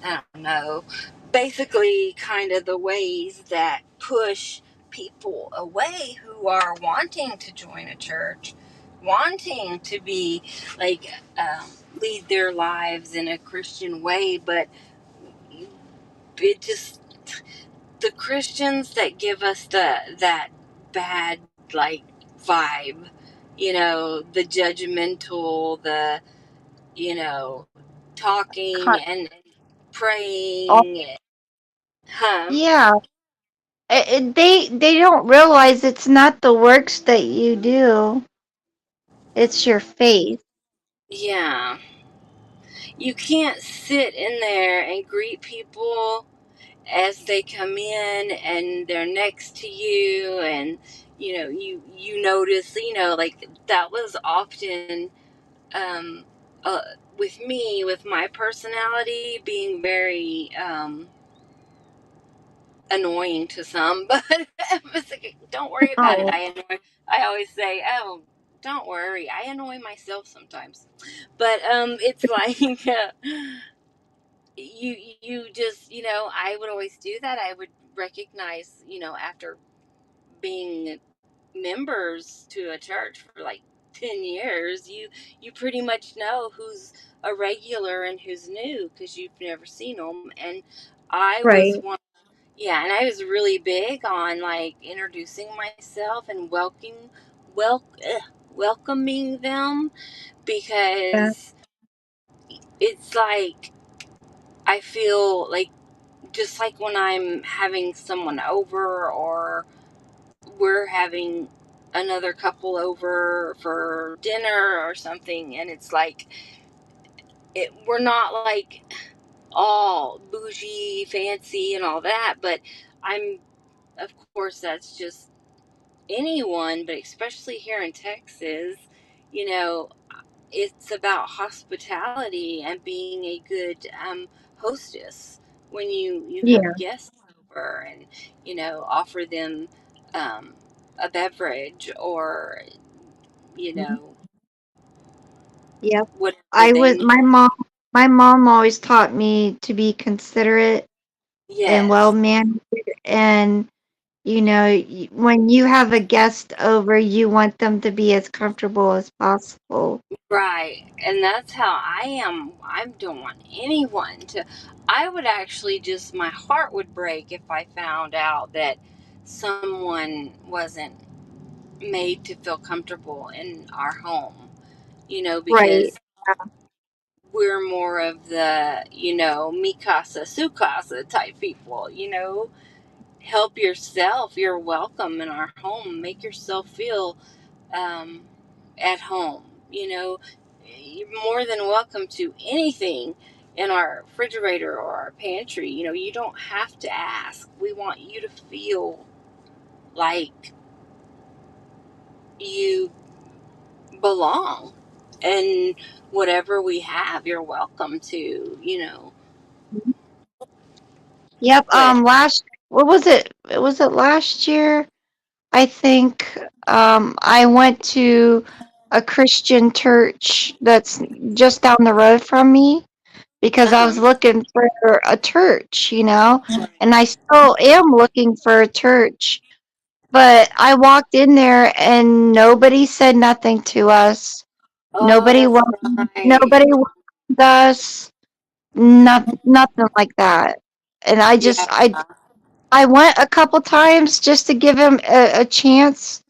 I don't know, basically kind of the ways that push people away who are wanting to join a church, wanting to be like lead their lives in a Christian way, but it just, the Christians that give us that bad like vibe, the judgmental, the you know talking Con- and all- praying, huh? yeah, they don't realize it's not the works that you do; it's your faith. Yeah, you can't sit in there and greet people as they come in and they're next to you, and you notice, like that was often, um uh, with me, with my personality being very annoying to some, but it's like, don't worry about it. Oh, I always say, oh, don't worry, I annoy myself sometimes, but it's like, you just, I would always do that. I would recognize, after being members to a church for like 10 years, you pretty much know who's a regular and who's new because you've never seen them. And I was right. one, yeah, and I was really big on like introducing myself and welcoming them, Yeah. because it's like, I feel like, just like when I'm having someone over, or we're having another couple over for dinner or something, and it's like, we're not like all bougie fancy and all that, but I'm, of course, that's just anyone, but especially here in Texas, you know it's about hospitality and being a good hostess when you have Yeah. guests over, and offer them um, a beverage, or you Mhm. know Yep. whatever I they was need. my mom always taught me to be considerate and well Yes, mannered, and when you have a guest over, you want them to be as comfortable as possible. right. And that's how I am. I don't want anyone to. I would actually just, my heart would break if I found out that someone wasn't made to feel comfortable in our home, Right. because we're more of the, mi casa, su casa type people, help yourself. You're welcome in our home. Make yourself feel um, at home. You're more than welcome to anything in our refrigerator or our pantry. You don't have to ask. We want you to feel like you belong, and whatever we have, you're welcome to. Yep. But Last what was it? Was it last year? I think I went to a Christian church that's just down the road from me because I was uh-huh. looking for a church, and Right. I still am looking for a church. But I walked in there and nobody said nothing to us. Oh, Nobody that's welcomed, right. nobody welcomed us. Nothing like that. And Yeah. I went a couple times just to give him a chance,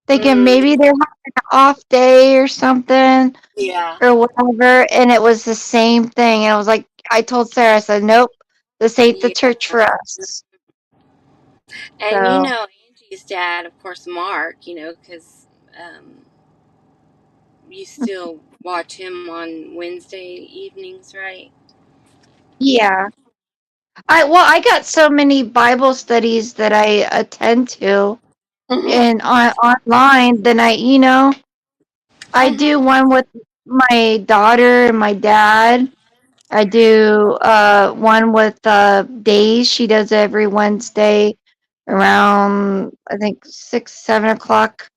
thinking Mm, maybe they're having an off day or something yeah. or whatever. And it was the same thing. And I was like, I told Sarah, I said, nope, this ain't the Yeah. church for us. And So Angie's dad, of course, Mark, because you still watch him on Wednesday evenings, right? yeah. I got so many Bible studies that I attend to Mm-hmm. and online. Then I do Mm-hmm. one with my daughter and my dad. I do one with Days. She does every Wednesday around I think 6, 7 o'clock,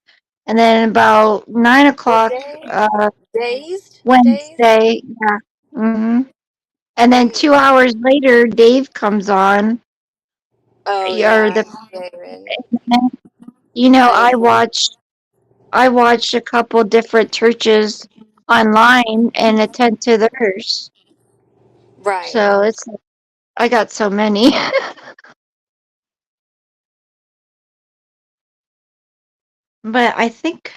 and then about 9 o'clock What day? Dazed? Dazed? Wednesday. Yeah. And then You. 2 hours later, Dave comes on. Oh Or yeah, the David. you know I. I watched a couple different churches online and attend to theirs. Right. So it's I got so many. But I think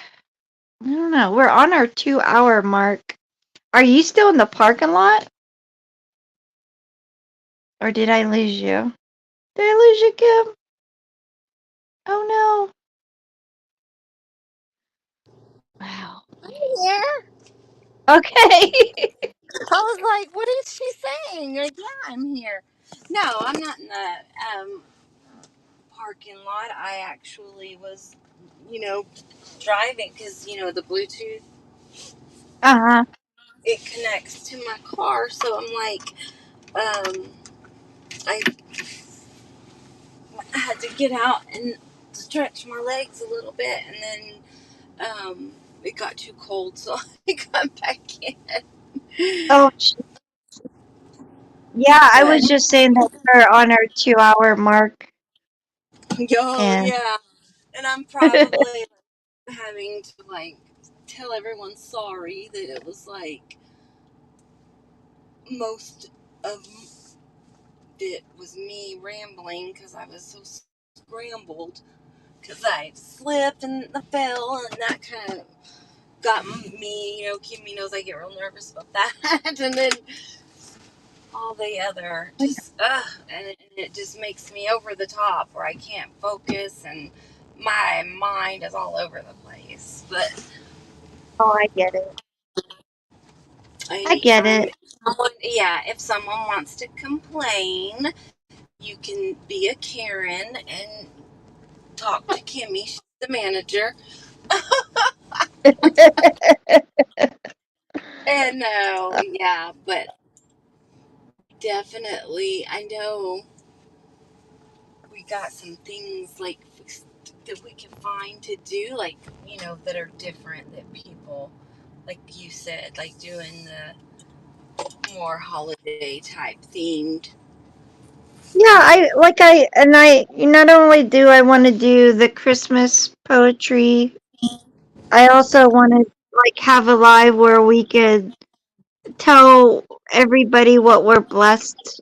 I don't know. We're on our 2 hour mark. Are you still in the parking lot? Or did I lose you? Did I lose you, Kim? Oh no. Wow. Yeah. Okay. I was like, what is she saying? Like, yeah, I'm here. No, I'm not in the parking lot. I actually was, you know, driving because, the Bluetooth, Uh-huh. it connects to my car. So I'm like, I had to get out and stretch my legs a little bit. And then it got too cold. So I got back in. Oh, yeah, I But, was just saying that we're on our 2 hour mark yo, and yeah. And I'm probably having to like tell everyone sorry that it was like most of it was me rambling because I was so scrambled because I slipped and I fell and that kind of got me. Kimmy knows I get real nervous about that. And then all the other just and it just makes me over the top where I can't focus and my mind is all over the place. But oh, I get it. I get anytime it. if someone wants to complain, you can be a Karen and talk to Kimmy. She's the manager. And no, yeah, but definitely, I know we got some things like that we can find to do, like, that are different that people, like you said, like doing the more holiday type themed. Yeah, I not only do I want to do the Christmas poetry, I also want to like have a live where we could tell everybody what we're blessed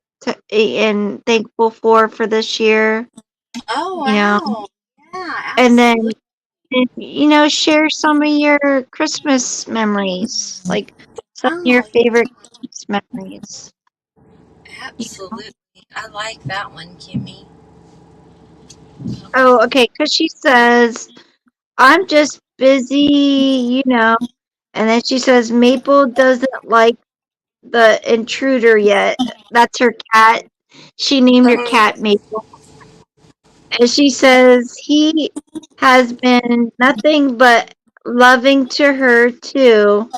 and thankful for this year, Oh, you know, wow. Yeah, and then absolutely. share some of your Christmas memories, like some of your Oh, favorite Christmas memories. You know? absolutely. I like that one, Kimmy. Oh, okay, because she says I'm just busy. And then she says Maple doesn't like the intruder yet. That's her cat. She named her Oh, cat Maple. And she says he has been nothing but loving to her too.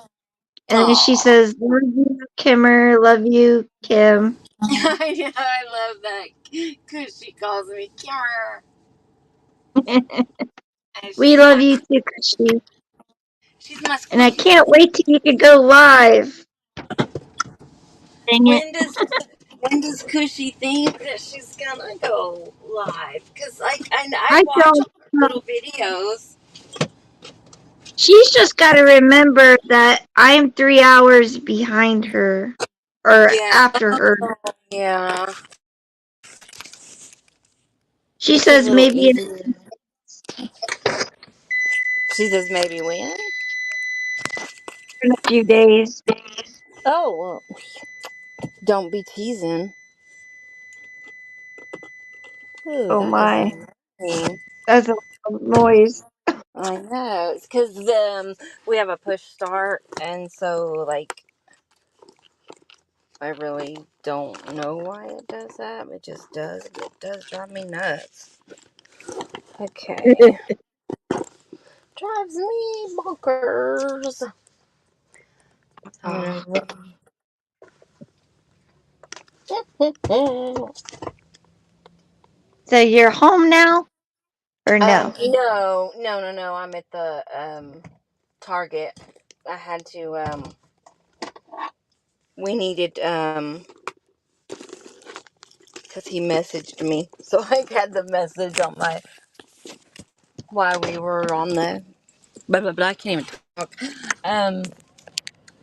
And then she aw. says, love you, Kimmer, love you, Kim. I love that because she calls me Kimmer. And We love you too, Cushy. she's my And I squeaky can't voice. wait till you can go live. Dang it. When does when does Cushy think that she's gonna go live? Because I I watch don't all her know. little videos. She's just got to remember that I'm 3 hours behind her or Yeah, after her. yeah. She She's a says little maybe in easier. She says maybe when. a few days. Oh well, don't be teasing. Ooh, Oh that is my, annoying. that's a lot of noise. I know. It's because we have a push start, and so like I really don't know why it does that. It just does. It does drive me nuts. Okay, drives me bonkers. Oh. So you're home now or no? No, no, no, no. I'm at the Target. I had to we needed because he messaged me, so I had the message on my while we were on the blah blah blah. I can't even talk. Um,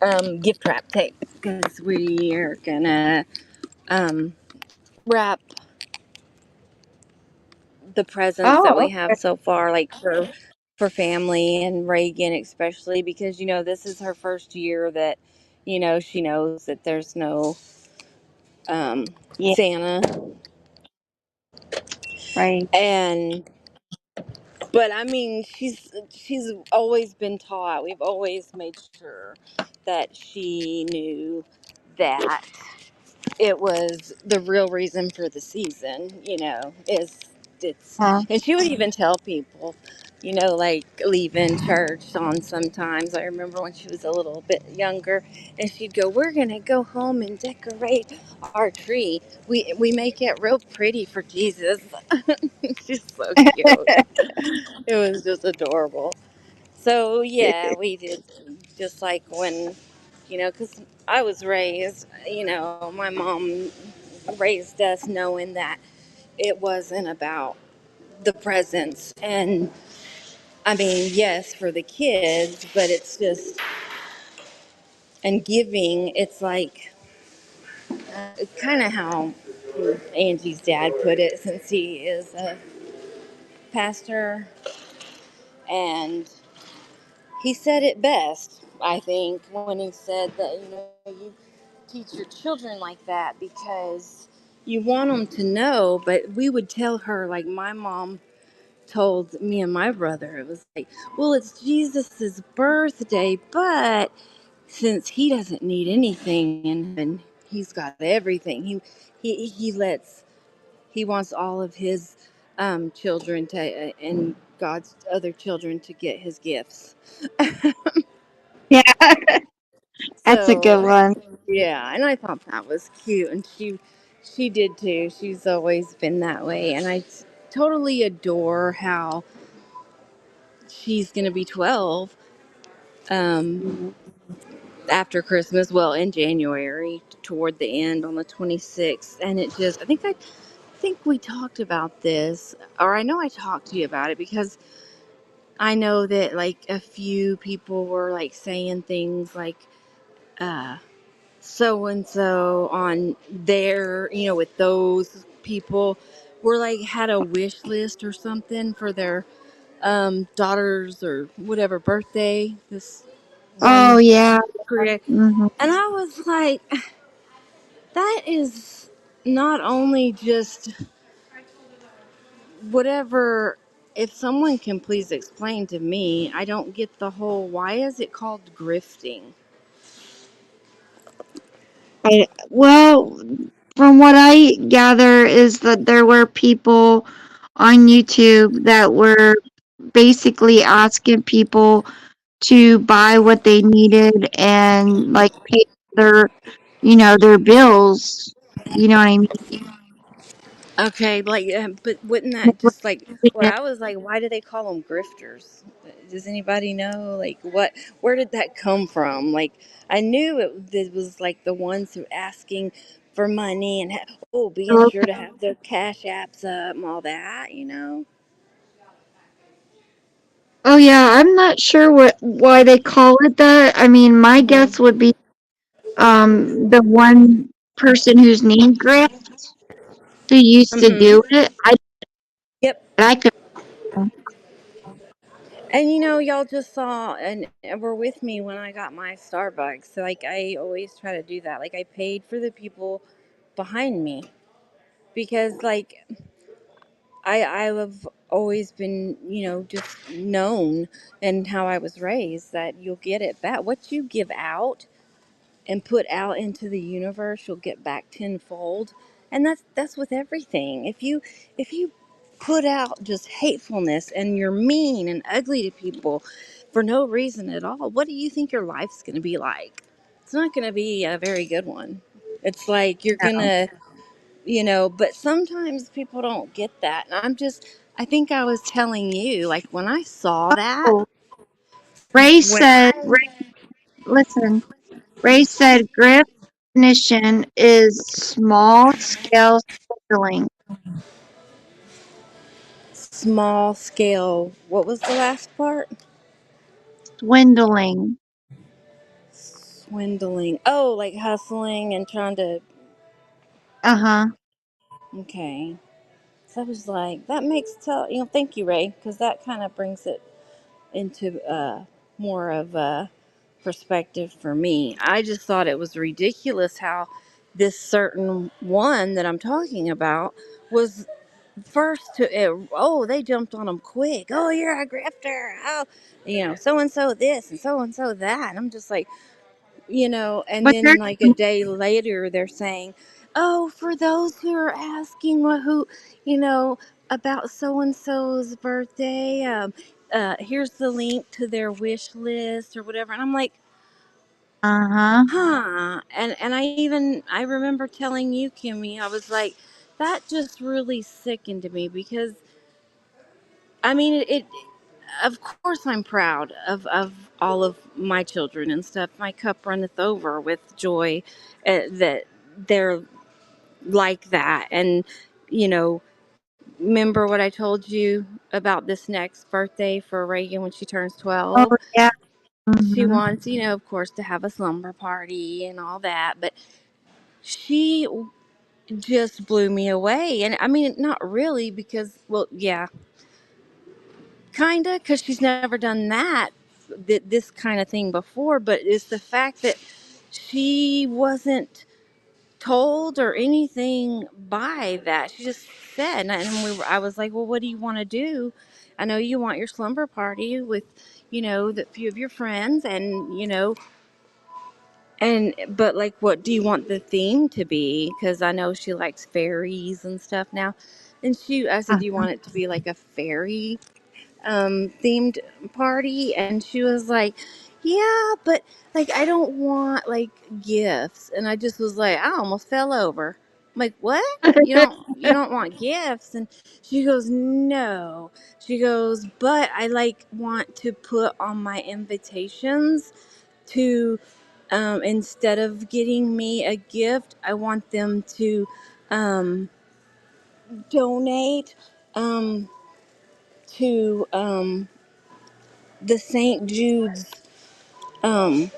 gift wrap tape because we are gonna um, wrap the presents that we Oh, have so far, like for family and Reagan especially, because this is her first year that she knows that there's no yeah, Santa. right. And but I mean, she's always been taught. We've always made sure that she knew that it was the real reason for the season, is it's Huh. and she would even tell people, like leaving church on sometimes. I remember when she was a little bit younger and she'd go, "We're gonna go home and decorate our tree. We make it real pretty for Jesus." She's so cute. It was just adorable. So yeah, we did just like when, because I was raised, my mom raised us knowing that it wasn't about the presents. And I mean, yes, for the kids, but it's just, and giving, it's like kind of how Angie's dad put it, since he is a pastor. And he said it best, I think, when he said that, you teach your children like that because you want them to know. But we would tell her, like my mom told me and my brother, it was like, well, it's Jesus's birthday, but since he doesn't need anything in heaven, he's got everything. He wants all of his children to and God's other children to get his gifts. Yeah, that's a good So one. yeah, and I thought that was cute, and she did too. She's always been that way, and I totally adore how she's gonna be 12 um, Mhm. after Christmas. Well, in January, toward the end on the 26th, and it just I think we talked about this, or I know I talked to you about it because I know that like a few people were like saying things like. So and so on there, with those people were like had a wish list or something for their daughters or whatever birthday this Oh, one yeah. create. Hmm. And I was like, that is not only just whatever. If someone can please explain to me, I don't get the whole why is it called grifting. Well, from what I gather is that there were people on YouTube that were basically asking people to buy what they needed and like pay their, their bills. You know what I mean? Okay, like, but wouldn't that Like, what just like they what did. I was like? Why do they call them grifters? Does anybody know? Like, where did that come from? Like, I knew it was like the ones who asking for money and being sure to have their cash apps up and all that. Oh yeah, I'm not sure why they call it that. I mean, my guess Hmm. would be the one person whose name Griff who used to do Hmm. it. Yep. I could. And y'all just saw and were with me when I got my Starbucks. So like I always try to do that. Like I paid for the people behind me because like I have always been, just known and how I was raised that you'll get it back. What you give out and put out into the universe, you'll get back tenfold. And that's with everything. If you put out just hatefulness and you're mean and ugly to people for no reason at all, what do you think your life's going to be like? It's not going to be a very good one. It's like you're going No. to but sometimes people don't get that. And I think I was telling you, like when I saw that, Oh, Ray when said. Listen. Ray said Griff definition is small scale swindling. small scale, what was the last part? Swindling. Swindling. Oh, like hustling and trying to. Uh-huh. Okay. So I was like, that makes thank you, Ray, because that kind of brings it into more of a perspective for me. I just thought it was ridiculous how this certain one that I'm talking about was first to it. Oh, they jumped on him quick. Oh, you're a grifter. Oh, so and so this and so that. And I'm just like, and But then they're like a day later they're saying, oh, for those who are asking who, you know about so and so's birthday, here's the link to their wish list or whatever. And I'm like, uh-huh. and I remember telling you, Kimmy, I was like, that just really sickened me because I mean it of course I'm proud of all of my children and stuff. My cup runneth over with joy, that they're like that. And you know remember what I told you about this next birthday for Reagan when she turns Oh, 12. yeah. She Mhm. wants, of course, to have a slumber party and all that, but she just blew me away. And I mean, not really, because, well, yeah, kinda, because she's never done this kind of thing before. But it's the fact that she wasn't told or anything by that. She just said, I was like, well, what do you want to do? I know you want your slumber party with, the few of your friends, and but like, what do you want the theme to be? Because I know she likes fairies and stuff now. And I said, do you Uh-huh. want it to be like a fairy themed party? And she was like, yeah, but like, I don't want like gifts. And I just was like, I almost fell over. I'm like, what? You don't want gifts? And she goes, no. She goes, but I like want to put on my invitations to, instead of getting me a gift, I want them to um, donate um, to the St. Jude's um,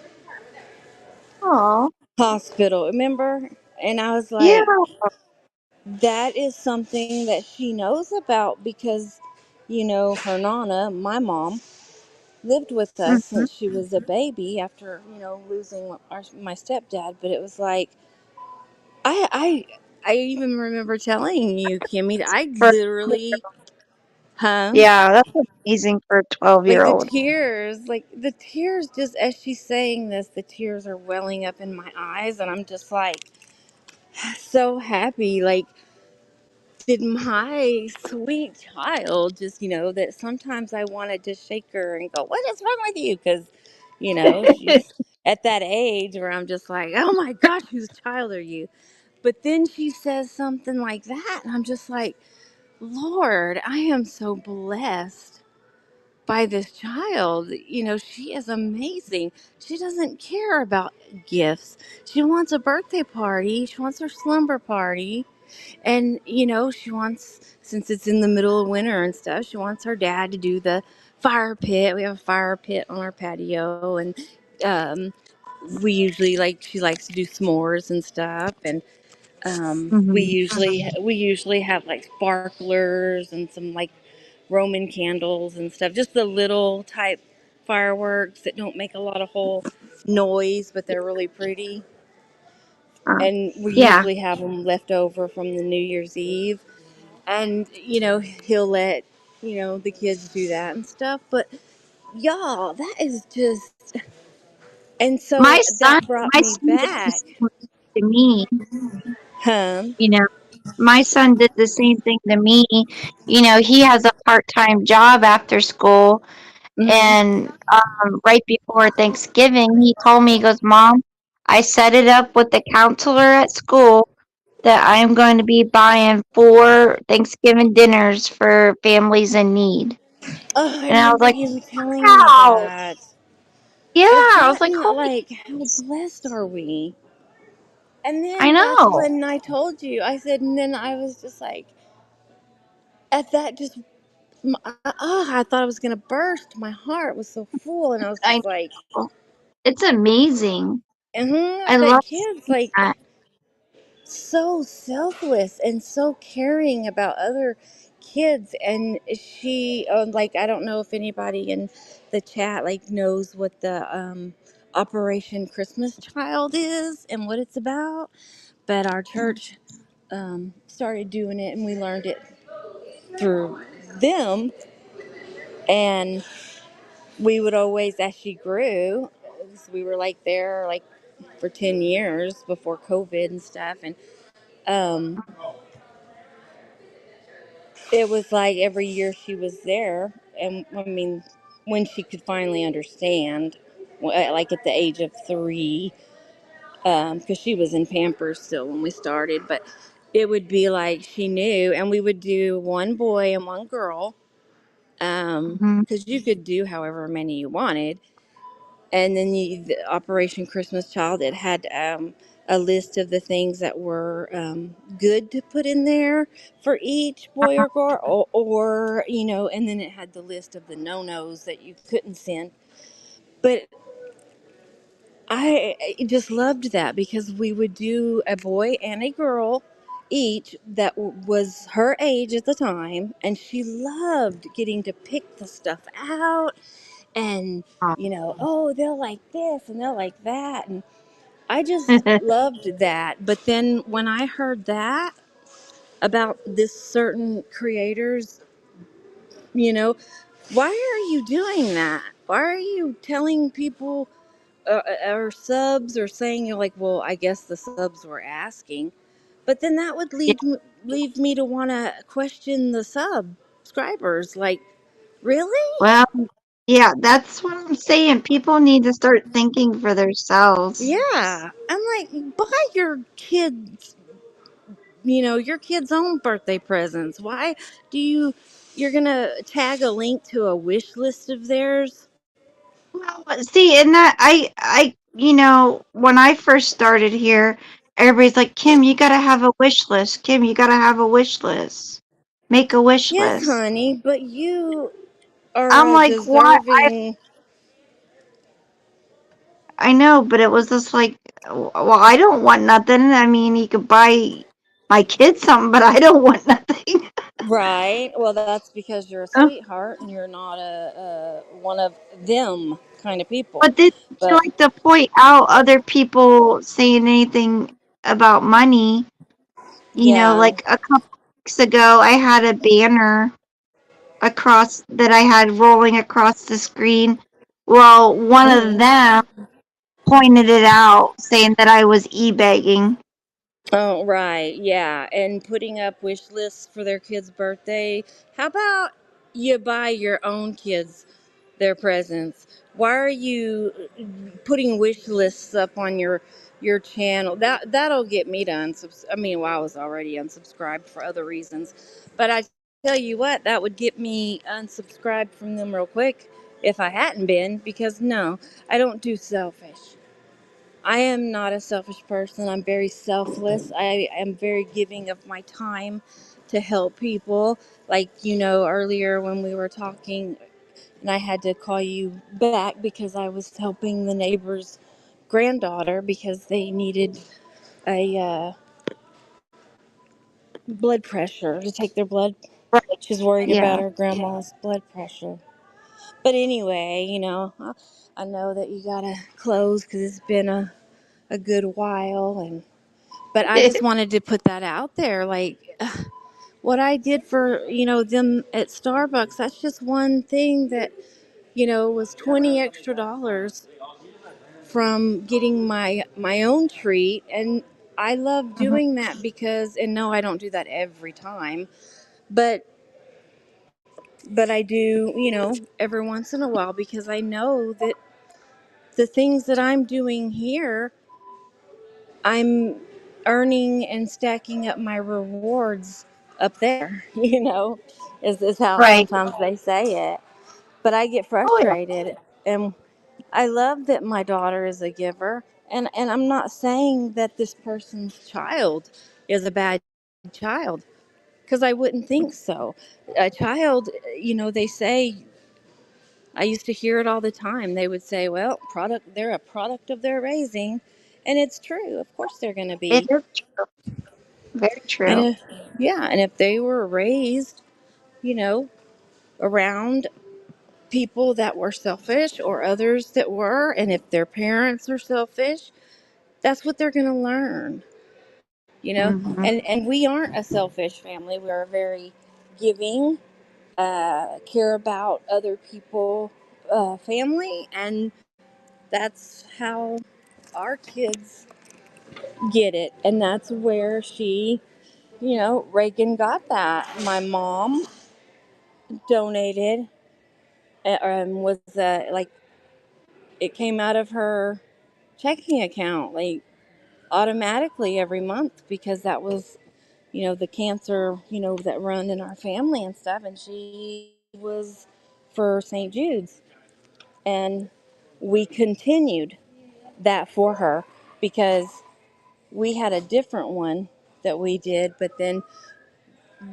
Oh, hospital. Remember? And I was yeah. like, that is something that she knows about because, her Nana, my mom, lived with us Mhm. since she was a baby after, losing my stepdad. But it was like, I, I, I even remember telling you, Kimmy, that I For literally, huh? Yeah, that's amazing for a Like 12-year-old. the tears, just as she's saying this, the tears are welling up in my eyes, and I'm just like so happy. Like, did my sweet child just, that sometimes I want to just shake her and go, what is wrong with you? Because, she's at that age where I'm just like, oh my gosh, whose child are you? But then she says something like that, and I'm just like, Lord, I am so blessed by this child. She is amazing. She doesn't care about gifts. She wants a birthday party. She wants her slumber party. And, she wants, since it's in the middle of winter and stuff, she wants her dad to do the fire pit. We have a fire pit on our patio. And um, she likes to do s'mores and stuff. And we Mhm. usually have like sparklers and some like Roman candles and stuff, just the little type fireworks that don't make a lot of whole noise, but they're really pretty. Uh, And we yeah. usually have them left over from the New Year's Eve. And, he'll let, the kids do that and stuff. But y'all, that is just, and so My son that brought my me son did the back. same thing to me, Huh? you know. My son did the same thing to me. He has a part-time job after school, Mm-hmm. and right before Thanksgiving, he told me, he goes, "Mom, I set it up with the counselor at school that I am going to be buying 4 Thanksgiving dinners for families in need." Oh, I And I was remember like, you telling me "Wow." that. Yeah, I was like, Isn't "Holy." like, how blessed are we? And I then that's know. when I told you. I said, and then I was just like, at that, just, I thought I was going to burst. My heart was so full. And I was I just like, know. It's amazing. I love That kids seeing like that. so selfless and so caring about other kids. And she like, I don't know if anybody in the chat like knows what the Operation Christmas Child is and what it's about, but our church started doing it and we learned it through them. And we would always, as she grew, 'cause we were like there like for 10 years before COVID and stuff. And um, it was like every year she was there. And I mean, when she could finally understand, like at the age of 3, because she was in Pampers still when we started, but it would be like she knew. And we would do one boy and one girl, Mhm. because you could do however many you wanted. And then the Operation Christmas Child, it had a list of the things that were good to put in there for each boy or girl, or and then it had the list of the no-nos that you couldn't send. But I just loved that because we would do a boy and a girl each that was her age at the time, and she loved getting to pick the stuff out. And oh, they'll like this and they'll like that. And I just loved that. But then when I heard that about this certain creators, you know, why are you doing that? Why are you telling people or subs, or saying, you're like, well, I guess the subs were asking, but then that would Yeah. leave me to want to question the subscribers. Like, really? Well, yeah, that's what I'm saying. People need to start thinking for themselves. Yeah. I'm like, buy your kids' own birthday presents. Why do you're gonna tag a link to a wish list of theirs? Well, see, and that when I first started here, everybody's like, Kim, you gotta have a wish list. Kim, you gotta have a wish list. Make a wish Yes, list. honey, but you are I'm a like, what? deserving. I know, but it was just like, well, I don't want nothing. I mean, you could buy my kids something, but I don't want nothing. Right. Well, that's because you're a Uh, sweetheart and you're not a one of them kind of people. But did you But like to point out other people saying anything about money? yeah. Like a couple weeks ago, I had a banner across that I had rolling across the screen. Well, one of Mhm. them pointed it out, saying that I was e-begging. Oh, right. Yeah. And putting up wish lists for their kid's birthday. How about you buy your own kids their presents? Why are you putting wish lists up on your channel? That'll get me to I mean, well, I was already unsubscribed for other reasons, but I tell you what, that would get me unsubscribed from them real quick if I hadn't been, because no, I don't do selfish. I am not a selfish person. I'm very selfless. I am very giving of my time to help people. Like, earlier when we were talking, and I had to call you back because I was helping the neighbor's granddaughter because they needed a blood pressure to take their blood. Right. She's worried about Yeah. her grandma's blood pressure. But anyway, I know that you gotta close because it's been a good while. And but I just wanted to put that out there, like what I did for them at Starbucks. That's just one thing that was $20 extra from getting my own treat. And I love Mhm. doing that because, and no, I don't do that every time, but I do, every once in a while, because I know that the things that I'm doing here, I'm earning and stacking up my rewards up there, is how Right. sometimes they say it. But I get Oh yeah. frustrated, and I love that my daughter is a giver. And I'm not saying that this person's child is a bad child, because I wouldn't think so. A child, they say, I used to hear it all the time. They would say, well, they're a product of their raising. And it's true. Of course they're going to It be. is true. Very And true. if, yeah, and if they were raised, you know, around people that were selfish or others that were, and if their parents are selfish, that's what they're going to learn, Hmm. and we aren't a selfish family. We are very giving, care about other people, family, and that's how our kids get it. And that's where Reagan got that. My mom donated, was like, it came out of her checking account, like, automatically every month, because that was, the cancer, that run in our family and stuff. And she was for St. Jude's. And we continued that for her because we had a different one that we did, but then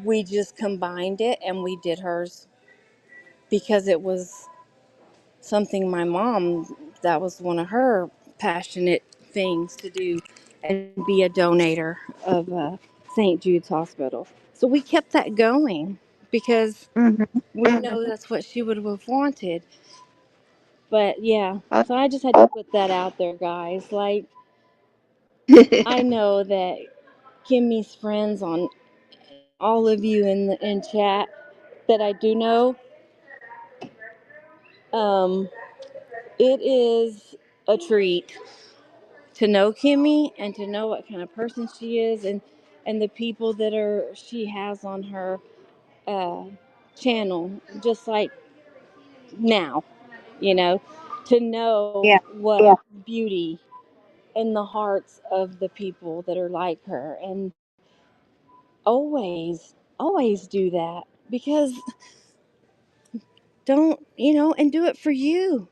we just combined it and we did hers because it was something my mom, that was one of her passionate things to do, and be a donator of St. Jude's Hospital. So we kept that going because Hmm. we know that's what she would have wanted. But yeah, Oh, so I just had to put that out there, guys. Like, I know that Kimmy's friends, on all of you in chat that I do know, um, it is a treat to know Kimmy and to know what kind of person she is, and the people that are she has on her uh, channel, just like now, you know, to know yeah. what beauty in the hearts of the people that are like her. And always do that, because don't, and do it for you,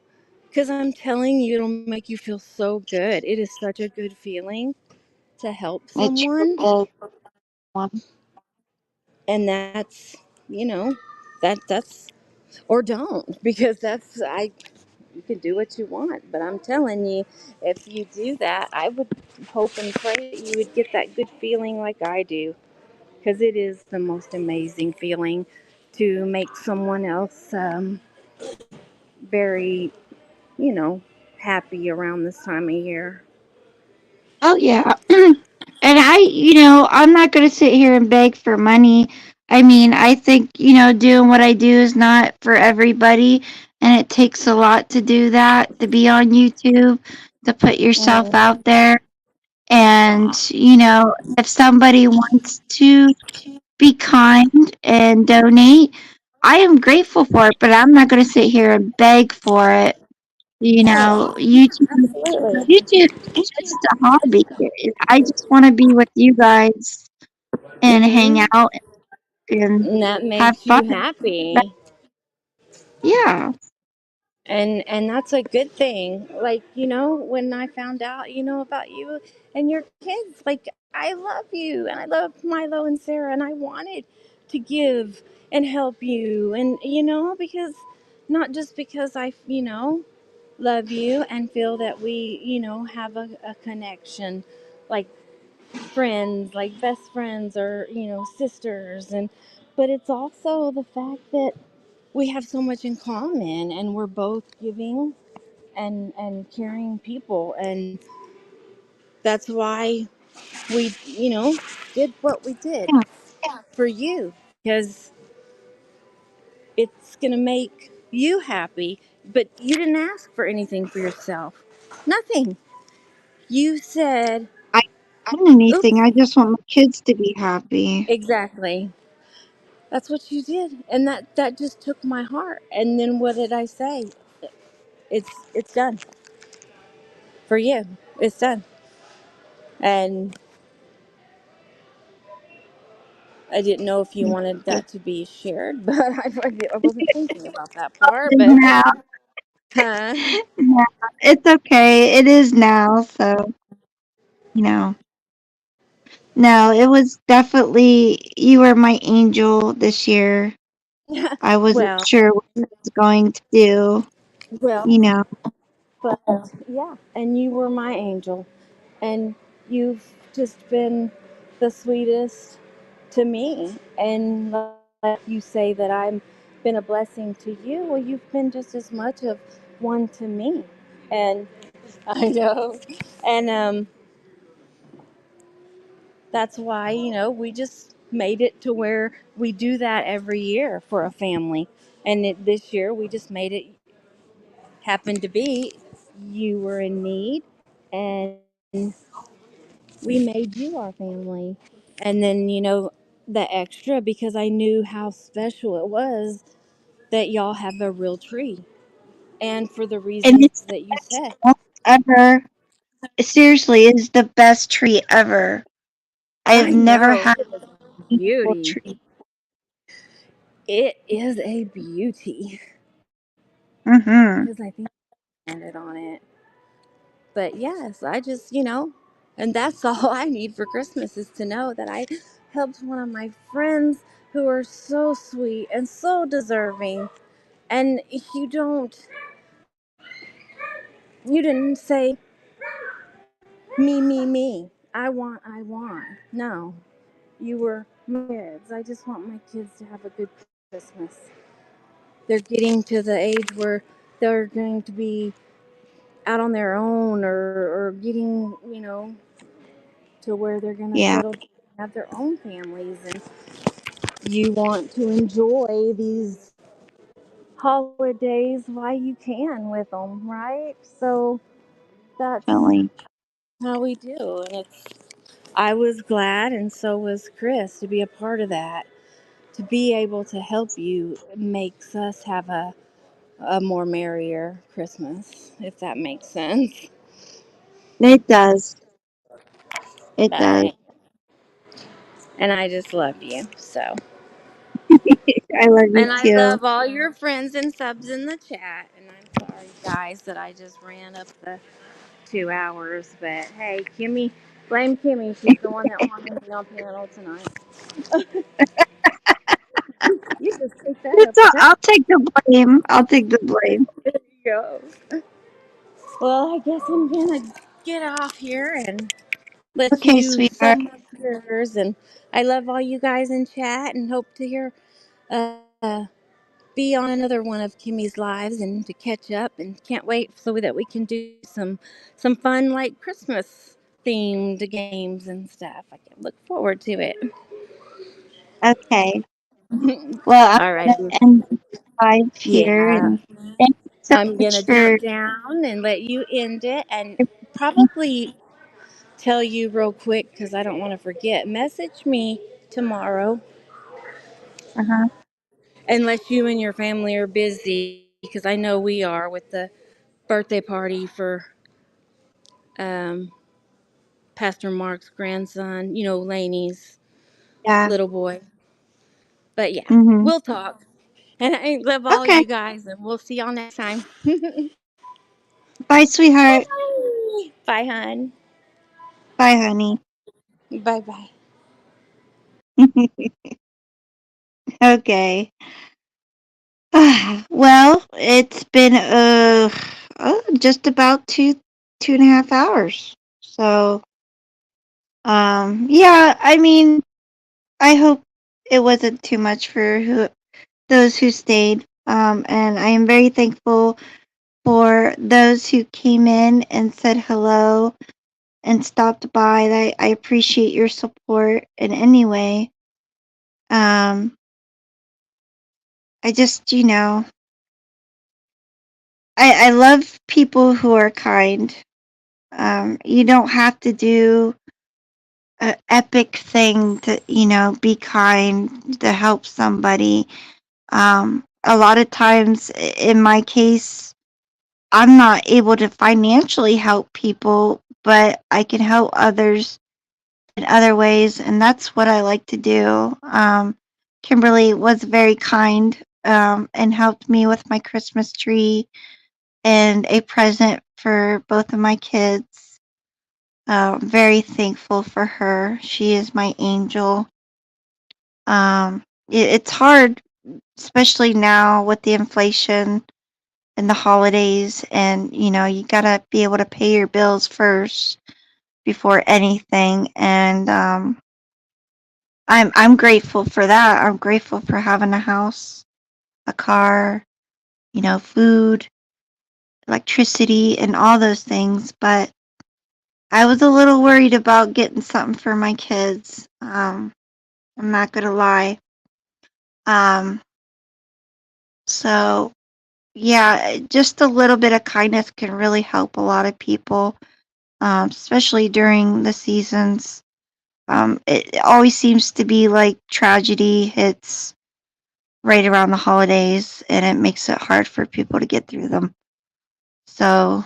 because I'm telling you, it'll make you feel so good. It is such a good feeling to help It sure someone. is. One. And that's, that's, or don't, because that's, you can do what you want, but I'm telling you, if you do that, I would hope and pray that you would get that good feeling like I do, because it is the most amazing feeling to make someone else, very, you know, happy around this time of year. Oh yeah. And I'm not going to sit here and beg for money. I mean, I think, doing what I do is not for everybody. And it takes a lot to do that, to be on YouTube, to put yourself Mm. out there. And, if somebody wants to be kind and donate, I am grateful for it, but I'm not going to sit here and beg for it. YouTube, Absolutely. YouTube is just a hobby. I just want to be with you guys and hang Hmm. out and And that have makes fun. you That- happy. yeah. And that's a good thing. Like, when I found out, about you and your kids, like, I love you and I love Milo and Sarah, and I wanted to give and help you, and because, not just because I, love you and feel that we, have a connection, like friends, like best friends, or sisters, and but it's also the fact that we have so much in common, and we're both giving and caring people. And that's why we, did what we did Yeah. for you, because it's going to make you happy. But you didn't ask for anything for yourself. Nothing. You said, I don't want anything. oops, I just want my kids to be happy. exactly. That's what you did. And that just took my heart. And then what did I say? It's done for you. It's done. And I didn't know if you wanted that to be shared, but I wasn't thinking about that part. But Now, huh? no, it's okay. It is now. So, you know, no, it was definitely, you were my angel this year. I wasn't Well, sure what I was going to do, well, you know. but yeah, and you were my angel, and you've just been the sweetest to me. And like you say that I'm been a blessing to you. Well, you've been just as much of one to me. And I know. And that's why, we just made it to where we do that every year for a family. And this year we just made it, happened to be, you were in need, and we made you our family. And then, the extra, because I knew how special it was that y'all have a real tree. And for the And reasons it's the that you best said. one ever. Seriously, it's the best tree ever. I have I never know. had It is a beautiful beauty. tree. It is a beauty. Because I Mm-hmm. think I landed on it. But yes, I just, and that's all I need for Christmas is to know that I helped one of my friends who are so sweet and so deserving. And you didn't say me. I want. No, you were my kids. I just want my kids to have a good Christmas. They're getting to the age where they're going to be out on their own, or getting, to where they're going to Yeah, settle down and have their own families. And you want to enjoy these holidays while you can with them, right? So that's definitely. how we do. And I was glad, and so was Chris, to be a part of that. To be able to help you makes us have a more merrier Christmas, if that makes sense. It does. It does. But, and I just love you. So, I love you and I too. love all your friends and subs in the chat. And I'm sorry, guys, that I just ran up the 2 hours. But hey, blame Kimmy. She's the one that wanted me on piano tonight. You just take that up It's all, with her. I'll take the blame. I'll take the blame. There you go. Well, I guess I'm gonna get off here and let Okay, you sweetheart. sum up yours. And I love all you guys in chat, and hope to hear be on another one of Kimmy's lives and to catch up. And can't wait so that we can do some fun like Christmas themed games and stuff. I can look forward to it. Okay. Well, All I'm right. gonna end the live here, Yeah. and thank you so I'm gonna much for. jump down and let you end it, and probably tell you real quick because I don't want to forget. Message me tomorrow, Uh-huh. unless you and your family are busy, because I know we are with the birthday party for um, Pastor Mark's grandson, Laney's Yeah. little boy. But yeah, Mm-hmm. we'll talk. And I love all Okay. you guys, and we'll see y'all next time. Bye, sweetheart. Bye. Bye, hon. Bye, honey. Bye bye. Okay. Well, it's been just about two and a half hours. So yeah, I mean, I hope it wasn't too much for those who stayed. And I am very thankful for those who came in and said hello and stopped by. I appreciate your support in any way. Um, I just, I love people who are kind. You don't have to do an epic thing to, be kind to help somebody. A lot of times, in my case, I'm not able to financially help people, but I can help others in other ways, and that's what I like to do. Kimberly was very kind and helped me with my Christmas tree and a present for both of my kids. Very thankful for her. She is my angel. It's hard, especially now with the inflation and the holidays, and you gotta be able to pay your bills first. before anything, and I'm grateful for that. I'm grateful for having a house, a car, food, electricity, and all those things. But I was a little worried about getting something for my kids. I'm not gonna lie. Um, so yeah, just a little bit of kindness can really help a lot of people, especially during the seasons. It always seems to be like tragedy hits right around the holidays, and it makes it hard for people to get through them. So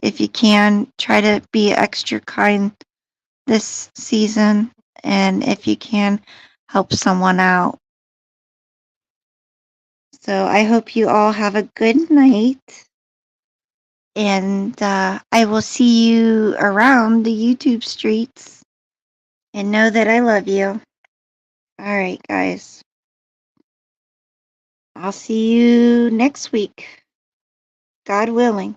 if you can, try to be extra kind this season, and if you can, help someone out. So I hope you all have a good night, and I will see you around the YouTube streets, and know that I love you. All right, guys. I'll see you next week, God willing.